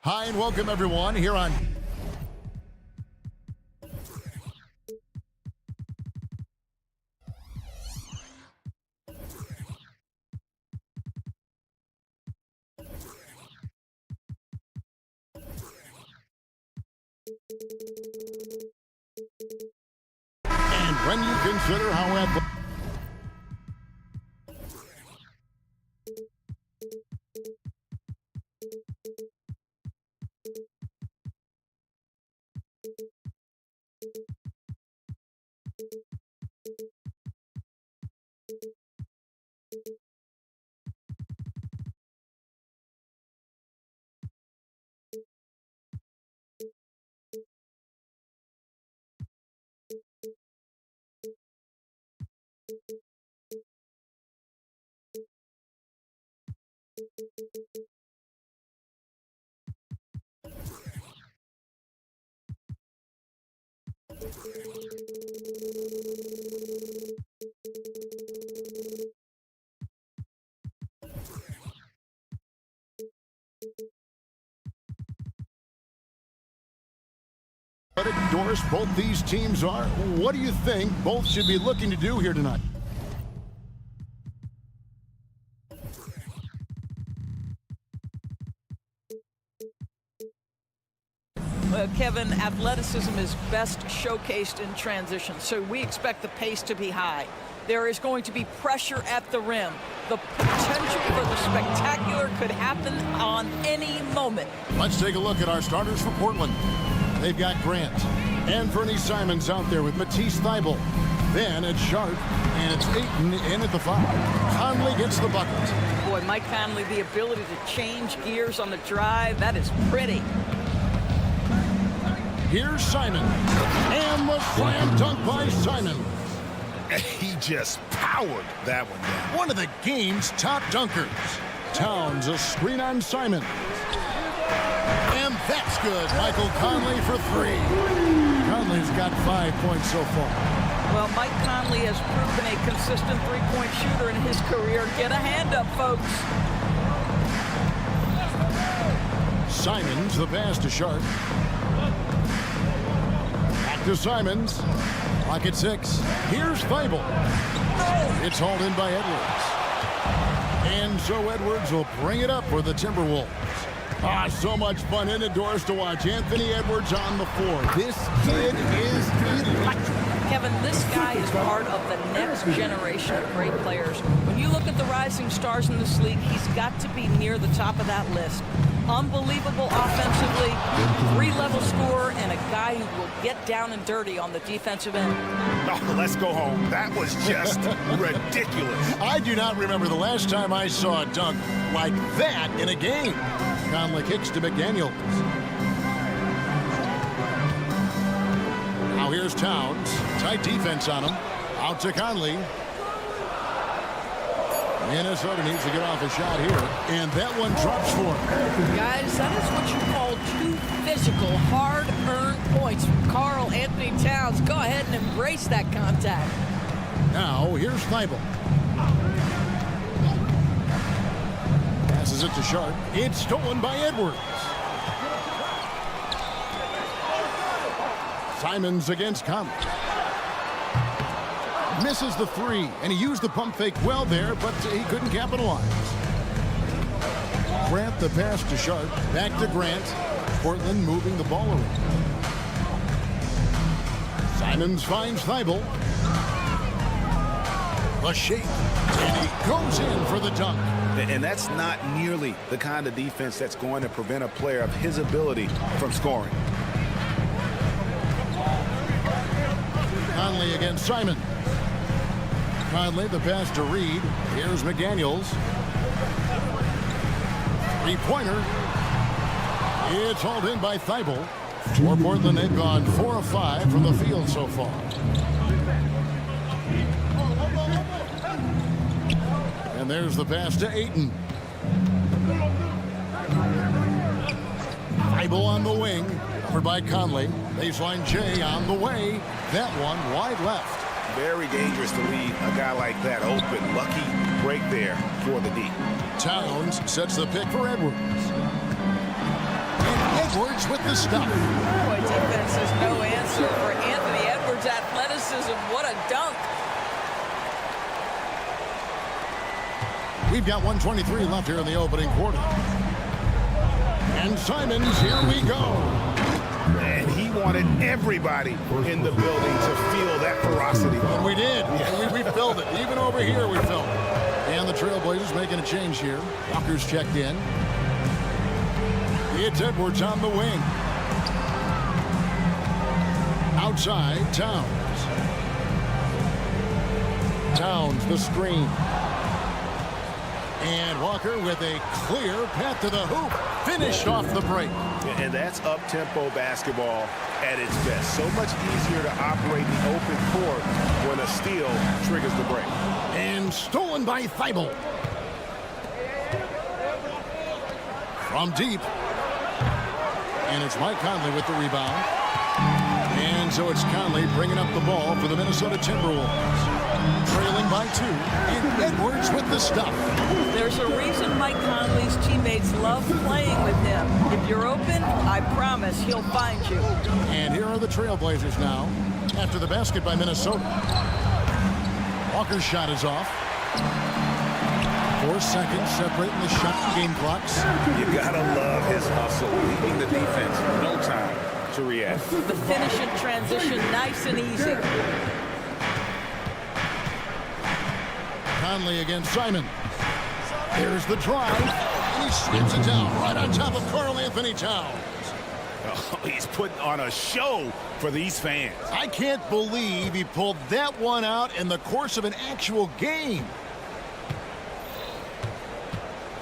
Hi and welcome everyone here on and when you consider how athletic doors both these teams are, what do you think both should be looking to do here tonight? Kevin, athleticism is best showcased in transition, so we expect the pace to be high. There is going to be pressure at the rim. The potential for the spectacular could happen on any moment. Let's take a look at our starters for Portland. They've got Grant and Fernie Simons out there with Matisse Thybulle. Then it's Sharp, and it's Ayton in at the 5. Conley gets the bucket. Boy, Mike Conley, the ability to change gears on the drive, that is pretty. Here's Simon, and the slam dunk by Simon. He just powered that one down. One of the game's top dunkers. Towns a screen on Simon. And that's good. Michael Conley for 3. Conley's got 5 points so far. Well, Mike Conley has proven a consistent three-point shooter in his career. Get a hand up, folks. Simons, the pass to Sharp. Back to Simons. Clock at 6. Here's Thybulle. It's hauled in by Edwards. And so Edwards will bring it up for the Timberwolves. So much fun indoors to watch. Anthony Edwards on the floor. This kid is electric. Kevin, this guy is part of the next generation of great players. When you look at the rising stars in this league, he's got to be near the top of that list. Unbelievable offensively, 3-level scorer, and a guy who will get down and dirty on the defensive end. Oh, let's go home. That was just ridiculous. I do not remember the last time I saw a dunk like that in a game. Conley kicks to McDaniels. Now here's Towns. Tight defense on him. Out to Conley. Minnesota needs to get off a shot here. And that one drops for him. Guys, that is what you call two physical, hard-earned points from Karl Anthony Towns. Go ahead and embrace that contact. Now here's Thybulle. Passes it to Sharp. It's stolen by Edwards. Simons against Conley. Misses the 3, and he used the pump fake well there, but he couldn't capitalize. Grant the pass to Sharp. Back to Grant. Portland moving the ball around. Simons finds Thybulle. A shake, and he goes in for the dunk. And that's not nearly the kind of defense that's going to prevent a player of his ability from scoring. Conley against Simon. Conley, the pass to Reed. Here's McDaniels. Three-pointer. It's hauled in by Thybulle. For Portland, they've gone 4 of 5 from the field so far. And there's the pass to Ayton. Thybulle on the wing. Covered by Conley. Baseline J on the way. That one wide left. Very dangerous to leave a guy like that open. Lucky break there for the D. Towns sets the pick for Edwards. And Edwards with the stop. Boy, defense is no answer for Anthony Edwards' athleticism. What a dunk. We've got 1:23 left here in the opening quarter. And Simons, here we go. And he wanted everybody in the building to feel that ferocity. And we did. And we felt it. Even over here, we felt it. And the Trailblazers making a change here. Walker's checked in. It's Edwards on the wing. Outside, Towns. Towns, the screen. And Walker with a clear path to the hoop. Finished off the break. And that's up-tempo basketball at its best. So much easier to operate the open court when a steal triggers the break. And stolen by Thibault. From deep. And it's Mike Conley with the rebound. And so it's Conley bringing up the ball for the Minnesota Timberwolves. Trailing by 2. And Edwards with the stop. There's a reason Mike Conley's teammates love playing with him. If you're open, I promise he'll find you. And here are the Trailblazers now after the basket by Minnesota. Walker's shot is off. 4 seconds separating the shot and game clocks. You gotta love his hustle, leaving the defense no time to react. The finish in transition, nice and easy. Conley against Simon. Here's the drive, and he snaps it down right on top of Karl Anthony Towns. Oh, he's putting on a show for these fans. I can't believe he pulled that one out in the course of an actual game.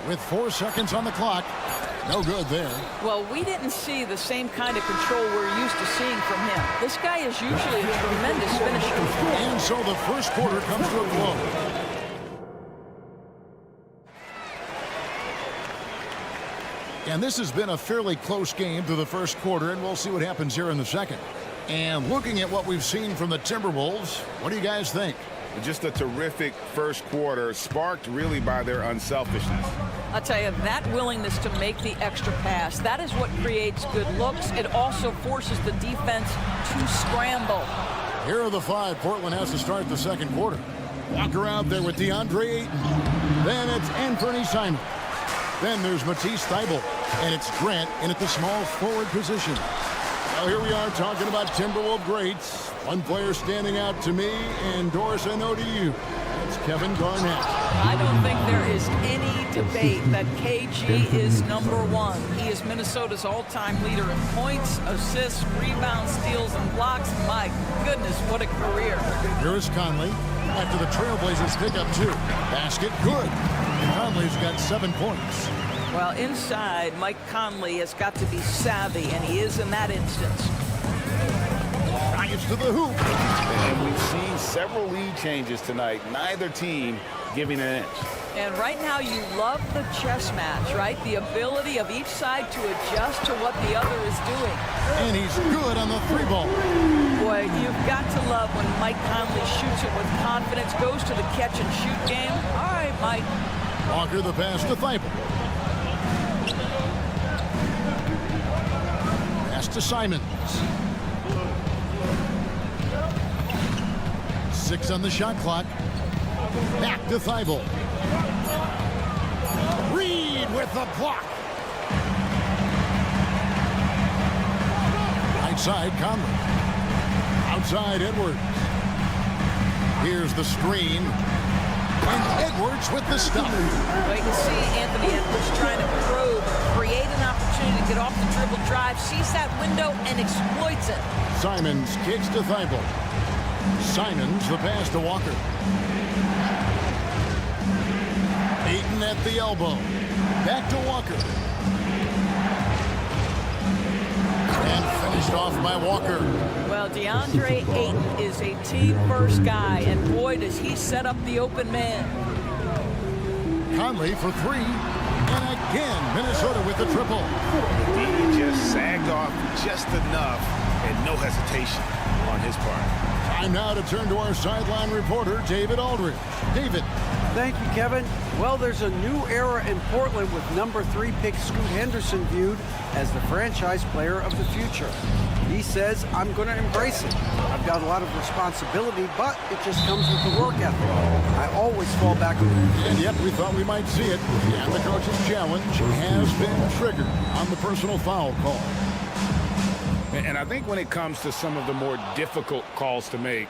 With 4 seconds on the clock, no good there. Well, we didn't see the same kind of control we're used to seeing from him. This guy is usually a tremendous finisher. And so the first quarter comes to a close. And this has been a fairly close game through the first quarter, and we'll see what happens here in the second. And looking at what we've seen from the Timberwolves, what do you guys think? Just a terrific first quarter, sparked really by their unselfishness. I'll tell you, that willingness to make the extra pass, that is what creates good looks. It also forces the defense to scramble. Here are the 5 Portland has to start the second quarter. Walker out there with DeAndre Ayton. Then it's Anthony Simons. Then there's Matisse Thybulle, and it's Grant in at the small forward position. Well, here we are talking about Timberwolves greats. One player standing out to me, and Doris, I know to you. It's Kevin Garnett. I don't think there is any debate that KG is #1. He is Minnesota's all-time leader in points, assists, rebounds, steals, and blocks. My goodness, what a career. Here's Conley after the Trailblazers pick up 2. Basket good. Conley's got 7 points. Well, inside, Mike Conley has got to be savvy, and he is in that instance. Drives to the hoop. And we've seen several lead changes tonight. Neither team giving an inch. And right now, you love the chess match, right? The ability of each side to adjust to what the other is doing. And he's good on the 3-ball. Boy, you've got to love when Mike Conley shoots it with confidence, goes to the catch-and-shoot game. All right, Mike. Walker the pass to Thybulle. Pass to Simons. 6 on the shot clock. Back to Thybulle. Reed with the block. Right side, Conley. Outside, Edwards. Here's the screen. And Edwards with the stop. Well, you can see Anthony Edwards trying to probe, create an opportunity to get off the dribble drive, sees that window, and exploits it. Simons kicks to Thybulle. Simons the pass to Walker. Ayton at the elbow. Back to Walker. And finished off by Walker. Well, DeAndre Ayton is a team-first guy, and boy, does he set up the open man. Conley for 3. And again, Minnesota with the triple. He just sagged off just enough and no hesitation on his part. Time now to turn to our sideline reporter, David Aldridge. David. Thank you, Kevin. Well, there's a new era in Portland with number 3 pick Scoot Henderson viewed as the franchise player of the future. He says, I'm going to embrace it. I've got a lot of responsibility, but it just comes with the work ethic. I always fall back on it. And yep, we thought we might see it. And the coach's challenge has been triggered on the personal foul call. And I think when it comes to some of the more difficult calls to make,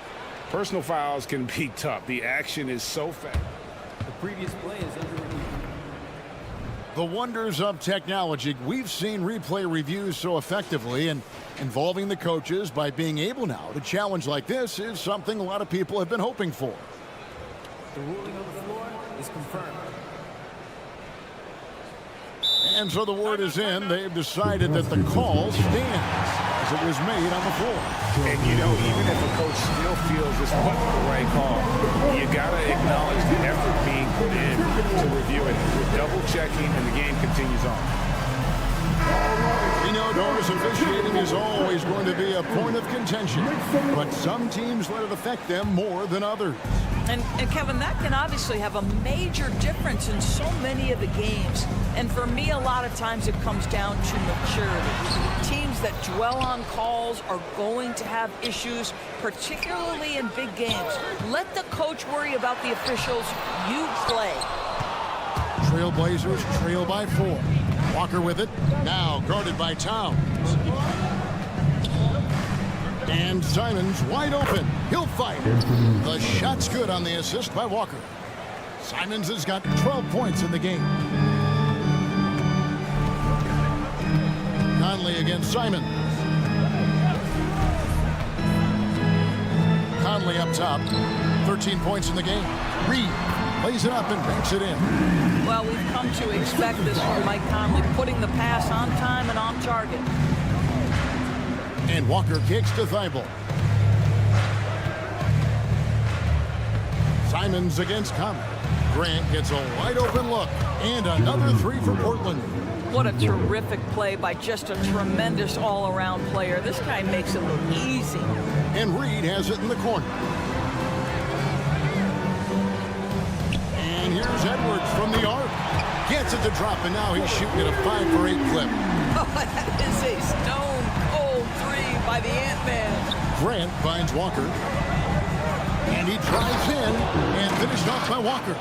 personal fouls can be tough. The action is so fast. The previous play is under review. The wonders of technology. We've seen replay reviews so effectively, and involving the coaches by being able now to challenge like this is something a lot of people have been hoping for. The ruling on the floor is confirmed. And so the word is in. They've decided that the call stands as it was made on the floor. And, you know, even if a coach still feels this wasn't the right call, you got to acknowledge the effort being put in to review it. We're double-checking, and the game continues on. We know Doris officiating is always going to be a point of contention, but some teams let it affect them more than others. And Kevin, that can obviously have a major difference in so many of the games. And for me, a lot of times it comes down to maturity. Teams that dwell on calls are going to have issues, particularly in big games. Let the coach worry about the officials. You play. Trailblazers trail by 4. Walker with it, now guarded by Towns. And Simons wide open. He'll fight. The shot's good on the assist by Walker. Simons has got 12 points in the game. Conley against Simons. Conley up top. 13 points in the game. Reed lays it up and banks it in. Well, we've come to expect this from Mike Conley, putting the pass on time and on target. And Walker kicks to Thibault. Simons against Conley. Grant gets a wide open look. And another 3 for Portland. What a terrific play by just a tremendous all-around player. This guy makes it look easy. And Reed has it in the corner. And here's Edwards from the arc. Gets it to drop, and now he's shooting at a 5-for-8 clip. Oh, that is a stone-cold 3 by the Ant-Man. Grant finds Walker. And he drives in and finished off by Walker.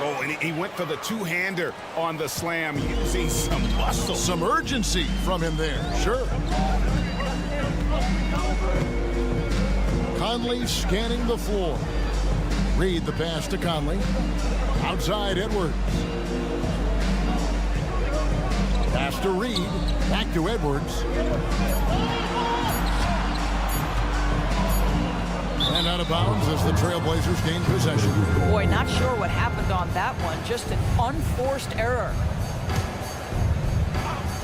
Oh, and he went for the two-hander on the slam, using some muscle. Some urgency from him there, sure. Conley scanning the floor. Reed the pass to Conley. Outside Edwards. Pass to Reed. Back to Edwards. And out of bounds as the Trailblazers gain possession. Boy, not sure what happened on that one. Just an unforced error.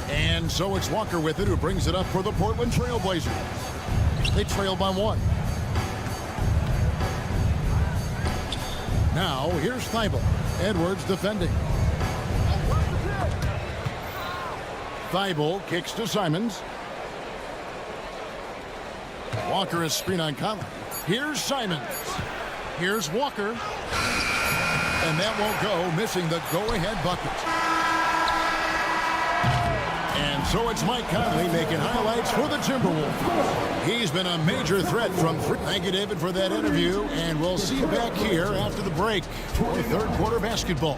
And so it's Walker with it, who brings it up for the Portland Trailblazers. They trail by 1. Now, here's Thibault. Edwards defending. Thibault kicks to Simons. Walker is screen on Conley. Here's Simons. Here's Walker. And that won't go, missing the go-ahead bucket. And so it's Mike Conley making highlights for the Timberwolves. He's been a major threat from three. Thank you, David, for that interview. And we'll see you back here after the break for third quarter basketball.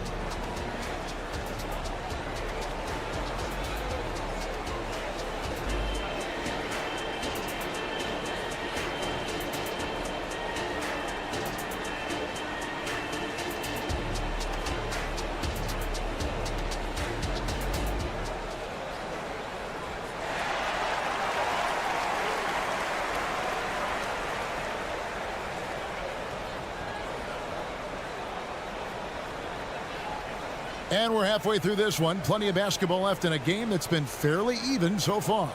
And we're halfway through this one. Plenty of basketball left in a game that's been fairly even so far.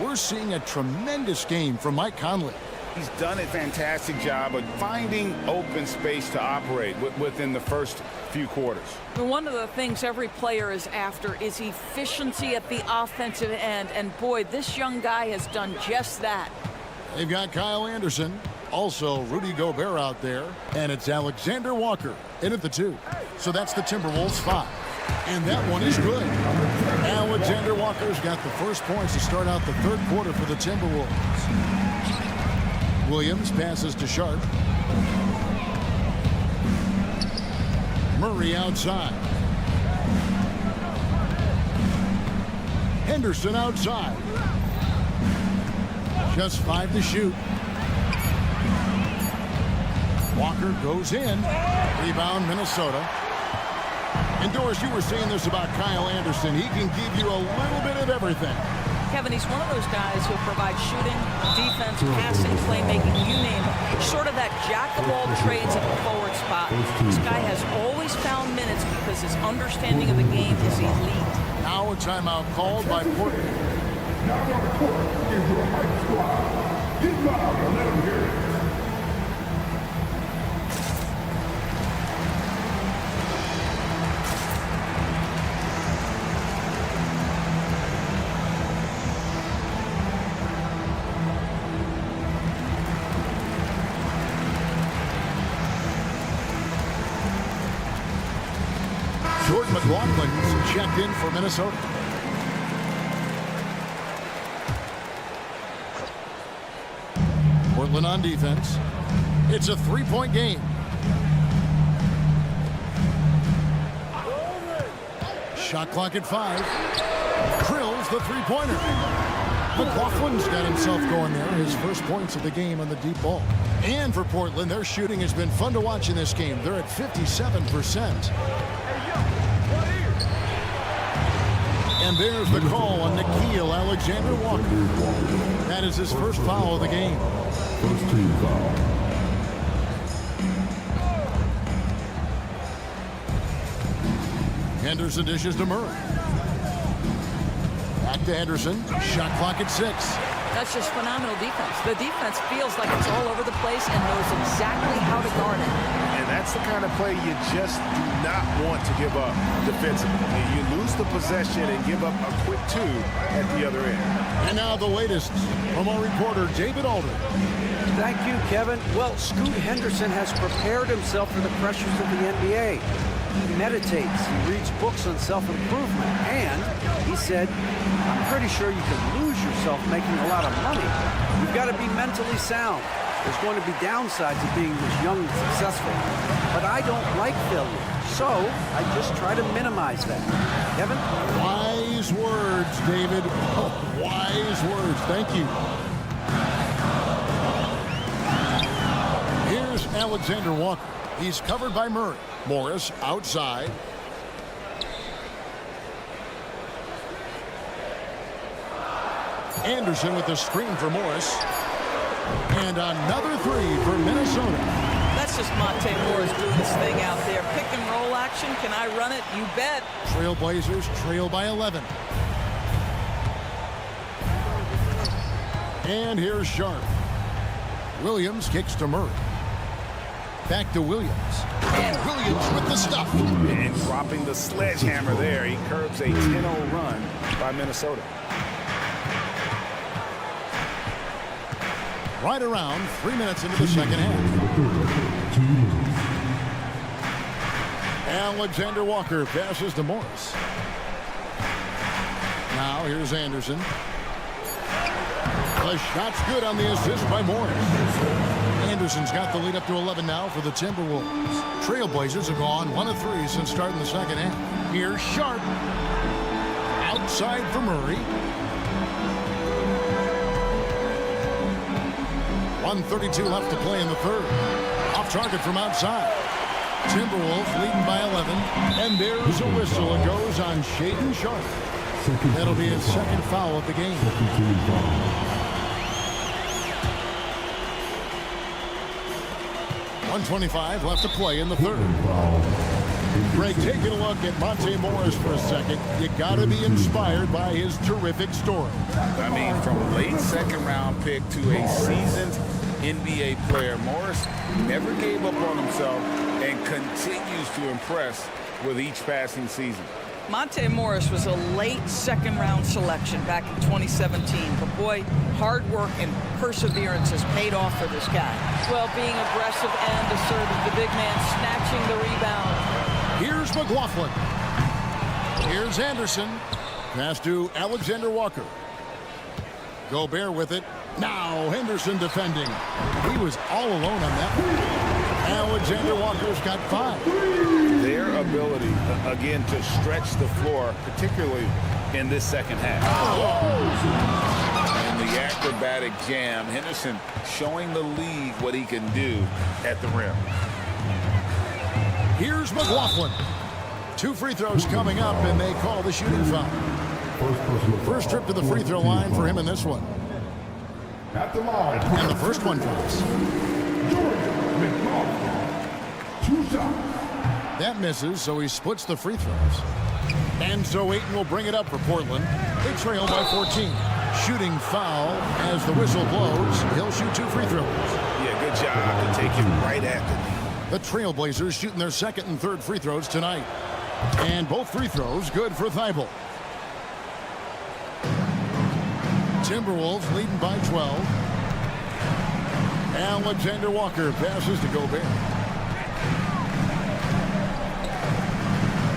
We're seeing a tremendous game from Mike Conley. He's done a fantastic job of finding open space to operate within the first few quarters. One of the things every player is after is efficiency at the offensive end. And boy, this young guy has done just that. They've got Kyle Anderson. Also, Rudy Gobert out there. And it's Alexander Walker in at the 2. So that's the Timberwolves 5. And that one is good. Alexander Walker's got the first points to start out the third quarter for the Timberwolves. Williams passes to Sharp. Murray outside. Henderson outside. Just 5 to shoot. Walker goes in. Rebound, Minnesota. And Doris, you were saying this about Kyle Anderson. He can give you a little bit of everything. Kevin, he's one of those guys who provide shooting, defense, passing, playmaking, you name it. Sort of that jack of all trades at the forward spot. This guy has always found minutes because his understanding of the game is elite. Now a timeout called by Portland. Jordan McLaughlin's checked in for Minnesota. Portland on defense. It's a 3-point game. Shot clock at 5. Drills the three-pointer. McLaughlin's got himself going there. His first points of the game on the deep ball. And for Portland, their shooting has been fun to watch in this game. They're at 57%. And there's the call on Nickeil Alexander-Walker. That is his first foul of the game. First team foul. Henderson dishes to Murray. Back to Henderson. Shot clock at 6. That's just phenomenal defense. The defense feels like it's all over the place and knows exactly how to guard it. And that's the kind of play you just do not want to give up defensively. You lose the possession and give up a quick 2 at the other end. And now the latest from our reporter, David Alder. Thank you, Kevin. Well, Scoot Henderson has prepared himself for the pressures of the NBA. He meditates, he reads books on self-improvement, and he said, I'm pretty sure you can lose yourself making a lot of money. You've got to be mentally sound. There's going to be downsides of being this young and successful. But I don't like failure, so I just try to minimize that. Kevin? Wise words, David. Oh, wise words. Thank you. Here's Alexander Walker. He's covered by Murray. Morris outside. Anderson with the screen for Morris. And another 3 for Minnesota. That's just Monte Morris doing his thing out there. Pick and roll action. Can I run it? You bet. Trailblazers trail by 11. And here's Sharp. Williams kicks to Murray. Back to Williams. And Williams with the stuff. And dropping the sledgehammer there. He curbs a 10-0 run by Minnesota. Right around 3 minutes into the second half. Alexander Walker passes to Morris. Now here's Anderson. The shot's good on the assist by Morris. Anderson's got the lead up to 11 now for the Timberwolves. Trailblazers have gone 1 of 3 since starting the second half. Here's Sharp. Outside for Murray. 1:32 left to play in the third. Off target from outside. Timberwolves leading by 11. And there's a whistle. It goes on Shaedon Sharp. That'll be his second foul of the game. 1:25 left to play in the third. Greg, taking a look at Monte Morris for a second, you got to be inspired by his terrific story. I mean, from late second round pick to a seasoned NBA player, Morris never gave up on himself and continues to impress with each passing season. Monte Morris was a late second-round selection back in 2017. But, boy, hard work and perseverance has paid off for this guy. Well, being aggressive and assertive, the big man snatching the rebound. Here's McLaughlin. Here's Anderson. Pass to Alexander Walker. Gobert with it. Now Henderson defending. He was all alone on that one. Alexander Walker's got 5. Their ability, again, to stretch the floor, particularly in this second half. And the acrobatic jam. Henderson showing the league what he can do at the rim. Here's McLaughlin. 2 free throws coming up, and they call the shooting foul. First trip to the free throw line for him in this one. At the line. And the first one drops. 2 shots. That misses, so he splits the free throws. And so Ayton will bring it up for Portland. They trail by 14. Shooting foul as the whistle blows. He'll shoot 2 free throws. Yeah, good job to take him right at the knee. The Trailblazers shooting their second and third free throws tonight. And both free throws good for Thibault. Timberwolves leading by 12. Alexander Walker passes to Gobert.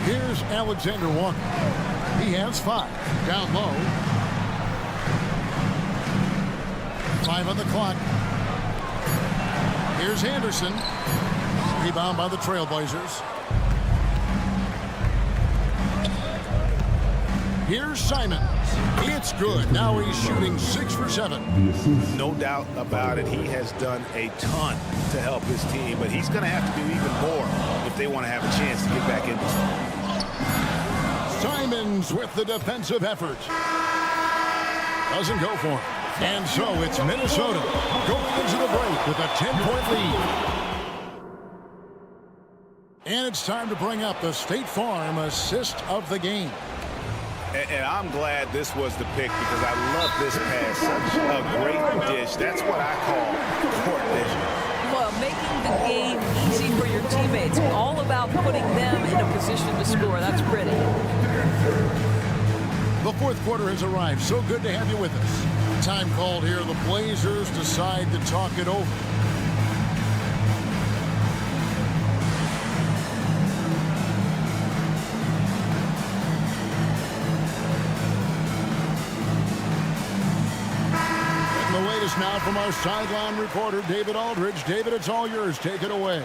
Here's Alexander Walker. He has 5. Down low. 5 on the clock. Here's Anderson. Rebound by the Trailblazers. Here's Simons. It's good. Now he's shooting 6 for 7. No doubt about it. He has done a ton to help his team, but he's going to have to do even more if they want to have a chance to get back in this one. Simons with the defensive effort. Doesn't go for him. And so it's Minnesota going into the break with a 10-point lead. And it's time to bring up the State Farm assist of the game. And I'm glad this was the pick because I love this pass. Such a great dish. That's what I call court vision. Well, making the game easy for your teammates. All about putting them in a position to score. That's pretty. The fourth quarter has arrived. So good to have you with us. Time called here. The Blazers decide to talk it over. And the latest now from our sideline reporter, David Aldridge. David, it's all yours. Take it away.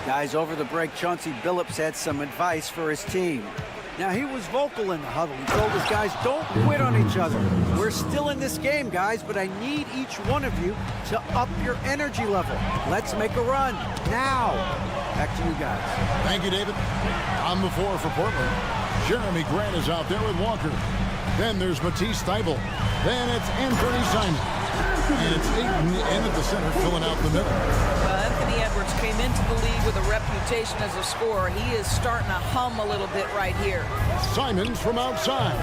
Guys, over the break, Chauncey Billups had some advice for his team. Now, he was vocal in the huddle. He told his guys, don't quit on each other. We're still in this game, guys, but I need each one of you to up your energy level. Let's make a run now. Back to you guys. Thank you, David. On the floor for Portland, Jeremy Grant is out there with Walker. Then there's Matisse Thybulle. Then it's Anthony Simons. And it's Ayton in at the center, filling out the middle. Anthony Edwards came into the league with a reputation as a scorer. He is starting to hum a little bit right here. Simons from outside.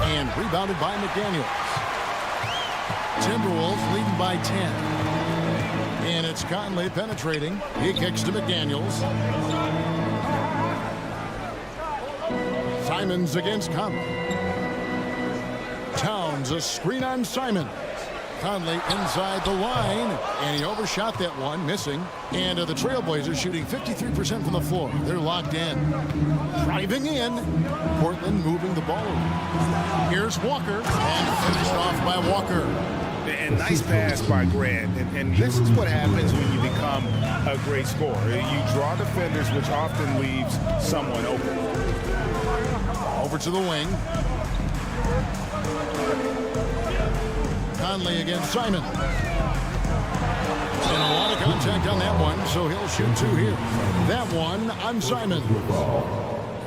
And rebounded by McDaniels. Timberwolves leading by 10. And it's Conley penetrating. He kicks to McDaniels. Simons against Conley. Towns, a screen on Simons. Conley inside the line, and he overshot that one, missing. And the Trailblazers shooting 53% from the floor. They're locked in. Driving in. Portland moving the ball over. Here's Walker, and finished off by Walker. And nice pass by Grant. And this is what happens when you become a great scorer. You draw defenders, which often leaves someone open. Over to the wing. Conley against Simon. And a lot of contact on that one, so he'll shoot 2 here. That one on Simon.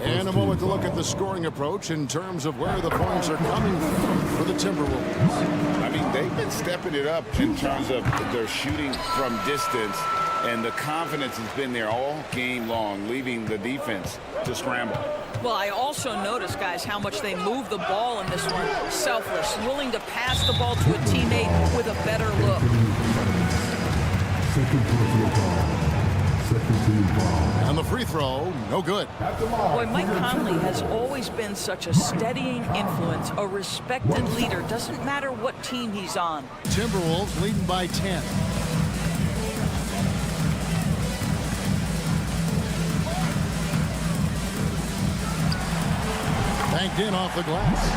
And a moment to look at the scoring approach in terms of where the points are coming from for the Timberwolves. I mean, they've been stepping it up in terms of their shooting from distance, and the confidence has been there all game long, leaving the defense to scramble. Well, I also noticed, guys, how much they move the ball in this one. Selfless, willing to pass the ball to a teammate with a better look. And the free throw, no good. Boy, Mike Conley has always been such a steadying influence, a respected leader. Doesn't matter what team he's on. Timberwolves leading by 10. Banked in off the glass.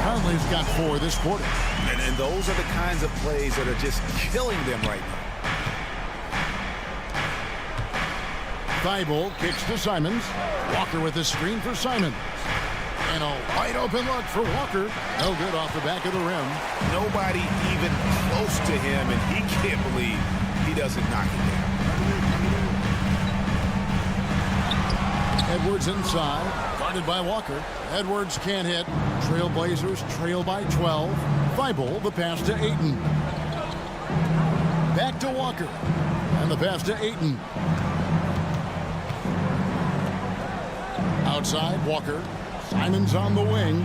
Conley's got 4 this quarter. And those are the kinds of plays that are just killing them right now. Thibault kicks to Simons. Walker with the screen for Simons. And a wide open look for Walker. No good off the back of the rim. Nobody even close to him, and he can't believe he doesn't knock it down. Edwards inside, guarded by Walker. Edwards can't hit. Trailblazers trail by 12. Thibault, the pass to Ayton. Back to Walker. And the pass to Ayton. Outside, Walker. Simons on the wing.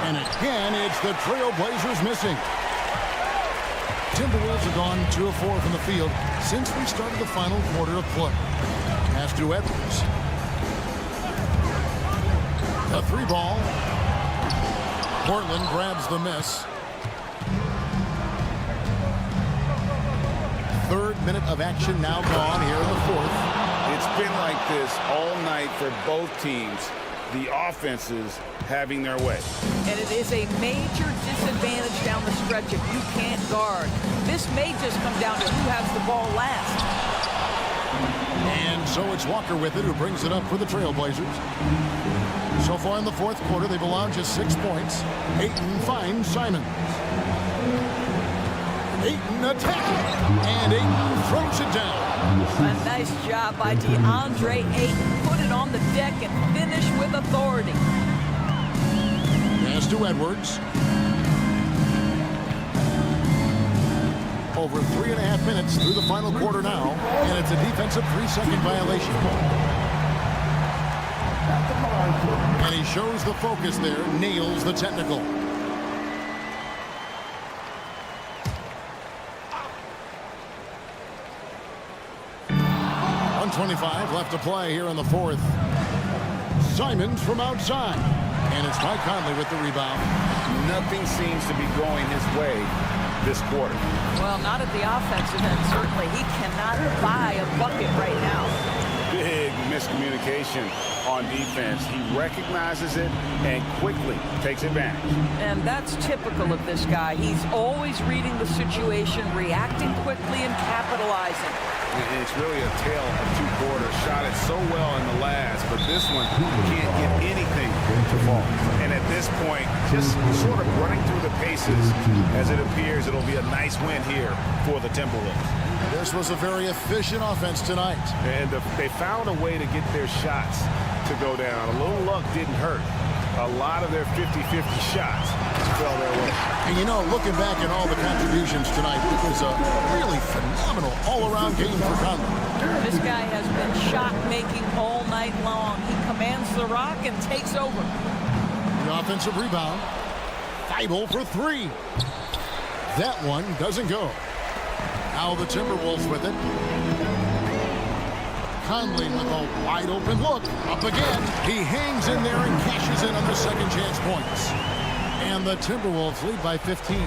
And again, it's the Trailblazers missing. Timberwolves have gone 2 of 4 from the field since we started the final quarter of play. Pass to Edwards. The 3 ball. Portland grabs the miss. 3rd minute of action now gone here in the 4th. It's been like this all night for both teams. The offenses having their way. And it is a major disadvantage down the stretch if you can't guard. This may just come down to who has the ball last. And so it's Walker with it who brings it up for the Trailblazers. So far in the 4th quarter, they've allowed just 6 points. Ayton finds Simons. Ayton attacking. And Ayton throws it down. A nice job by DeAndre Ayton. Put it on the deck and finish with authority. Pass to Edwards. Over 3.5 minutes through the final quarter now, and it's a defensive 3-second violation. And he shows the focus there, nails the technical. .125 left to play here in the 4th. Simons from outside. And it's Mike Conley with the rebound. Nothing seems to be going his way this quarter. Well, not at the offensive end, certainly. He cannot buy a bucket right now. Big miscommunication on defense. He recognizes it and quickly takes advantage. And that's typical of this guy. He's always reading the situation, reacting quickly, and capitalizing. And it's really a tale of 2 quarters. Shot it so well in the last, but this one can't get anything to fall. And at this point, just sort of running through the paces as it appears it'll be a nice win here for the Timberwolves. This was a very efficient offense tonight. And they found a way to get their shots to go down. A little luck didn't hurt. A lot of their 50-50 shots fell their way. And you know, looking back at all the contributions tonight, it was a really phenomenal all-around game for Conley. This guy has been shot-making all night long. He commands the rock and takes over. The offensive rebound. Thibault for 3. That one doesn't go. Now the Timberwolves with it. Conley with a wide open look. Up again. He hangs in there and cashes in on the second chance points. And the Timberwolves lead by 15.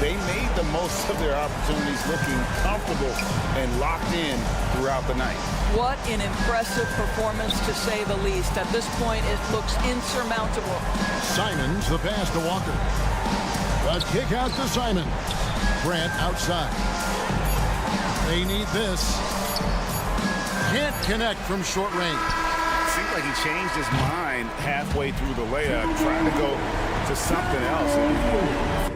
They made the most of their opportunities, looking comfortable and locked in throughout the night. What an impressive performance, to say the least. At this point, it looks insurmountable. Simons, the pass to Walker. The kick out to Simons. Grant outside. They need this. Can't connect from short range. Seems like he changed his mind halfway through the layup, trying to go to something else.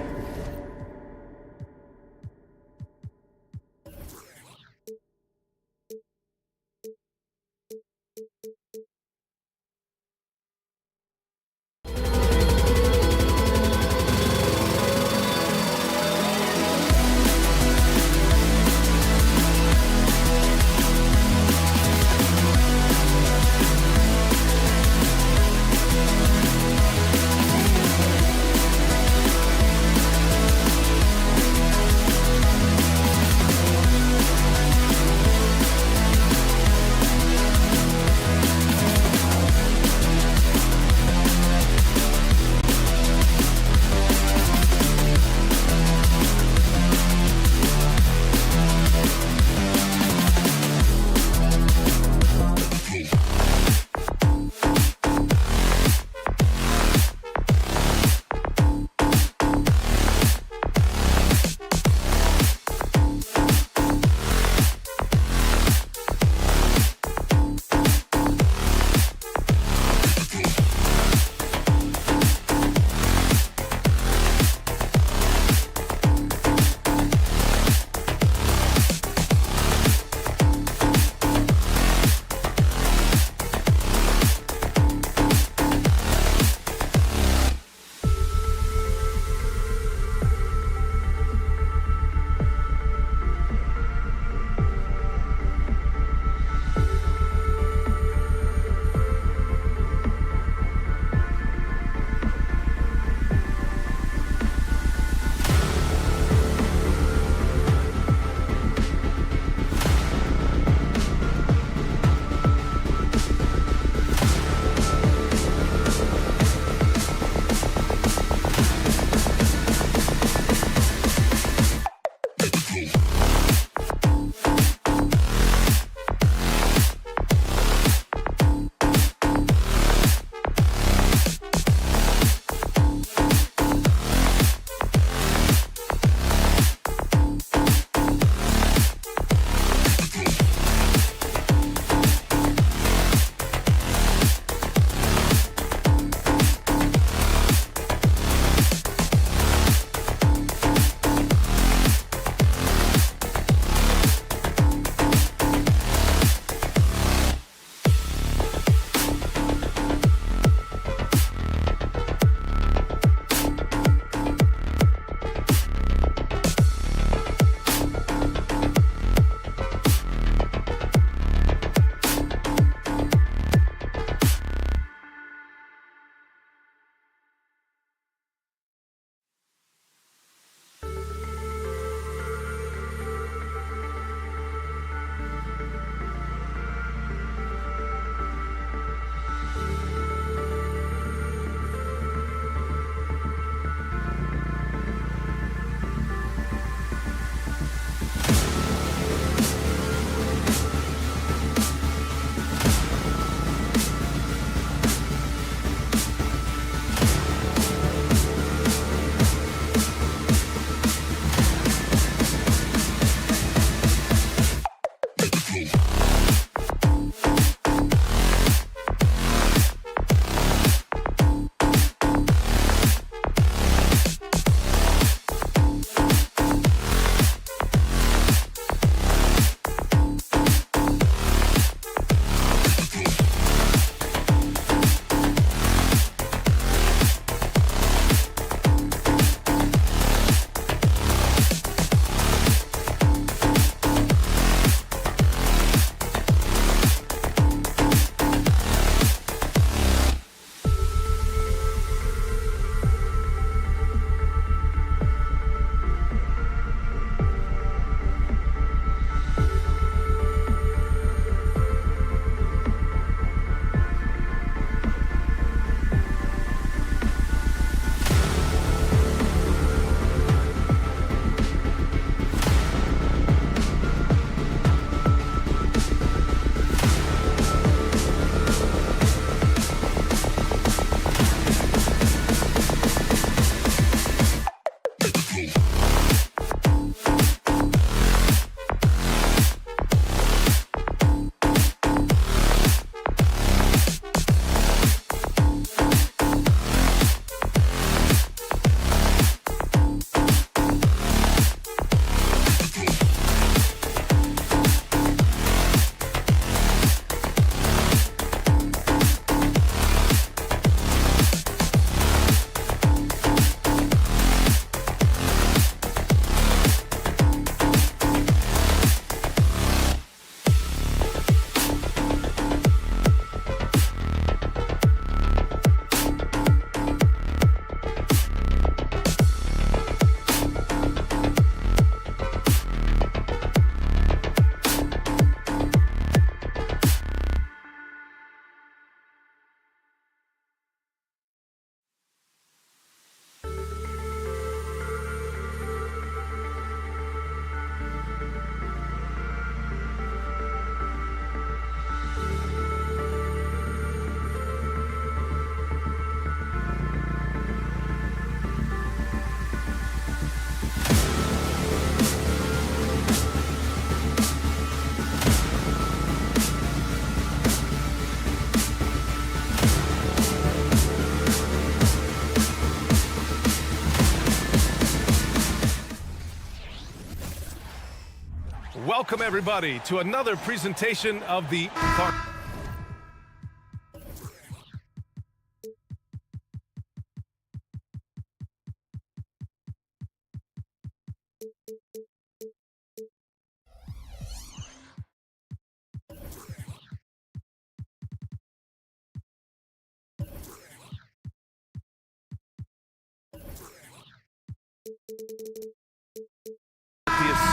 Welcome, everybody, to another presentation of the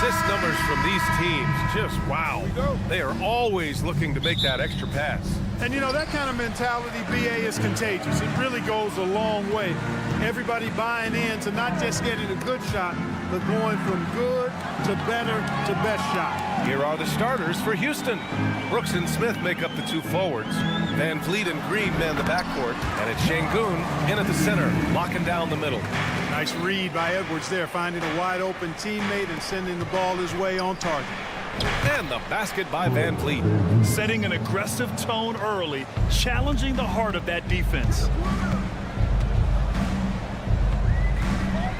assist numbers from these teams, just wow. They are always looking to make that extra pass. And, you know, that kind of mentality, BA, is contagious. It really goes a long way. Everybody buying in to not just getting a good shot, but going from good to better to best shot. Here are the starters for Houston. Brooks and Smith make up the two forwards. Van Vliet and Green man the backcourt. And it's Şengün in at the center, locking down the middle. Nice read by Edwards there, finding a wide open teammate and sending the ball his way on target. And the basket by Van Vliet. Setting an aggressive tone early, challenging the heart of that defense.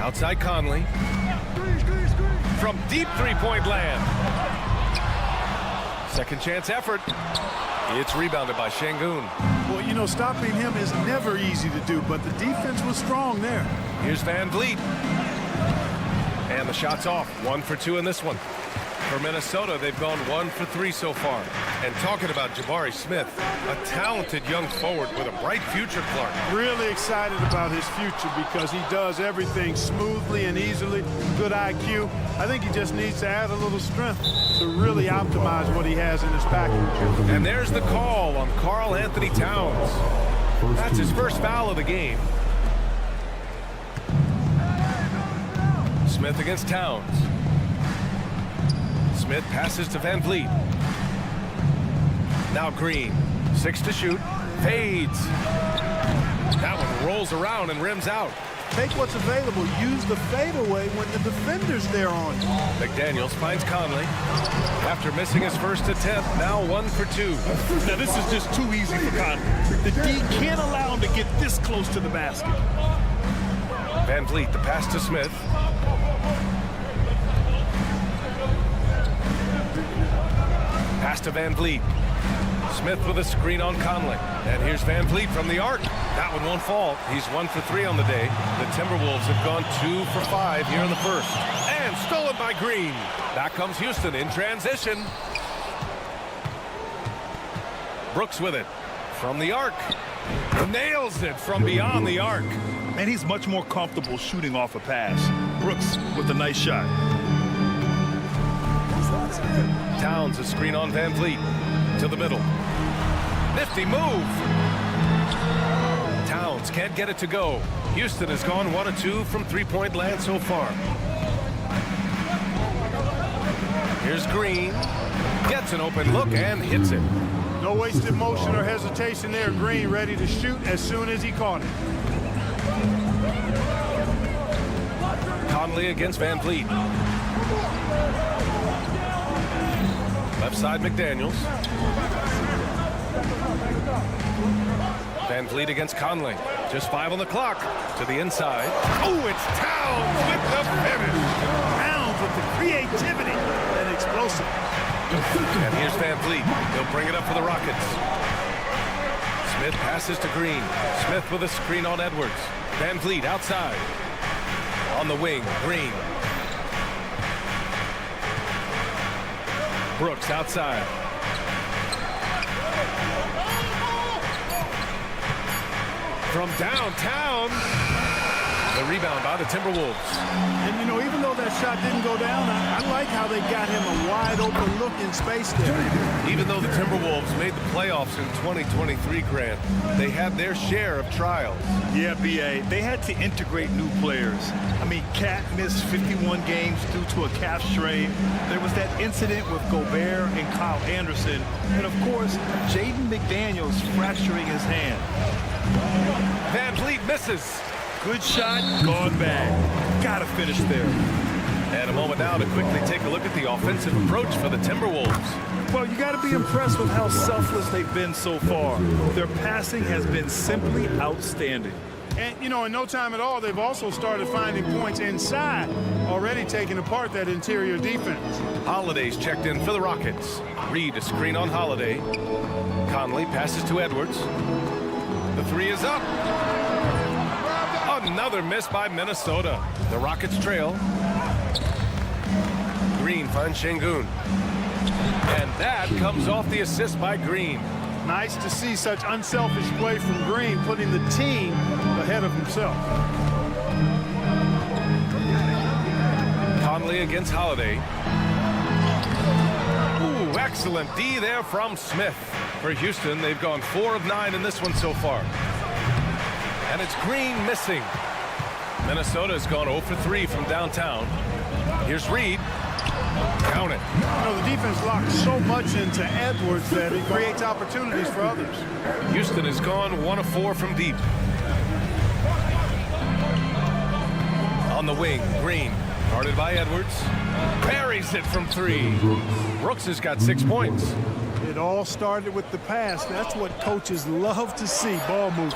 Outside Conley. From deep three-point land. Second chance effort. It's rebounded by Şengün. Well, you know, stopping him is never easy to do, but the defense was strong there. Here's Van Vliet. And the shot's off. 1 for 2 in this one. For Minnesota, they've gone 1 for 3 so far. And talking about Jabari Smith, a talented young forward with a bright future, Clark. Really excited about his future because he does everything smoothly and easily. Good IQ. I think he just needs to add a little strength to really optimize what he has in his package. And there's the call on Karl Anthony Towns. That's his first foul of the game. Smith against Towns. Smith passes to Van Vliet. Now Green, 6 to shoot, fades. That one rolls around and rims out. take what's available. Use the fadeaway when the defender's there on you. McDaniels finds Conley. After missing his first attempt, now 1 for 2. Now this is just too easy for Conley. The D can't allow him to get this close to the basket. Van Vliet, the pass to Smith. Pass to Van Vliet. Smith with a screen on Conley. And here's Van Vliet from the arc. That one won't fall. He's 1 for 3 on the day. The Timberwolves have gone 2 for 5 here in the first. And stolen by Green. Back comes Houston in transition. Brooks with it from the arc. Nails it from beyond the arc. And he's much more comfortable shooting off a pass. Brooks with a nice shot. Towns a screen on Van Vliet. To the middle. Nifty move. Towns can't get it to go. Houston has gone 1 of 2 from three-point land so far. Here's Green. Gets an open look and hits it. No wasted motion or hesitation there. Green ready to shoot as soon as he caught it. Conley against Van Vliet. Left side McDaniels. Van Vliet against Conley. Just 5 on the clock. To the inside. Oh, it's Towns with the finish. Towns with the creativity and explosive. And here's Van Vliet. He'll bring it up for the Rockets. Smith passes to Green. Smith with a screen on Edwards. Van Vliet outside. On the wing, Green. Brooks outside. From downtown. The rebound by the Timberwolves. And, you know, even though that shot didn't go down, I like how they got him a wide-open look in space there. Even though the Timberwolves made the playoffs in 2023, Grant, they had their share of trials. Yeah, B.A., they had to integrate new players. I mean, Cat missed 51 games due to a calf strain. There was that incident with Gobert and Kyle Anderson. And, of course, Jaden McDaniels fracturing his hand. Van Vliet misses. Good shot, gone bad. Gotta finish there. And a moment now to quickly take a look at the offensive approach for the Timberwolves. Well, you got to be impressed with how selfless they've been so far. Their passing has been simply outstanding. And, you know, in no time at all, they've also started finding points inside, already taking apart that interior defense. Holiday's checked in for the Rockets. Reed a screen on Holiday. Conley passes to Edwards. The three is up. Another miss by Minnesota. The Rockets trail. Green finds Şengün. And that comes off the assist by Green. Nice to see such unselfish play from Green, putting the team ahead of himself. Conley against Holiday. Ooh, excellent D there from Smith. For Houston, they've gone 4 of 9 in this one so far. And it's Green missing. Minnesota has gone 0 for 3 from downtown. Here's Reed. Count it. You know, the defense locks so much into Edwards that it creates opportunities for others. Houston has gone 1 of 4 from deep. On the wing, Green. Guarded by Edwards. Buries it from 3. Brooks has got 6 points. It all started with the pass. That's what coaches love to see, ball movement.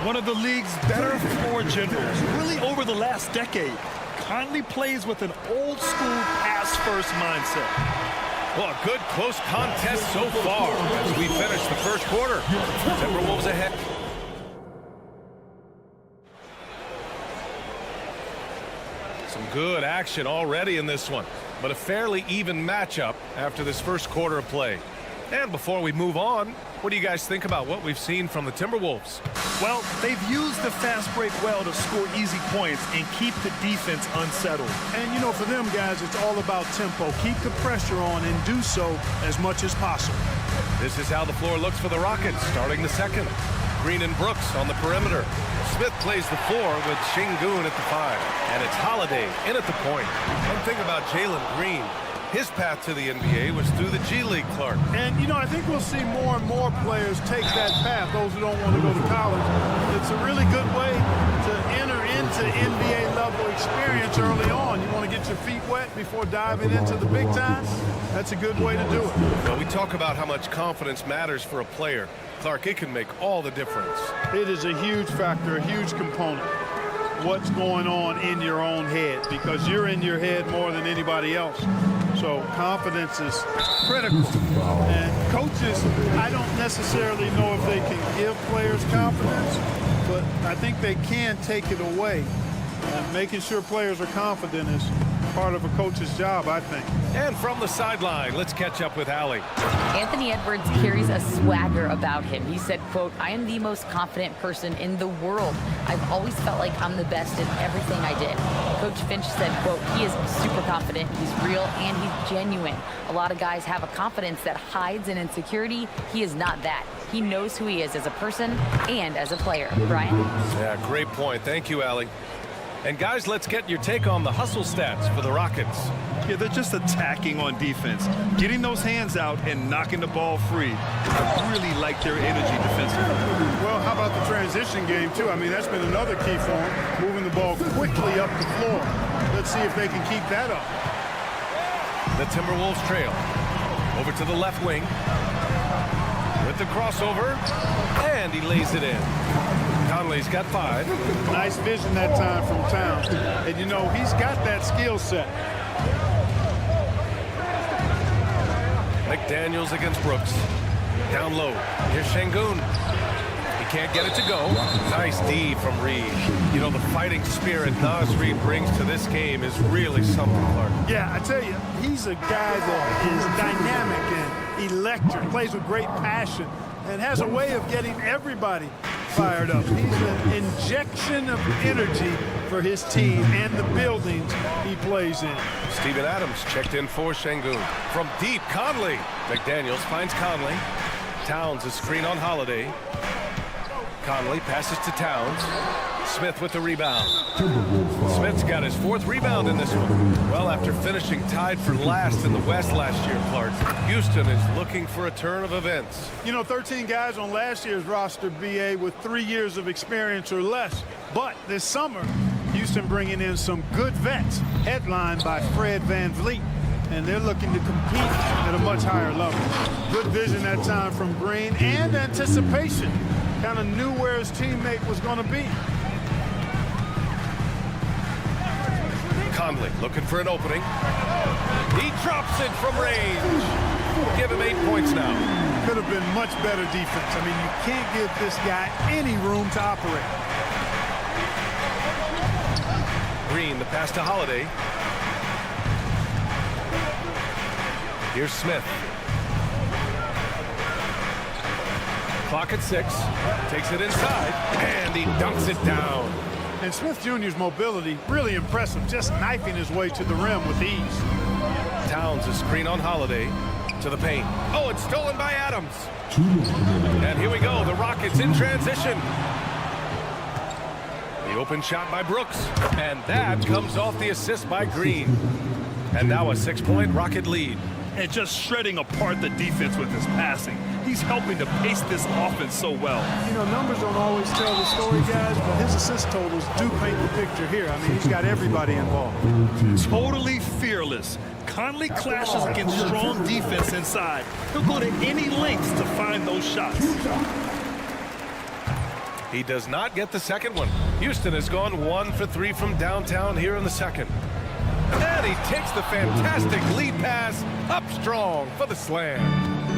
One of the league's better floor generals, really over the last decade. Conley plays with an old-school pass-first mindset. Well, a good close contest so far as we finish the first quarter. Timberwolves ahead. Some good action already in this one, but a fairly even matchup after this first quarter of play. And before we move on, what do you guys think about what we've seen from the Timberwolves? Well, they've used the fast break well to score easy points and keep the defense unsettled. And, you know, for them guys, it's all about tempo. Keep the pressure on and do so as much as possible. This is how the floor looks for the Rockets starting the second. Green and Brooks on the perimeter. Smith plays the 4 with Şengün at the 5. And it's Holiday in at the point. One thing about Jalen Green, his path to the NBA was through the G League, Clark. And, you know, I think we'll see more and more players take that path, those who don't want to go to college. It's a really good way to enter into into NBA level experience early on. You want to get your feet wet before diving into the big time? That's a good way to do it. Well, we talk about how much confidence matters for a player. Clark, it can make all the difference. It is a huge factor, a huge component. What's going on in your own head, because you're in your head more than anybody else. So confidence is critical. And coaches, I don't necessarily know if they can give players confidence, but I think they can take it away. Making sure players are confident is part of a coach's job, I think. And from the sideline, let's catch up with Allie. Anthony Edwards carries a swagger about him. He said, quote, "I am the most confident person in the world. I've always felt like I'm the best in everything I did." Coach Finch said, quote, "He is super confident, he's real, and he's genuine. A lot of guys have a confidence that hides an insecurity. He is not that. He knows who he is as a person and as a player." Brian? Yeah, great point. Thank you, Allie. And guys, let's get your take on the hustle stats for the Rockets. Yeah, they're just attacking on defense, getting those hands out and knocking the ball free. I really like their energy defensively. Well, how about the transition game, too? I mean, that's been another key for them, moving the ball quickly up the floor. Let's see if they can keep that up. The Timberwolves trail. Over to the left wing. With the crossover. And he lays it in. Conley's got 5. Nice vision that time from Towns. And, you know, he's got that skill set. McDaniels against Brooks. Down low. Here's Şengün. He can't get it to go. Nice D from Reed. You know, the fighting spirit Naz Reid brings to this game is really something, Clark. Yeah, I tell you, he's a guy that is dynamic and electric, plays with great passion, and has a way of getting everybody fired up. He's an injection of energy for his team and the buildings he plays in. Steven Adams checked in for Şengün. From deep, Conley. McDaniels finds Conley. Towns a screen on Holiday. Conley passes to Towns. Smith with the rebound. Smith's got his 4th rebound in this one. Well, after finishing tied for last in the West last year, Clark, Houston is looking for a turn of events. You know, 13 guys on last year's roster, BA, with 3 years of experience or less. But this summer, Houston bringing in some good vets, headlined by Fred VanVleet. And they're looking to compete at a much higher level. Good vision that time from Green and anticipation. Kind of knew where his teammate was going to be. Conley looking for an opening. He drops it from range. Give him 8 points now. Could have been much better defense. I mean, you can't give this guy any room to operate. Green, the pass to Holiday. Here's Smith. Clock at 6. Takes it inside, and he dunks it down. And Smith Jr.'s mobility, really impressive, just knifing his way to the rim with ease. Towns a screen on Holiday to the paint. Oh, it's stolen by Adams. And here we go, the Rockets in transition. The open shot by Brooks, and that comes off the assist by Green. And now a 6-point Rocket lead. And just shredding apart the defense with his passing. He's helping to pace this offense so well. You know, numbers don't always tell the story, guys, but his assist totals do paint the picture here. I mean, he's got everybody involved. Totally fearless. Conley clashes against strong defense inside. He'll go to any lengths to find those shots. He does not get the second one. Houston has gone 1 for 3 from downtown here in the second. And he takes the fantastic lead pass up strong for the slam.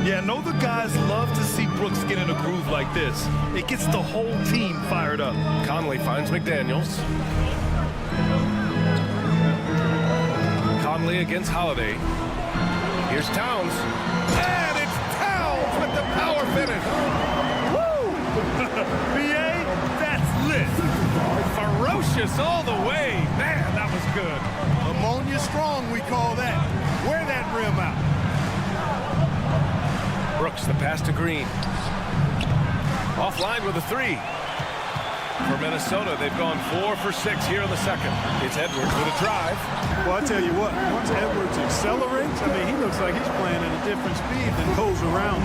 Yeah, I know the guys love to see Brooks get in a groove like this. It gets the whole team fired up. Conley finds McDaniels. Conley against Holiday. Here's Towns. And it's Towns with the power finish. Woo! BA, that's lit. Ferocious all the way. Man, that was good. Ammonia strong, we call that. Wear that rim out. Brooks, the pass to Green. Offline with a 3. For Minnesota, they've gone 4 for 6 here in the second. It's Edwards with a drive. Well, I tell you what, once Edwards accelerates, I mean, he looks like he's playing at a different speed than goes around.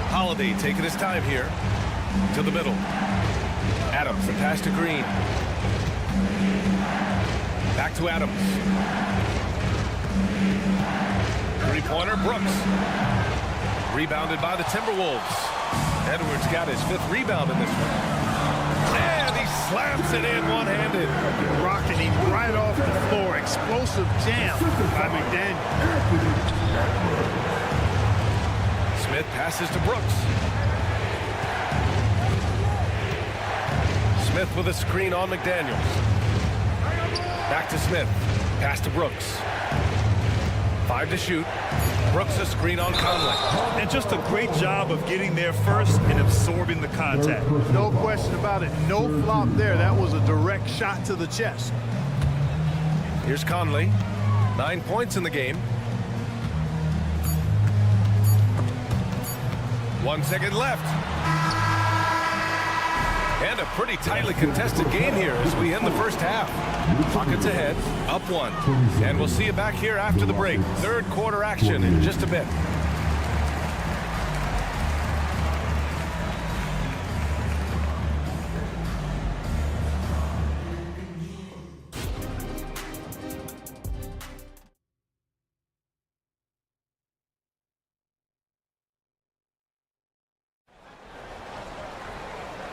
Holiday taking his time here to the middle. Adams, the pass to Green. Back to Adams. Three-pointer, Brooks. Rebounded by the Timberwolves. Edwards got his 5th rebound in this one. And he slams it in one-handed. Rocking him right off the floor. Explosive jam by McDaniel. Smith passes to Brooks. Smith with a screen on McDaniels. Back to Smith. Pass to Brooks. 5 to shoot. Brooks a screen on Conley. And just a great job of getting there first and absorbing the contact. No question about it. No flop there. That was a direct shot to the chest. Here's Conley. 9 points in the game. 1 second left. And a pretty tightly contested game here as we end the first half. Rockets ahead, up 1. And we'll see you back here after the break. Third quarter action in just a bit.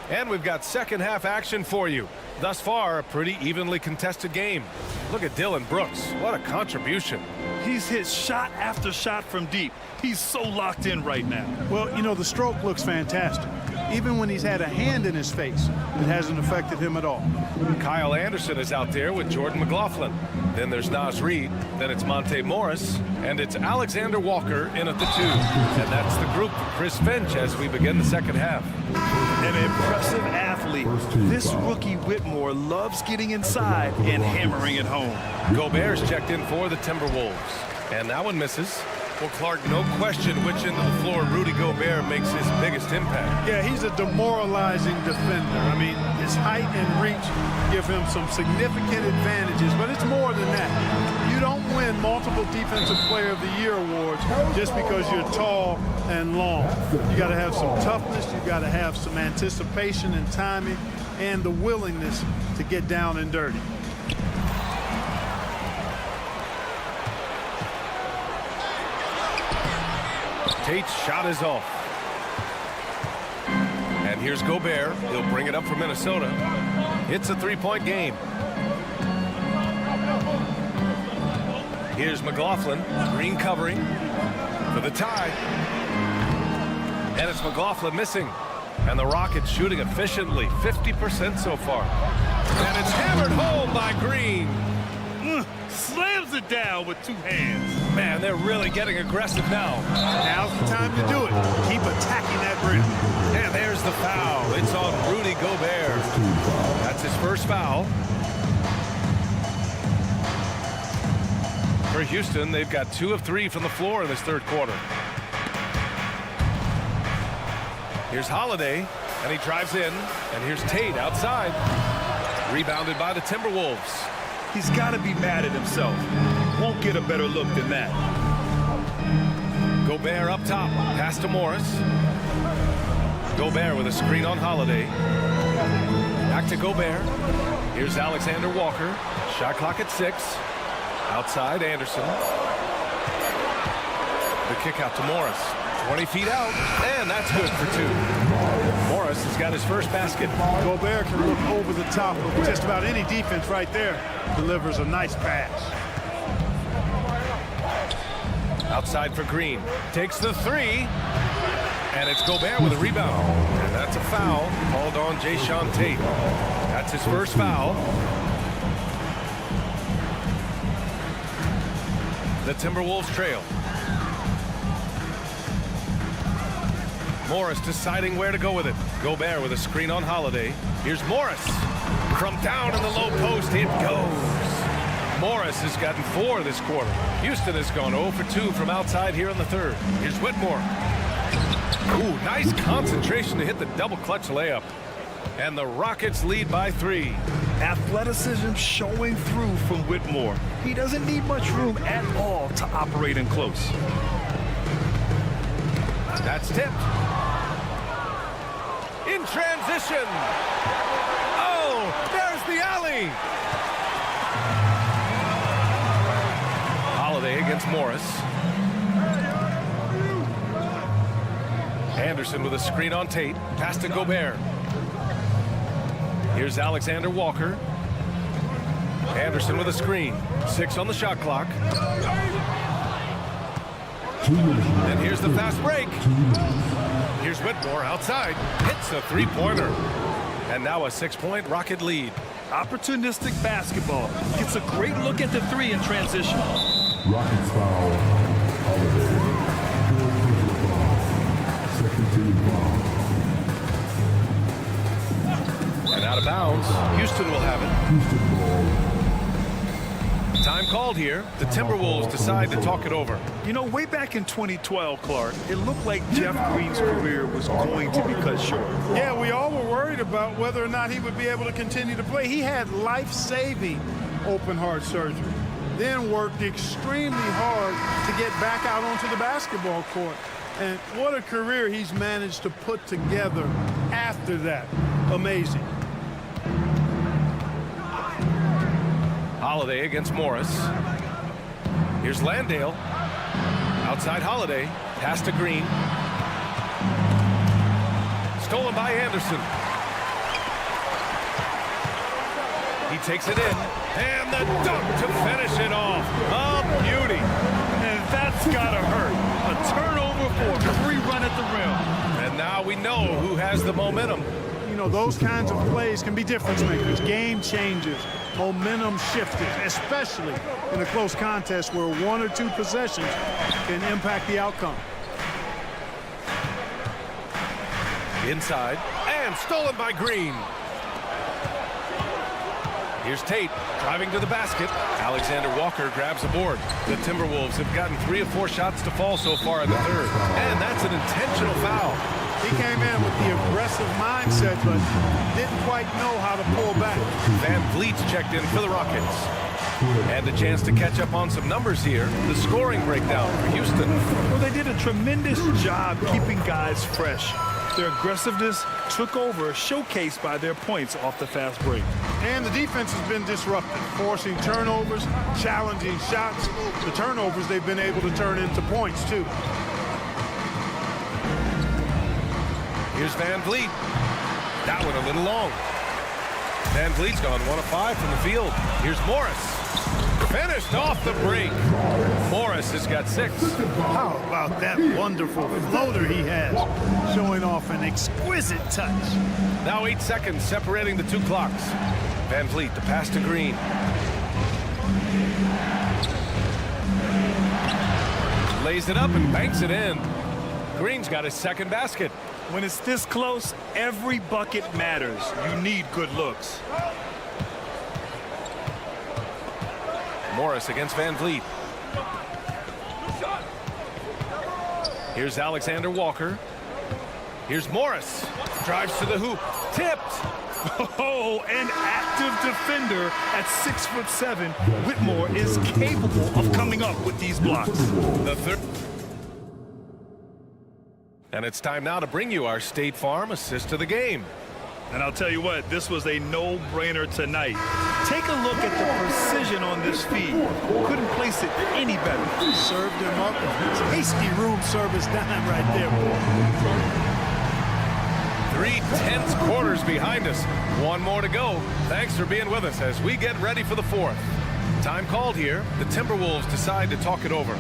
And we've got second half action for you. Thus far, a pretty evenly contested game. Look at Dylan Brooks. What a contribution. He's hit shot after shot from deep. He's so locked in right now. Well, you know, the stroke looks fantastic. Even when he's had a hand in his face, it hasn't affected him at all. Kyle Anderson is out there with Jordan McLaughlin. Then there's Naz Reid. Then it's Monte Morris. And it's Alexander Walker in at the 2. And that's the group for Chris Finch as we begin the second half. An impressive athlete. This rookie Whitmore loves getting inside and hammering it home. Gobert's checked in for the Timberwolves. And that one misses. Well, Clark, no question which end of the floor Rudy Gobert makes his biggest impact. Yeah, he's a demoralizing defender. I mean, his height and reach give him some significant advantages, but it's more than that. You don't win multiple Defensive Player of the Year awards just because you're tall and long. You got to have some toughness, you got to have some anticipation and timing, and the willingness to get down and dirty. Tate's shot is off. And here's Gobert. He'll bring it up for Minnesota. It's a 3-point game. Here's McLaughlin. Green covering for the tie. And it's McLaughlin missing. And the Rockets shooting efficiently. 50% so far. And it's hammered home by Green. Slams it down with 2 hands. Man, they're really getting aggressive now. Now's the time to do it. Keep attacking that rim. And there's the foul. It's on Rudy Gobert. That's his first foul. For Houston, they've got 2 of 3 from the floor in this third quarter. Here's Holiday, and he drives in. And here's Tate outside. Rebounded by the Timberwolves. He's got to be mad at himself. Won't get a better look than that. Gobert up top. Pass to Morris. Gobert with a screen on Holiday. Back to Gobert. Here's Alexander Walker. Shot clock at 6. Outside, Anderson. The kick out to Morris. 20 feet out, and that's good for 2. Morris has got his first basket. Gobert can look over the top of just about any defense right there. Delivers a nice pass. Outside for Green. Takes the 3. And it's Gobert with a rebound. And that's a foul called on Jayshawn Tate. That's his first foul. The Timberwolves trail. Morris deciding where to go with it. Gobert with a screen on Holiday. Here's Morris. From down in the low post, it goes. Morris has gotten 4 this quarter. Houston has gone 0 for 2 from outside here in the third. Here's Whitmore. Ooh, nice concentration to hit the double clutch layup. And the Rockets lead by 3. Athleticism showing through from Whitmore. He doesn't need much room at all to operate in close. That's tipped. In transition. There's the alley. Holiday against Morris. Anderson with a screen on Tate. Pass to Gobert. Here's Alexander Walker. Anderson with a screen. 6 on the shot clock. And here's the fast break. Here's Whitmore outside. Hits a three-pointer. And now a 6-point Rocket lead. Opportunistic basketball. Gets a great look at the three in transition. Rockets foul. Holiday. Second team foul. And out of bounds. Houston will have it. Houston ball. Time called here. The Timberwolves decide to talk it over. You know, way back in 2012, Clark, it looked like Jeff Green's career was going to be cut short. Yeah, we all were worried about whether or not he would be able to continue to play. He had life-saving open heart surgery, then worked extremely hard to get back out onto the basketball court. And what a career he's managed to put together after that. Amazing. Holiday against Morris. Here's Landale. Outside Holiday. Pass to Green. Stolen by Anderson. He takes it in. And the dunk to finish it off. A beauty. And that's gotta hurt. A turnover for a free run at the rim. And now we know who has the momentum. You know, those kinds of plays can be difference makers, game changers, momentum shifters, especially in a close contest where 1 or 2 possessions can impact the outcome. Inside, and stolen by Green. Here's Tate, driving to the basket. Alexander Walker grabs the board. The Timberwolves have gotten 3 of 4 shots to fall so far in the third. And that's an intentional foul. He came in with the aggressive mindset, but didn't quite know how to pull back. Van Vliet's checked in for the Rockets. And a chance to catch up on some numbers here. The scoring breakdown for Houston. Well, they did a tremendous job keeping guys fresh. Their aggressiveness took over, showcased by their points off the fast break. And the defense has been disruptive, forcing turnovers, challenging shots. The turnovers they've been able to turn into points, too. Here's Van Vliet. That one a little long. Van Vliet's gone 1 of 5 from the field. Here's Morris. Finished off the break. Morris has got 6. How about that wonderful floater he has, showing off an exquisite touch. Now 8 seconds separating the 2 clocks. Van Vliet, the pass to Green. Lays it up and banks it in. Green's got his 2nd basket. When it's this close, every bucket matters. You need good looks. Morris against Van Vliet. Here's Alexander Walker. Here's Morris. Drives to the hoop. Tipped. Oh, an active defender at 6'7". Whitmore is capable of coming up with these blocks. The third. And it's time now to bring you our State Farm assist of the game. And I'll tell you what, this was a no-brainer tonight. Take a look at the precision on this feed. Couldn't place it any better. Served him up. Tasty room service dime right there, boy. 3 tense quarters behind us. 1 more to go. Thanks for being with us as we get ready for the 4th. Time called here. The Timberwolves decide to talk it over.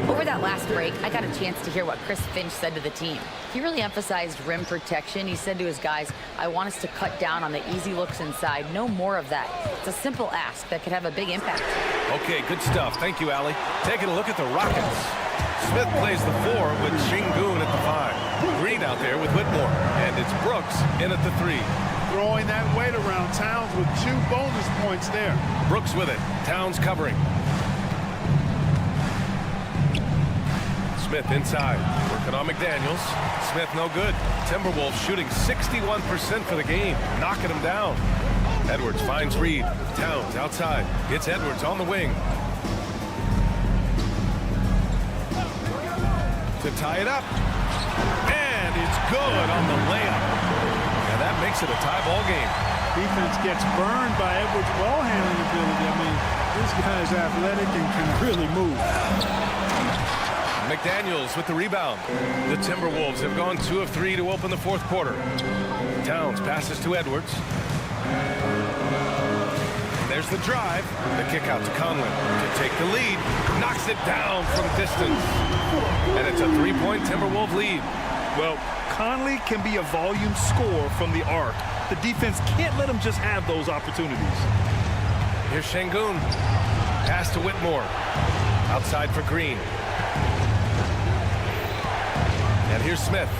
Over that last break, I got a chance to hear what Chris Finch said to the team. He really emphasized rim protection. He said to his guys, I want us to cut down on the easy looks inside. No more of that. It's a simple ask that could have a big impact. Okay, good stuff. Thank you, Allie. Taking a look at the Rockets. Smith plays the 4 with Shingun at the 5. Green out there with Whitmore. And it's Brooks in at the 3. Throwing that weight around. Towns with 2 bonus points there. Brooks with it. Towns covering. Smith inside. Working on McDaniels. Smith no good. Timberwolves shooting 61% for the game. Knocking him down. Edwards finds Reed. Towns outside. Gets Edwards on the wing. To tie it up. And it's good on the layup. And that makes it a tie ball game. Defense gets burned by Edwards' ball handling ability. I mean, this guy's athletic and can really move. McDaniels with the rebound. The Timberwolves have gone 2 of 3 to open the fourth quarter. Towns passes to Edwards. There's the drive. The kick out to Conley to take the lead. Knocks it down from distance. And it's a 3-point Timberwolves lead. Well, Conley can be a volume scorer from the arc. The defense can't let him just have those opportunities. Here's Şengün. Pass to Whitmore. Outside for Green. And here's Smith.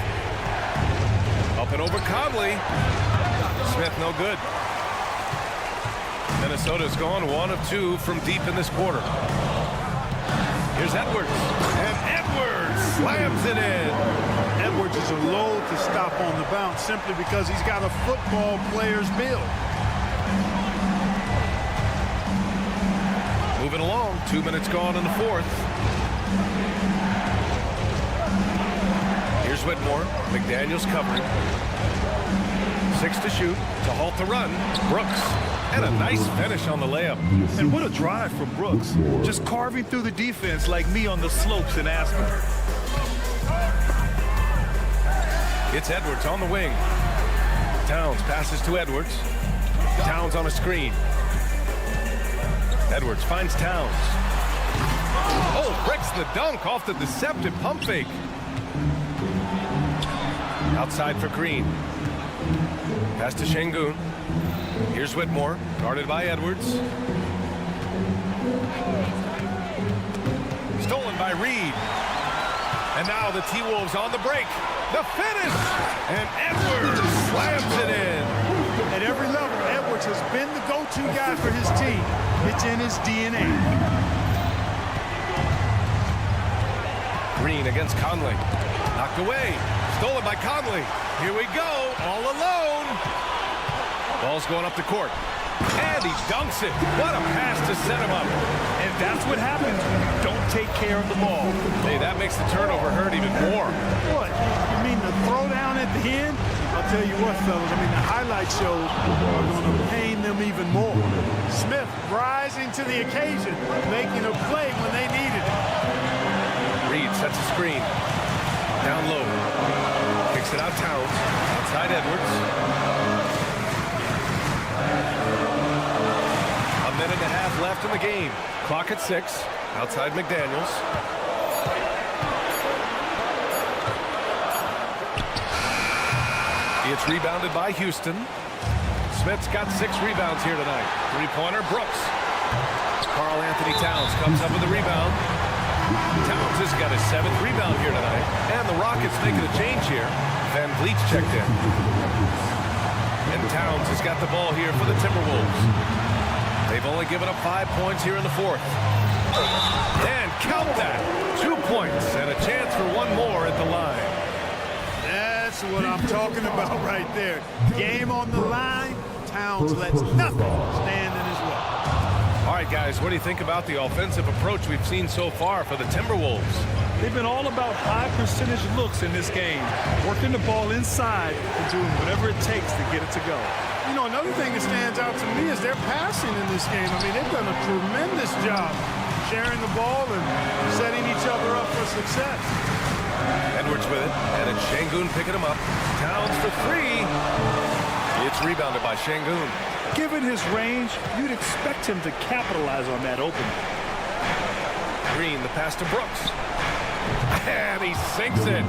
Up and over Conley. Smith no good. Minnesota's gone 1 of 2 from deep in this quarter. Here's Edwards. And Edwards slams it in. Edwards is a load to stop on the bounce simply because he's got a football player's build. Moving along, 2 minutes gone in the fourth. Here's Whitmore. McDaniels covering. 6 to shoot to halt the run. Brooks. And a nice finish on the layup. And what a drive from Brooks. Just carving through the defense like me on the slopes in Aspen. It's Edwards on the wing. Towns passes to Edwards. Towns on a screen. Edwards finds Towns. Oh, breaks the dunk off the deceptive pump fake. Outside for Green. Pass to Şengün. Here's Whitmore, guarded by Edwards. Stolen by Reed. And now the T-Wolves on the break. The finish! And Edwards slams it in. At every level, Edwards has been the go-to guy for his team. It's in his DNA. Green against Conley. Knocked away. Stolen by Conley. Here we go, all alone. Ball's going up the court. And he dunks it. What a pass to set him up. And that's what happens when you don't take care of the ball. Hey, that makes the turnover hurt even more. What? You mean the throwdown at the end? I'll tell you what, fellas. I mean, the highlight shows are going to pain them even more. Smith rising to the occasion, making a play when they needed it. Reed sets a screen. Down low. Kicks it out Towns. Outside Edwards. A minute and a half left in the game. Clock at 6. Outside McDaniels. It's rebounded by Houston. Smith's got 6 rebounds here tonight. 3-pointer Brooks. Karl Anthony Towns comes up with the rebound. Towns has got his 7th rebound here tonight. And the Rockets making a change here. Van Vliet's checked in. And Towns has got the ball here for the Timberwolves. They've only given up 5 points here in the fourth. And count that. 2 points and a chance for one more at the line. That's what I'm talking about right there. Game on the line. Towns lets nothing stand in his way. All right, guys, what do you think about the offensive approach we've seen so far for the Timberwolves? They've been all about high percentage looks in this game, working the ball inside and doing whatever it takes to get it to go. You know, another thing that stands out to me is their passing in this game. I mean, they've done a tremendous job sharing the ball and setting each other up for success. Edwards with it, and it's Şengün picking him up. Towns for 3. It's rebounded by Şengün. Given his range, you'd expect him to capitalize on that opening. Green, the pass to Brooks. And he sinks it.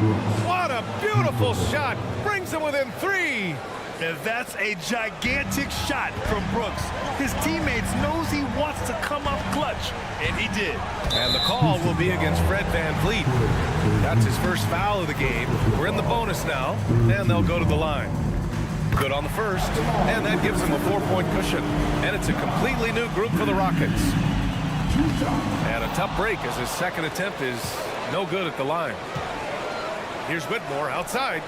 What a beautiful shot. Brings him within 3. And that's a gigantic shot from Brooks. His teammates knows he wants to come up clutch, and he did. And the call will be against Fred Van Vliet. That's his first foul of the game. We're in the bonus now, and they'll go to the line. Good on the first, and that gives him a 4-point cushion. And it's a completely new group for the Rockets. And a tough break as his second attempt is No good at the line. Here's Whitmore outside.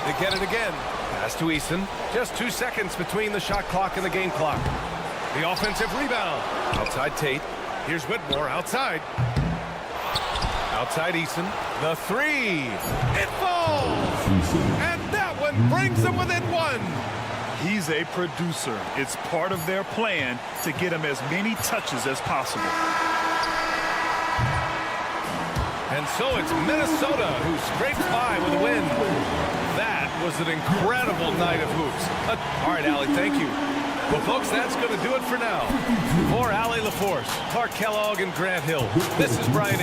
They get it again. Pass to Eason. Just 2 seconds between the shot clock and the game clock. The offensive rebound. Outside Tate. Here's Whitmore outside. Outside Eason. The three. It falls. And that one brings them within one. He's a producer. It's part of their plan to get him as many touches as possible. And so it's Minnesota who scrapes by with a win. That was an incredible night of hoops. All right, Allie, thank you. Well, folks, that's going to do it for now. For Allie LaForce, Clark Kellogg, and Grant Hill, this is Brian.